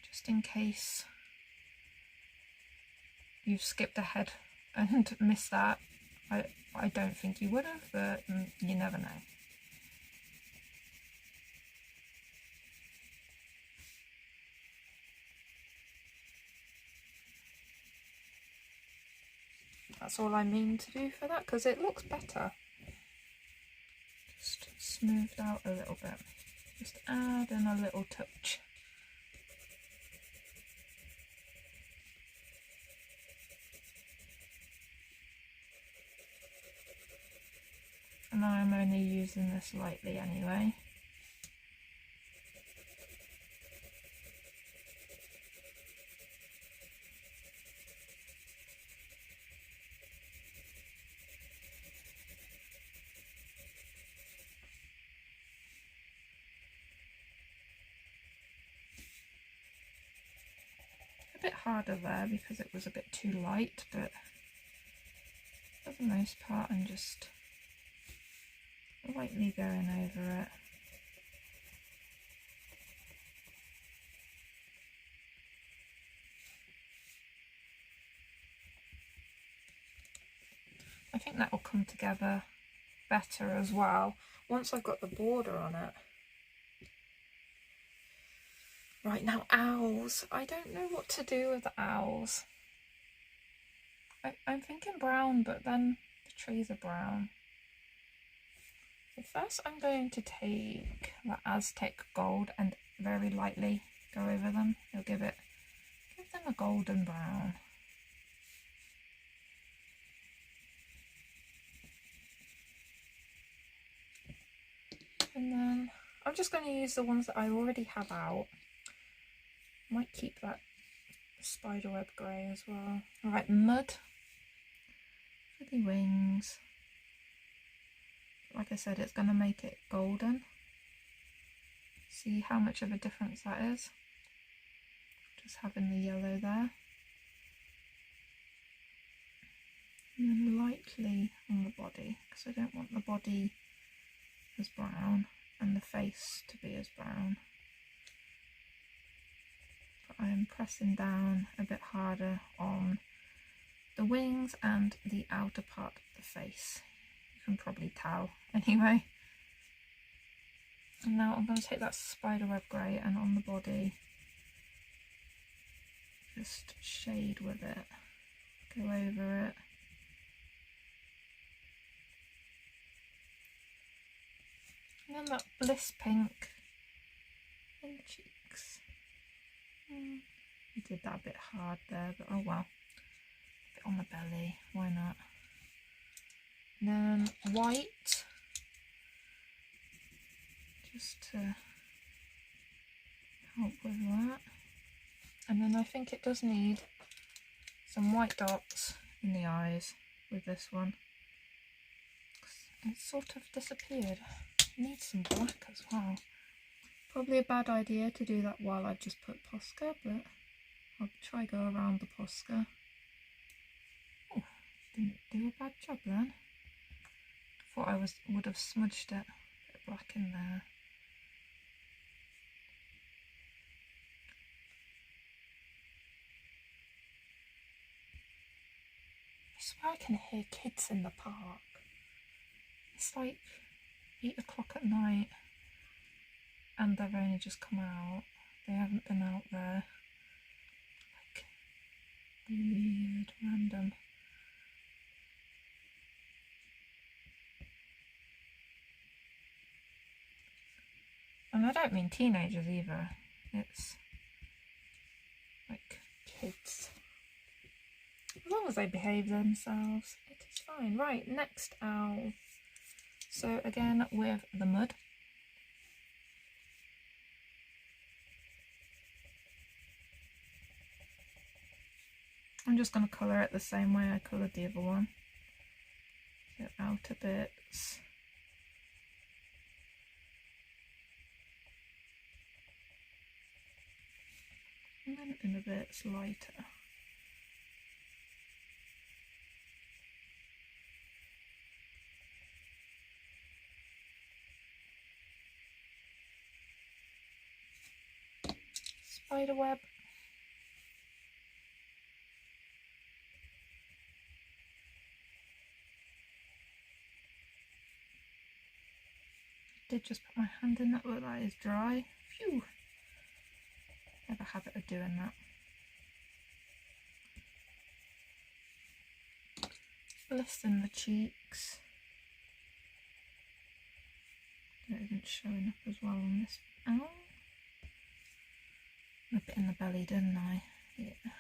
just in case you've skipped ahead and missed that. I don't think you would have, but you never know. That's all I mean to do for that, because it looks better. Just smoothed out a little bit. Just add in a little touch. And I'm only using this lightly anyway. A bit harder there because it was a bit too light, but for the most part I'm just lightly going over it. I think that will come together better as well once I've got the border on it. Right, now owls. I don't know what to do with the owls. I'm thinking brown, but then the trees are brown. So first I'm going to take the Aztec gold and very lightly go over them. It'll give them a golden brown. And then I'm just going to use the ones that I already have out. Might keep that spiderweb grey as well. Alright, mud for the wings. Like I said, it's going to make it golden. See how much of a difference that is? Just having the yellow there. And then lightly on the body, because I don't want the body as brown and the face to be as brown. But I am pressing down a bit harder on the wings and the outer part of the face. You can probably tell anyway. And now I'm going to take that spiderweb grey and on the body just shade with it, go over it. And then that bliss pink in the cheeks. I did that a bit hard there, but oh well. A bit on the belly, why not? And then white, just to help with that. And then I think it does need some white dots in the eyes with this one. It sort of disappeared. It needs some black as well. Probably a bad idea to do that while I've just put Posca, but I'll try go around the Posca. Oh, didn't do a bad job then. Thought I would have smudged it. A bit black in there. I I can hear kids in the park. It's like 8 o'clock at night and they've only just come out. They haven't been out there. Like, weird, random. And I don't mean teenagers either. It's like kids. As long as they behave themselves, it is fine. Right, next owl. So again with the mud. I'm just going to colour it the same way I coloured the other one. So outer bits. And then inner bits lighter. Spider web. I did just put my hand in that, but that is dry. Phew! I have a habit of doing that. Bliss in the cheeks. That isn't showing up as well on this. Ow! A bit in the belly, didn't I? Yeah.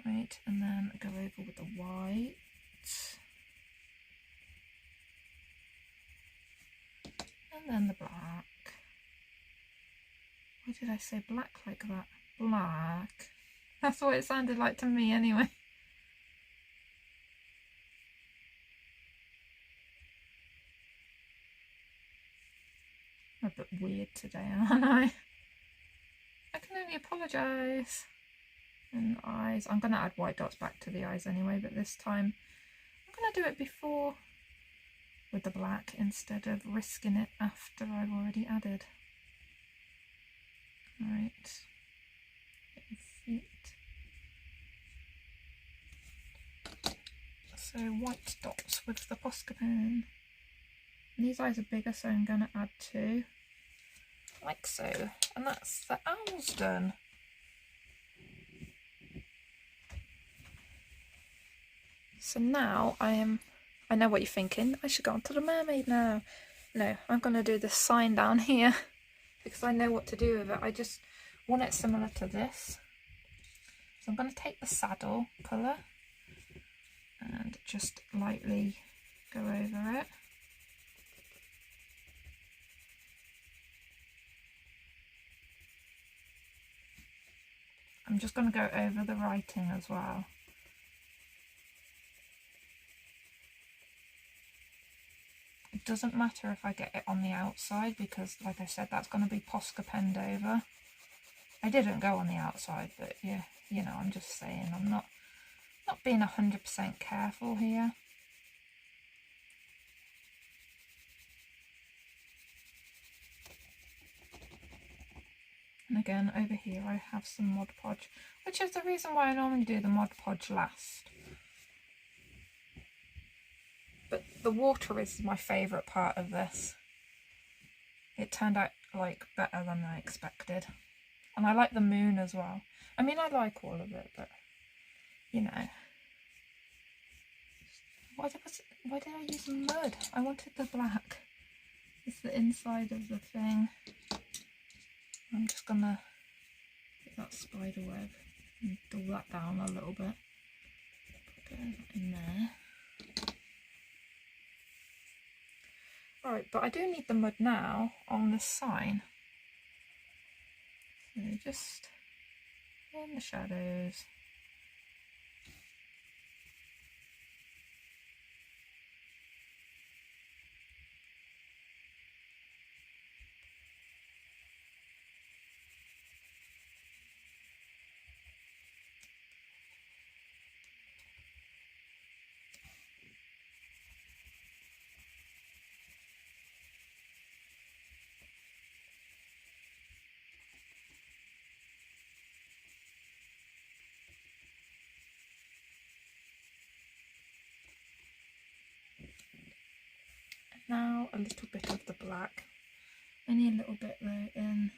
Right, and then go over with the white. And then the black. Why did I say black like that? Black. That's what it sounded like to me anyway. I'm a bit weird today, aren't I? I can only apologise. And eyes. I'm going to add white dots back to the eyes anyway, but this time I'm going to do it before with the black instead of risking it after I've already added. Right. Feet. So white dots with the Posca pen. These eyes are bigger, so I'm going to add 2. Like so. And that's the owls done. So now I know what you're thinking, I should go on to the mermaid now. No, I'm going to do this sign down here because I know what to do with it. I just want it similar to this. So I'm going to take the saddle colour and just lightly go over it. I'm just going to go over the writing as well. It doesn't matter if I get it on the outside because, like I said, that's going to be Posca penned over. I didn't go on the outside, but yeah, you know, I'm just saying I'm not being 100% careful here. And again, over here I have some Mod Podge, which is the reason why I normally do the Mod Podge last. But the water is my favourite part of this. It turned out like better than I expected. And I like the moon as well. I mean, I like all of it, but you know. Why did I use mud? I wanted the black. It's the inside of the thing. I'm just gonna get that spider web and dull that down a little bit. Put that in there. Right, but I do need the mud now on this sign. So just in the shadows. Now a little bit of the black, only a little bit though in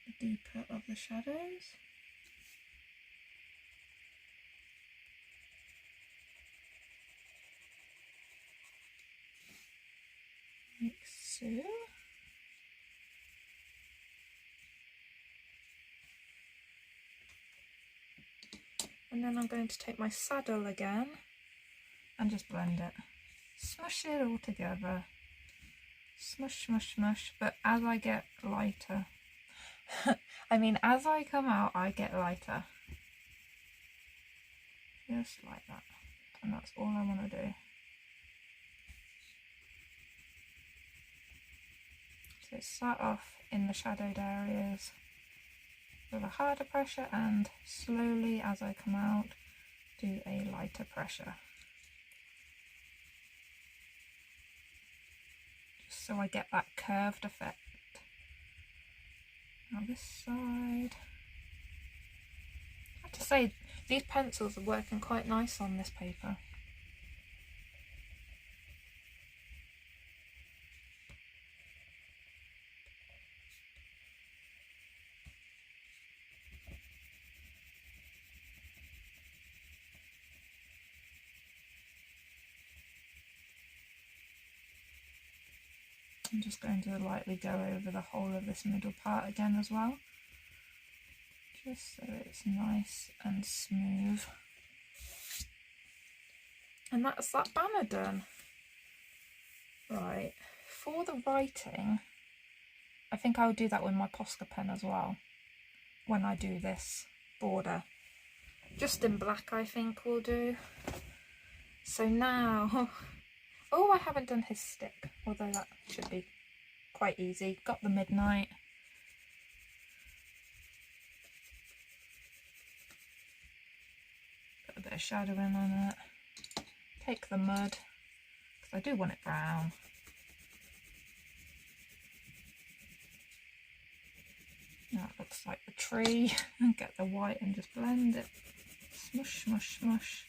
the deeper of the shadows. Like so. And then I'm going to take my saddle again and just blend it. Smush it all together. Smush, smush, smush. But as I get lighter, I mean, as I come out, I get lighter. Just like that. And that's all I want to do. So start off in the shadowed areas with a harder pressure, and slowly as I come out do a lighter pressure, just so I get that curved effect. Now this side, I have to say these pencils are working quite nice on this paper. I'm just going to lightly go over the whole of this middle part again as well, just so it's nice and smooth. And that's that banner done. Right, for the writing, I think I'll do that with my Posca pen as well when I do this border. Just in black I think we'll do. So now, oh, I haven't done his stick, although that should be quite easy. Got the midnight. Put a bit of shadowing on it. Take the mud, because I do want it brown. Now it looks like the tree. And get the white and just blend it. Smush, smush, smush.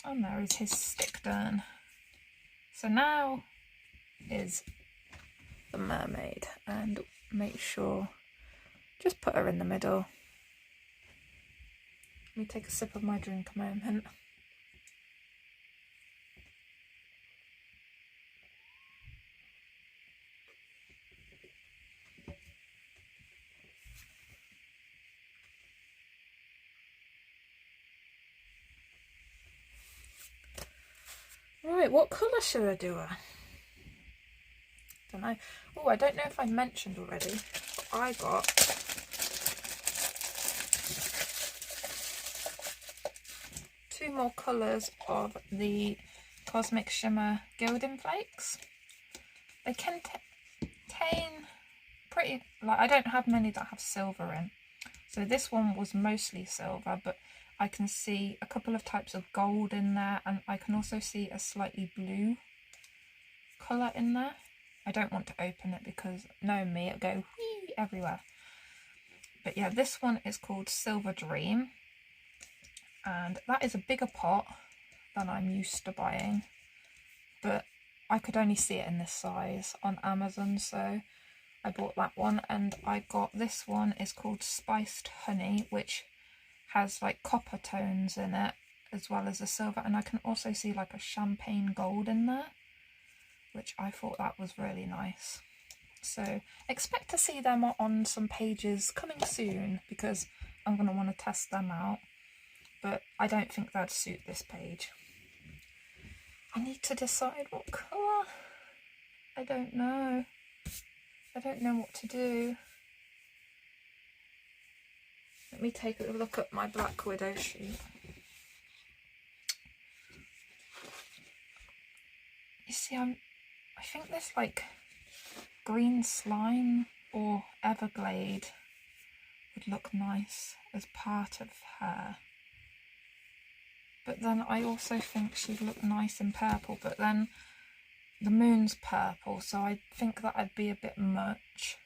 And there is his stick done. So now is the mermaid, and make sure, just put her in the middle. Let me take a sip of my drink a moment. Right, what colour should I do her? Don't know. Oh, I don't know if I mentioned already, but I got two more colours of the Cosmic Shimmer Gilding Flakes. They contain pretty, like, I don't have many that have silver in. So this one was mostly silver, but I can see a couple of types of gold in there, and I can also see a slightly blue colour in there. I don't want to open it because, knowing me, it'll go whee everywhere. But yeah, this one is called Silver Dream, and that is a bigger pot than I'm used to buying, but I could only see it in this size on Amazon, so I bought that one. And I got this one, is called Spiced Honey, which has like copper tones in it as well as a silver, and I can also see like a champagne gold in there, which I thought that was really nice. So expect to see them on some pages coming soon, because I'm going to want to test them out, but I don't think they'd suit this page. I need to decide what colour. I don't know. I don't know what to do. Let me take a look at my Black Widow sheet. You see, I think this like green slime or Everglade would look nice as part of her. But then I also think she'd look nice in purple, but then the moon's purple, so I think that'd be a bit much.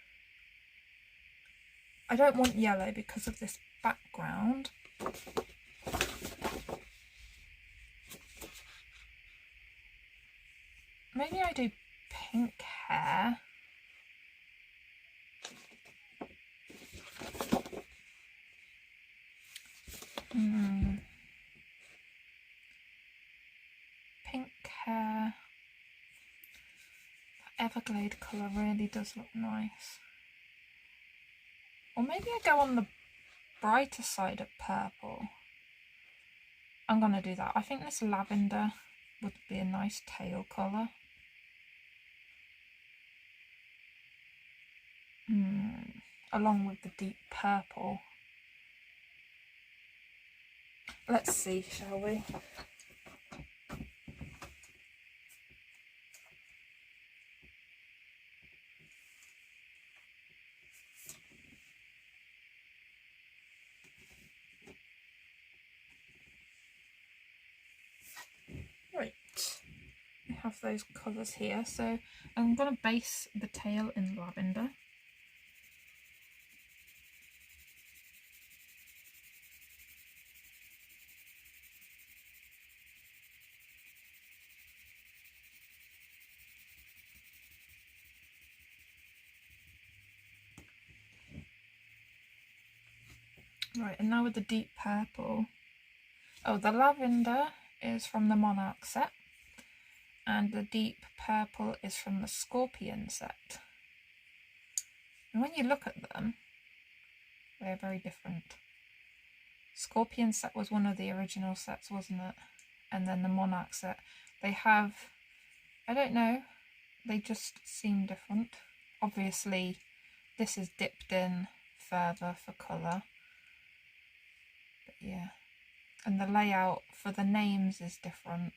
I don't want yellow because of this background. maybe I do pink hair. Pink hair. That Everglade colour really does look nice. Or maybe I go on the brighter side of purple. I'm going to do that. I think this lavender would be a nice tail colour. Along with the deep purple. Let's see, shall we? Right, I have those colours here, so I'm going to base the tail in lavender. Right, and now with the deep purple. Oh, the lavender is from the Monarch set, and the deep purple is from the Scorpion set. And when you look at them, they're very different. Scorpion set was one of the original sets, wasn't it? And then the Monarch set, they have, I don't know, they just seem different. Obviously, this is dipped in further for colour. But yeah. And the layout for the names is different.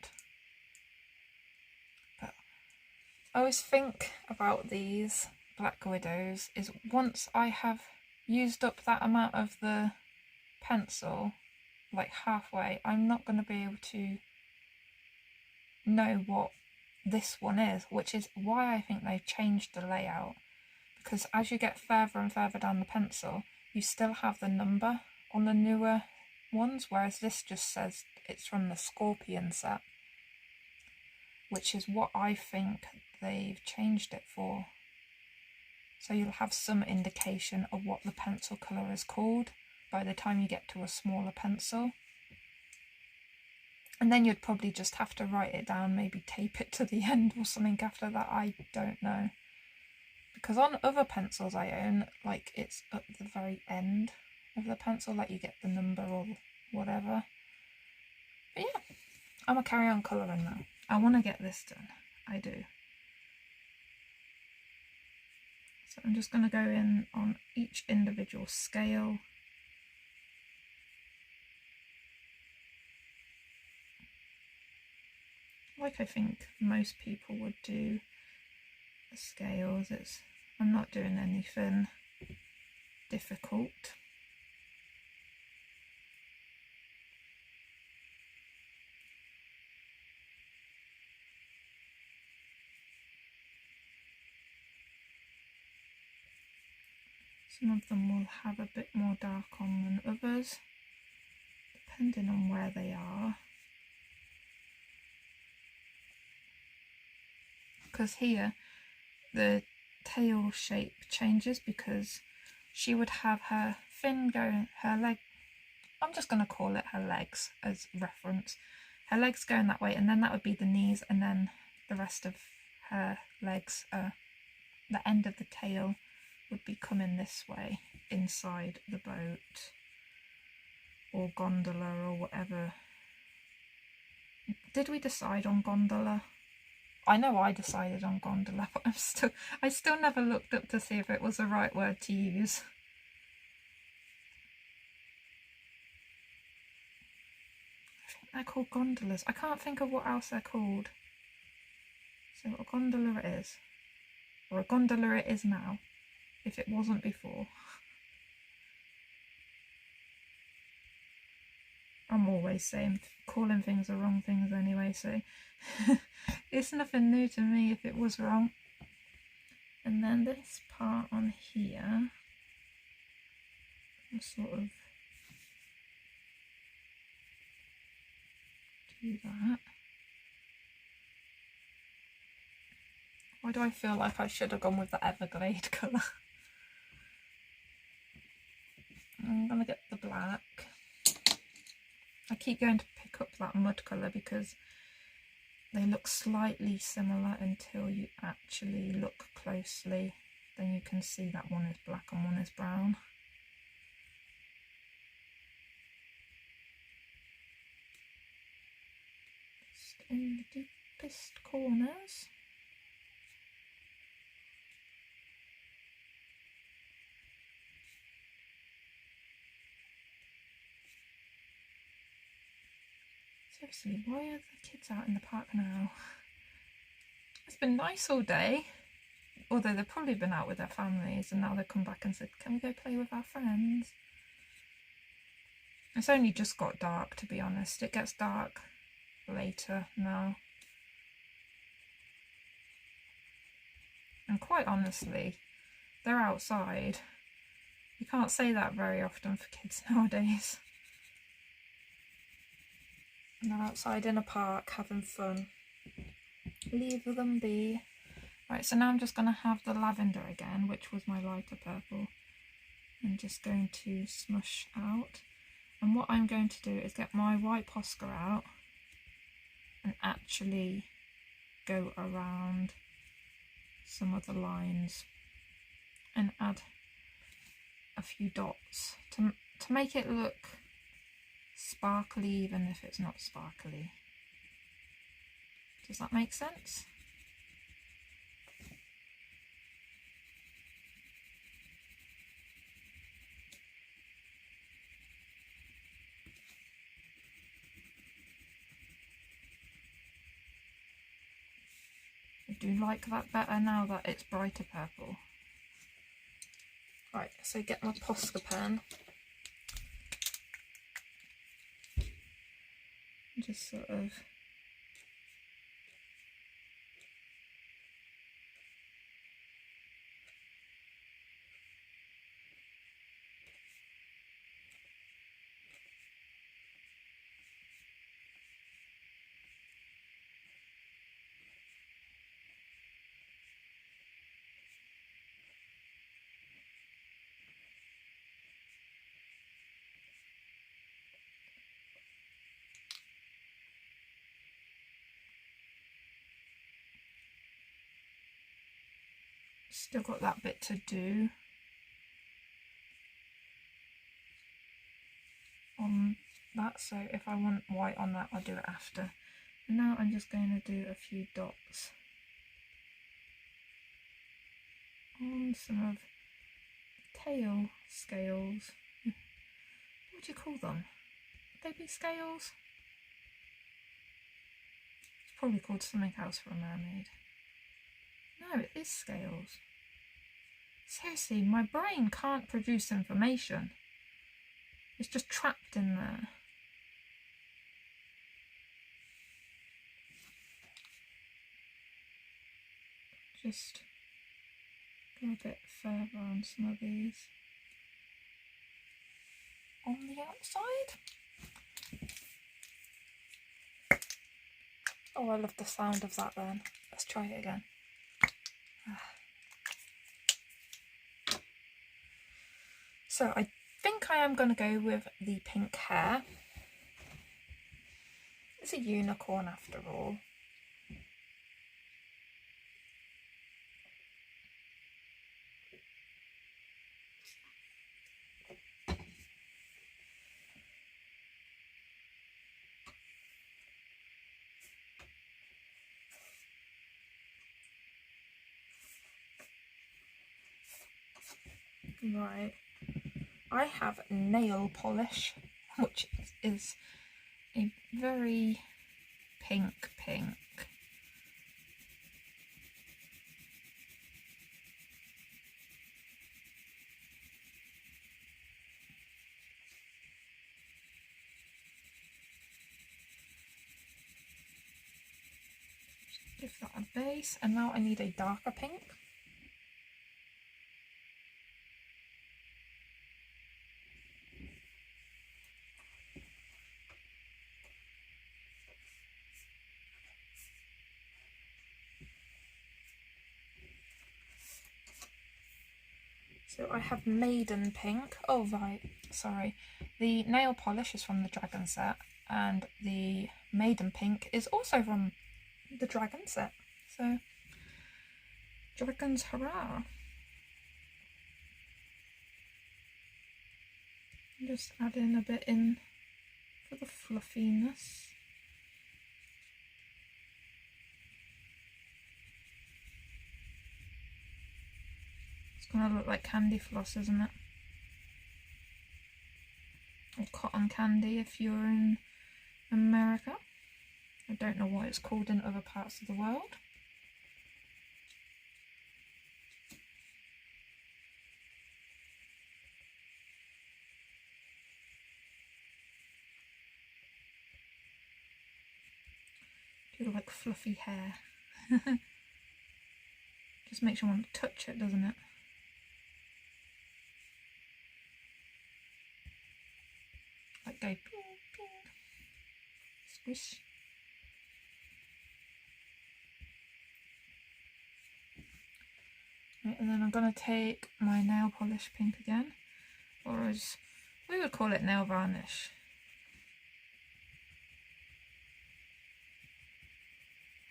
But I always think about these Black Widows is once I have used up that amount of the pencil, like halfway, I'm not going to be able to know what this one is, which is why I think they've changed the layout, because as you get further and further down the pencil, you still have the number on the newer ones, whereas this just says it's from the Scorpion set, which is what I think they've changed it for. So you'll have some indication of what the pencil colour is called by the time you get to a smaller pencil. And then you'd probably just have to write it down, maybe tape it to the end or something after that, I don't know. Because on other pencils I own, like it's at the very end of the pencil, like you get the number or whatever. But yeah, I'm going to carry on colouring now. I want to get this done, I do. So I'm just going to go in on each individual scale. Like I think most people would do the scales. I'm not doing anything difficult. Some of them will have a bit more dark on than others, depending on where they are. Because here the tail shape changes because she would have her fin going, her leg, I'm just going to call it her legs as reference. Her legs going that way, and then that would be the knees, and then the rest of her legs, the end of the tail would be coming this way inside the boat or gondola or whatever. Did we decide on gondola? I know I decided on gondola, but I still never looked up to see if it was the right word to use. I think they're called gondolas. I can't think of what else they're called. So a gondola it is. Or a gondola it is now, if it wasn't before. I'm always saying, calling things the wrong things anyway, so it's nothing new to me if it was wrong. And then this part on here, I'll sort of do that. Why do I feel like I should have gone with the Everglade colour? I'm going to get the black. I keep going to pick up that mud colour because they look slightly similar until you actually look closely. Then you can see that one is black and one is brown. Just in the deepest corners. Seriously, why are the kids out in the park now? It's been nice all day, although they've probably been out with their families, and now they've come back and said, can we go play with our friends? It's only just got dark, to be honest. It gets dark later now. And quite honestly, they're outside. You can't say that very often for kids nowadays. And they're outside in a park having fun. Leave them be. Right, so now I'm just going to have the lavender again, which was my lighter purple. I'm just going to smush out. And what I'm going to do is get my white Posca out and actually go around some of the lines and add a few dots to make it look sparkly, even if it's not sparkly. Does that make sense? I do like that better now that it's brighter purple. Right, so get my Posca pen. Just sort of still got that bit to do on that, so if I want white on that, I'll do it after. And now I'm just going to do a few dots on some of the tail scales. What would you call them? Would they be scales? It's probably called something else for a mermaid. No, it is scales. Seriously, my brain can't produce information. It's just trapped in there. Just go a bit further on some of these. On the outside. Oh, I love the sound of that then. Let's try it again. So I think I am going to go with the pink hair. It's a unicorn after all. Right, I have nail polish, which is a very pink. Give that a base, and now I need a darker pink. So I have Maiden Pink. Oh right, sorry. The nail polish is from the Dragon set, and the Maiden Pink is also from the Dragon set. So, dragons hurrah! Just add in a bit in for the fluffiness. It's gonna look like candy floss, isn't it? Or cotton candy if you're in America. I don't know what it's called in other parts of the world. Do like fluffy hair. Just makes you want to touch it, doesn't it? Like go ping, ping. Squish. Right, and then I'm going to take my nail polish pink again, or as we would call it, nail varnish.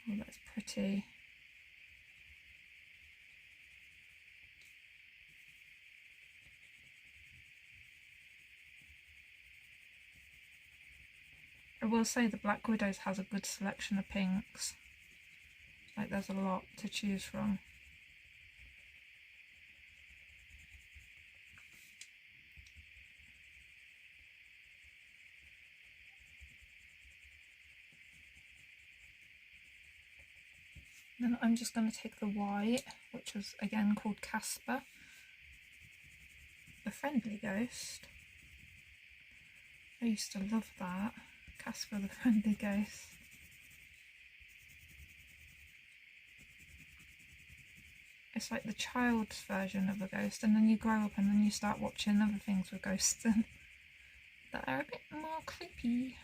Oh, that's pretty. I will say the Black Widows has a good selection of pinks. Like there's a lot to choose from. Then I'm just going to take the white, which was again called Casper, the friendly ghost. I used to love that, Casper the friendly ghost. It's like the child's version of a ghost, and then you grow up and then you start watching other things with ghosts and that are a bit more creepy.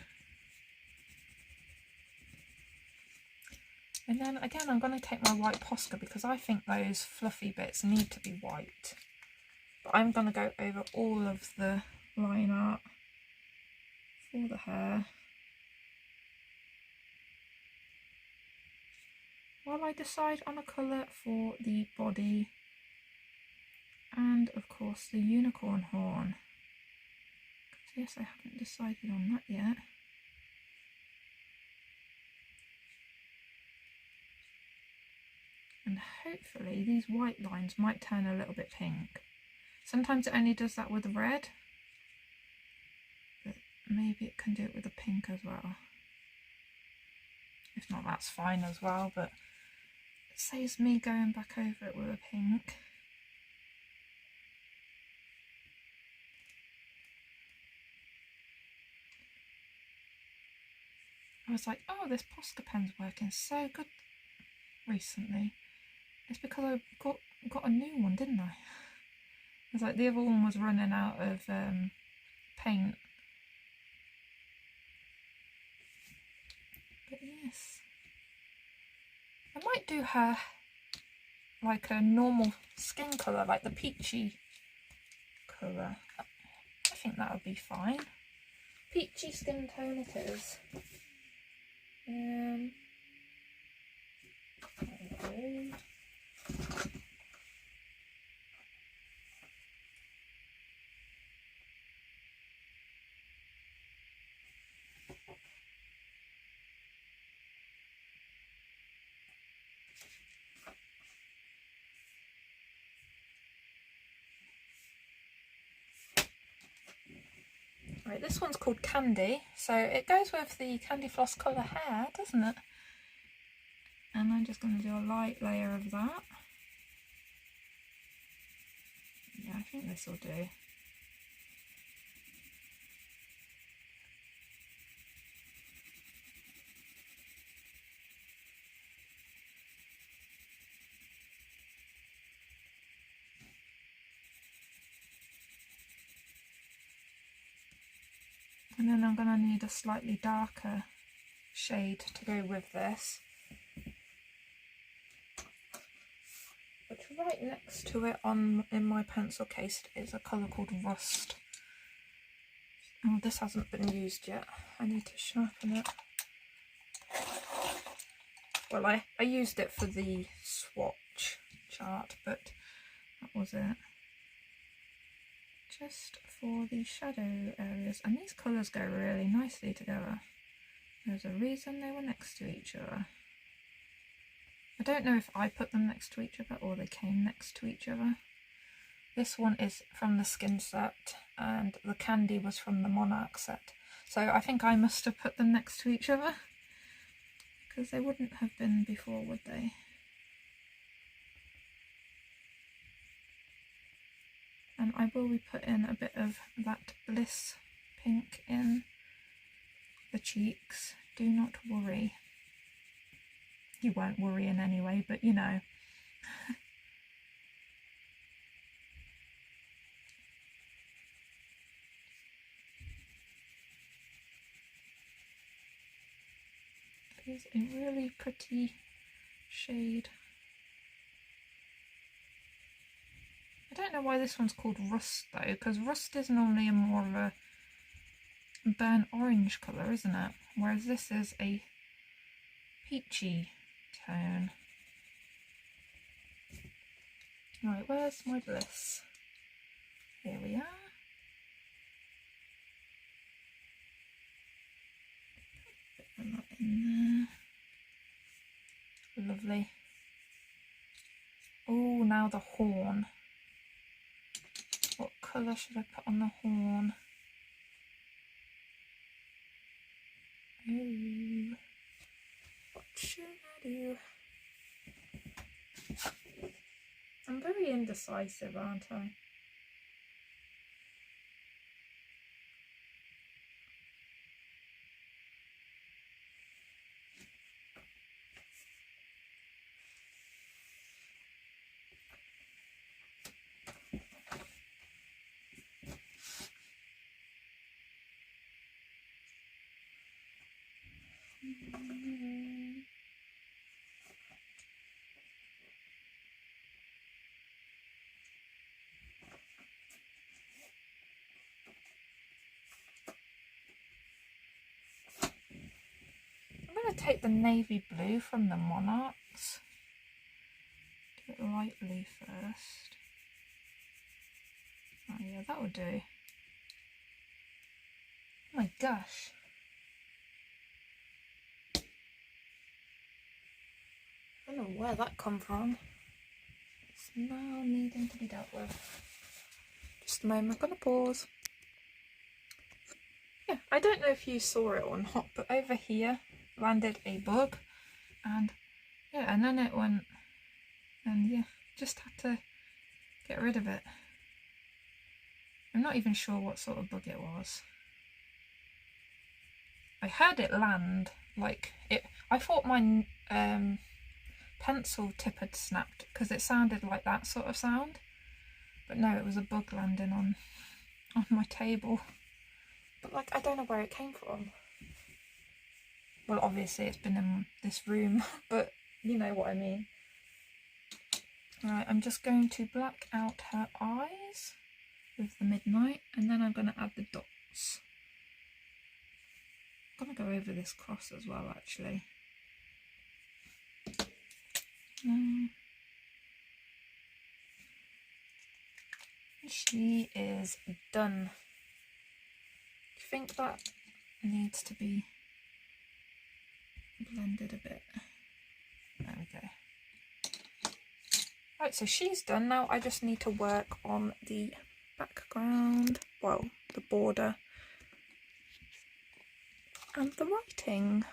And then again I'm going to take my white Posca because I think those fluffy bits need to be white. But I'm going to go over all of the line art for the hair while I decide on a colour for the body and of course the unicorn horn. Yes, I haven't decided on that yet. And hopefully these white lines might turn a little bit pink. Sometimes it only does that with the red, but maybe it can do it with the pink as well. If not, that's fine as well, but it saves me going back over it with a pink. I was like, oh, this Posca pen's working so good recently. It's because I got a new one, didn't I? It's like the other one was running out of paint. But yes, I might do her like a normal skin colour, like the peachy colour. I think that would be fine. Peachy skin tone it is. Right, this one's called Candy, so it goes with the Candy Floss colour hair, doesn't it? And I'm just going to do a light layer of that. Yeah, I think this will do. And then I'm going to need a slightly darker shade to go with this. But right next to it in my pencil case is a colour called Rust. Oh, this hasn't been used yet. I need to sharpen it. Well, I used it for the swatch chart, but that was it. Just for the shadow areas. And these colours go really nicely together. There's a reason they were next to each other. I don't know if I put them next to each other or they came next to each other. This one is from the Skin set and the Candy was from the Monarch set. So I think I must have put them next to each other, because they wouldn't have been before, would they? And I will be putting a bit of that Bliss pink in the cheeks. Do not worry. You won't worry in any way, but you know. It's a really pretty shade. I don't know why this one's called Rust though, because Rust is normally more of a burnt orange colour, isn't it? Whereas this is a peachy tone. Right, where's my Bliss? Here we are. Put that in there. Lovely. Oh, now the horn. What colour should I put on the horn? Oh, what should I do? I'm very indecisive, aren't I? I'm going to take the navy blue from the Monarchs. Do it lightly first. Oh yeah, that would do. Oh my gosh. I don't know where that come from. It's now needing to be dealt with. Just a moment, I'm going to pause. Yeah, I don't know if you saw it or not, but over here landed a bug, and yeah, and then it went, and yeah, just had to get rid of it. I'm not even sure what sort of bug it was. I heard it land, like it. I thought my pencil tip had snapped because it sounded like that sort of sound, but no, it was a bug landing on my table. But like, I don't know where it came from. Well, obviously it's been in this room, but you know what I mean. Right, I'm just going to black out her eyes with the Midnight, and then I'm going to add the dots. I'm going to go over this cross as well, actually. She is done. Do you think that needs to be blended a bit? There we go. Right, so she's done. Now I just need to work on the background, well, the border and the writing.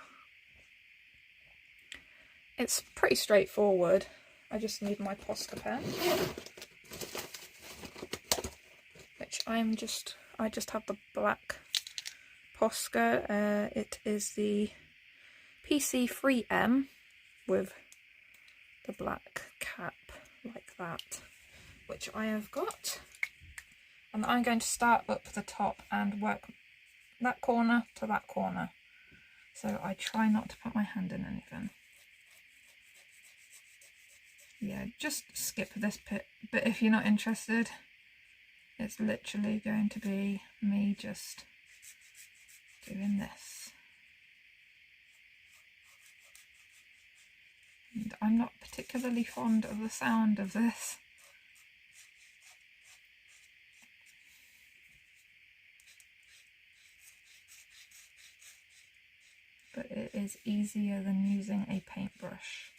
It's pretty straightforward. I just need my Posca pen, which I just have the black Posca. It is the PC3M with the black cap like that, which I have got. And I'm going to start up the top and work that corner to that corner. So I try not to put my hand in anything. yeah, just skip this bit if you're not interested. It's literally going to be me just doing this. And I'm not particularly fond of the sound of this. But it is easier than using a paintbrush.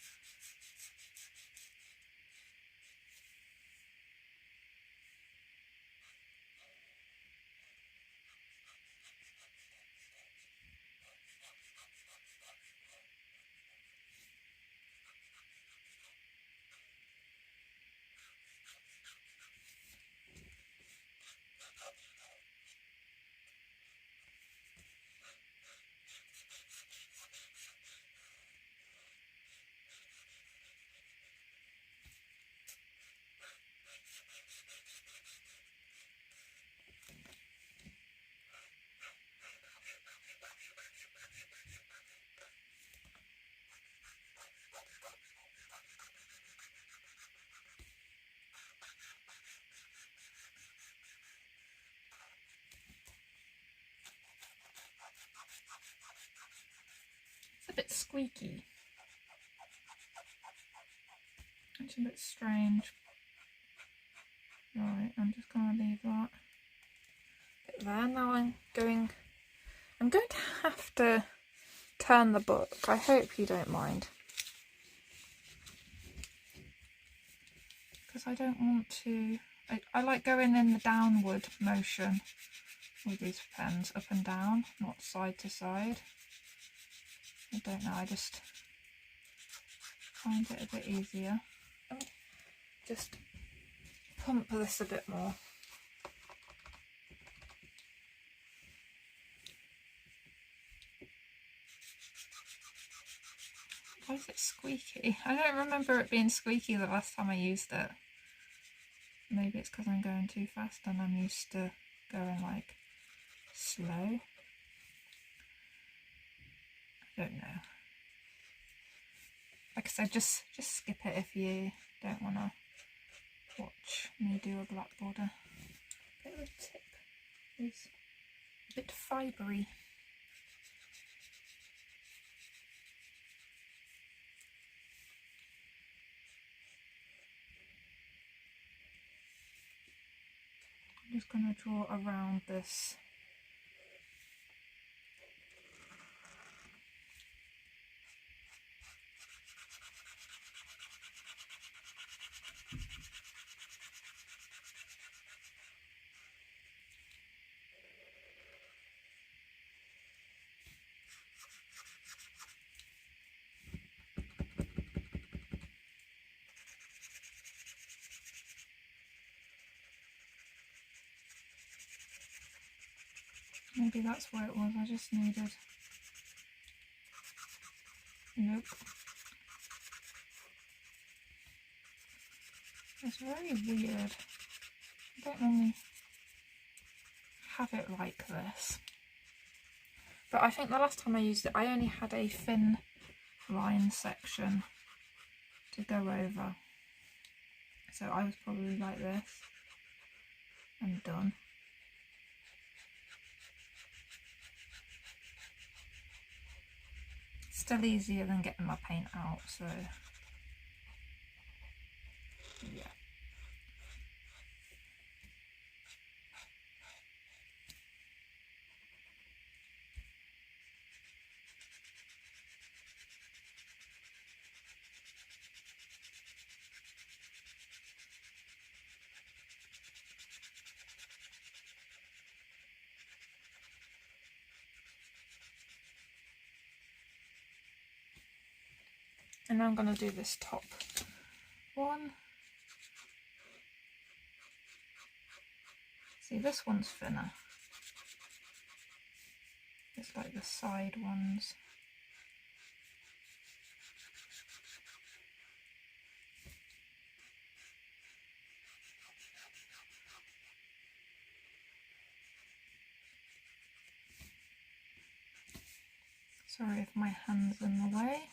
It's a bit squeaky. It's a bit strange. Right, I'm just going to leave that bit there. Now I'm going to have to turn the book. I hope you don't mind. Because I don't want to... I like going in the downward motion with these pens, up and down, not side to side. I don't know, I just find it a bit easier. Just pump this a bit more. Why is it squeaky? I don't remember it being squeaky the last time I used it. Maybe it's because I'm going too fast and I'm used to going like slow. I don't know. Like I said, just skip it if you don't want to watch me do a black border. But the tip is a bit fibery. I'm just going to draw around this. Maybe that's where it was, I just needed... Nope. It's very weird. I don't normally have it like this. But I think the last time I used it, I only had a thin line section to go over. So I was probably like this and done. Still easier than getting my paint out, so yeah. And now I'm going to do this top one. See, this one's thinner. It's like the side ones. Sorry if my hand's in the way.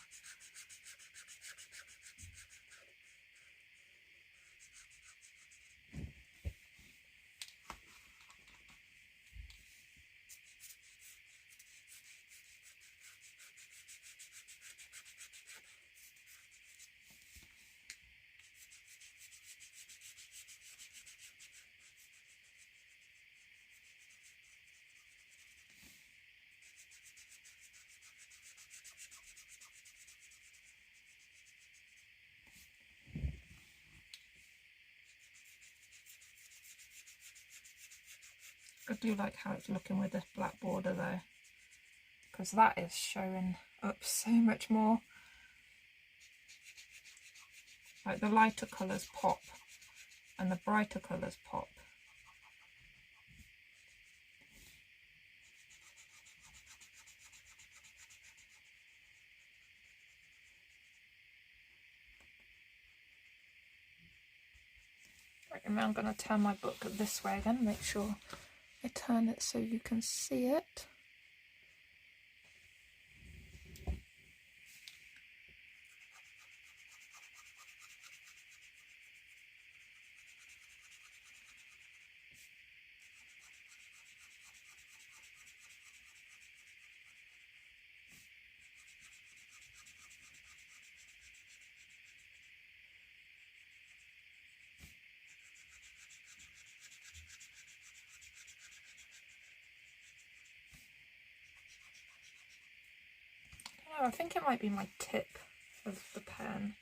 I do like how it's looking with this black border though, because that is showing up so much more. Like the lighter colours pop and the brighter colours pop. Right, and I'm going to turn my book this way again, make sure I turn it so you can see it. I think it might be my tip of the pen.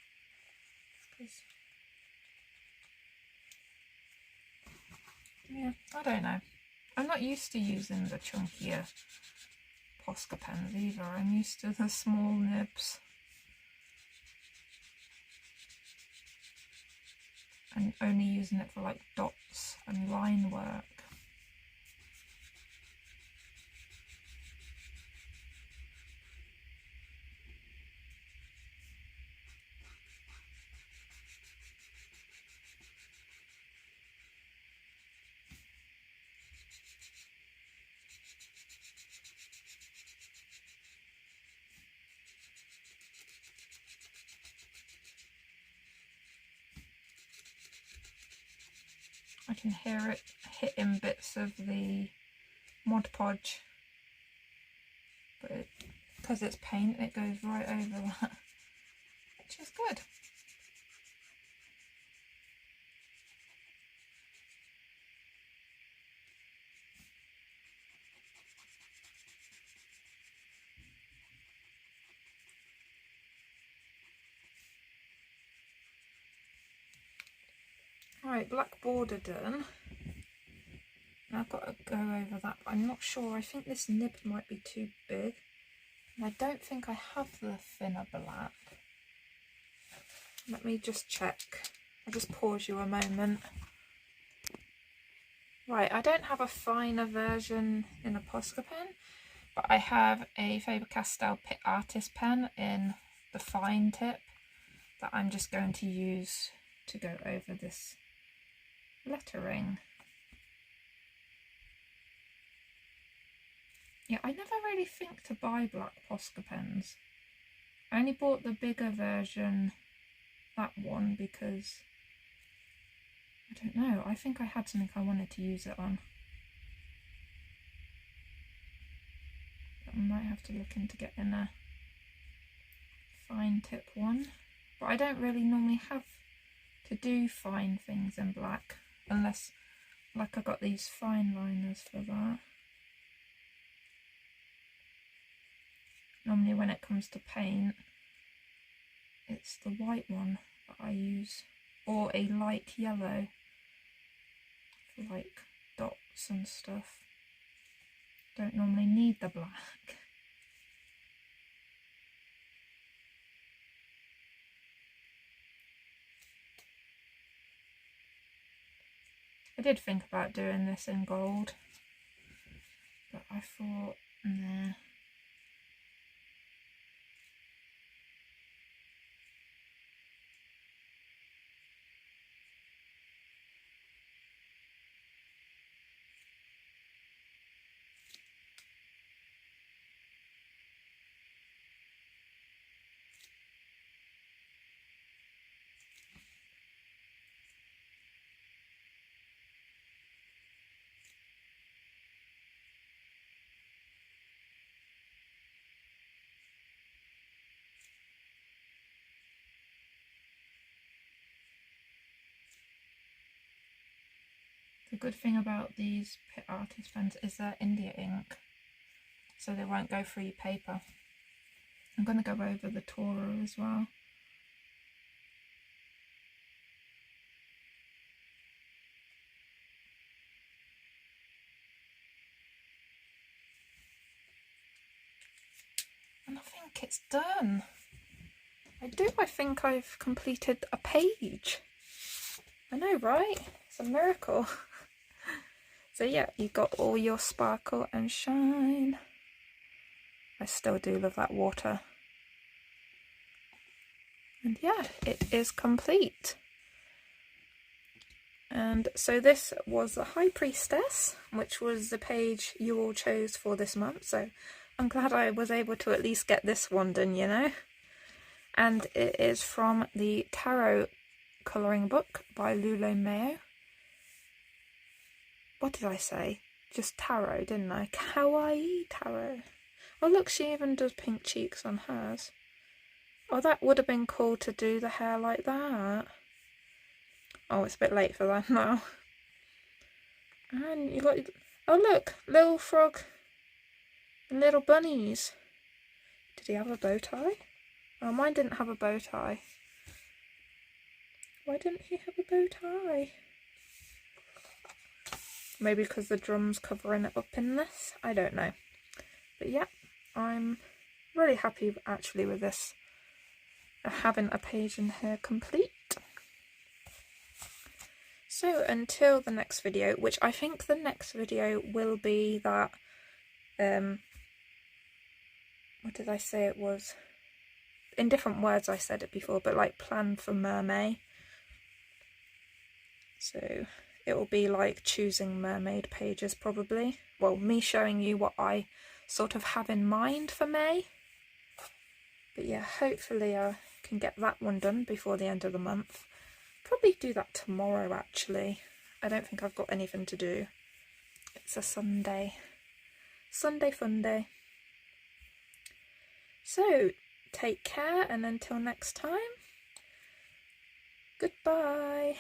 Yeah, I don't know. I'm not used to using the chunkier Posca pens either. I'm used to the small nibs. And only using it for like dots and line work. I can hear it hitting bits of the Mod Podge, but because it's paint, it goes right over that, which is good. Right, black border done. Now I've got to go over that, but I'm not sure. I think this nib might be too big. And I don't think I have the thinner black. Let me just check. I'll just pause you a moment. Right, I don't have a finer version in a Posca pen, but I have a Faber-Castell Pitt Artist pen in the fine tip that I'm just going to use to go over this lettering. Yeah, I never really think to buy black Posca pens. I only bought the bigger version, that one, because I don't know, I think I had something I wanted to use it on. But I might have to look into getting a fine tip one. But I don't really normally have to do fine things in black, unless, like, I got these fine liners for that. Normally when it comes to paint, it's the white one that I use, or a light yellow for like dots and stuff. Don't normally need the black. I did think about doing this in gold, but I thought, nah. The good thing about these Pitt Artist pens is they're India ink, so they won't go through your paper. I'm going to go over the Toro as well. it's done. I think I've completed a page. I know, right? It's a miracle. So yeah, you got all your sparkle and shine. I still do love that water. And yeah, it is complete. And so this was the High Priestess, which was the page you all chose for this month. So I'm glad I was able to at least get this one done, you know. And it is from the Tarot colouring book by Lulu Mayo. What did I say? Just tarot, didn't I? Kawaii tarot. Oh look, she even does pink cheeks on hers. Oh, that would have been cool to do the hair like that. Oh, it's a bit late for that now. And you got... Oh look, little frog and little bunnies. Did he have a bow tie? Oh, mine didn't have a bow tie. Why didn't he have a bow tie? Maybe because the drum's covering it up in this? I don't know. But yeah, I'm really happy actually with this. Having a page in here complete. So until the next video, which I think the next video will be that, what did I say it was? In different words I said it before, but like plan for mermaid. So it will be like choosing mermaid pages probably. Well, me showing you what I sort of have in mind for May. But yeah, hopefully I can get that one done before the end of the month. Probably do that tomorrow actually. I don't think I've got anything to do. It's a Sunday. Sunday fun day. So, take care and until next time, goodbye.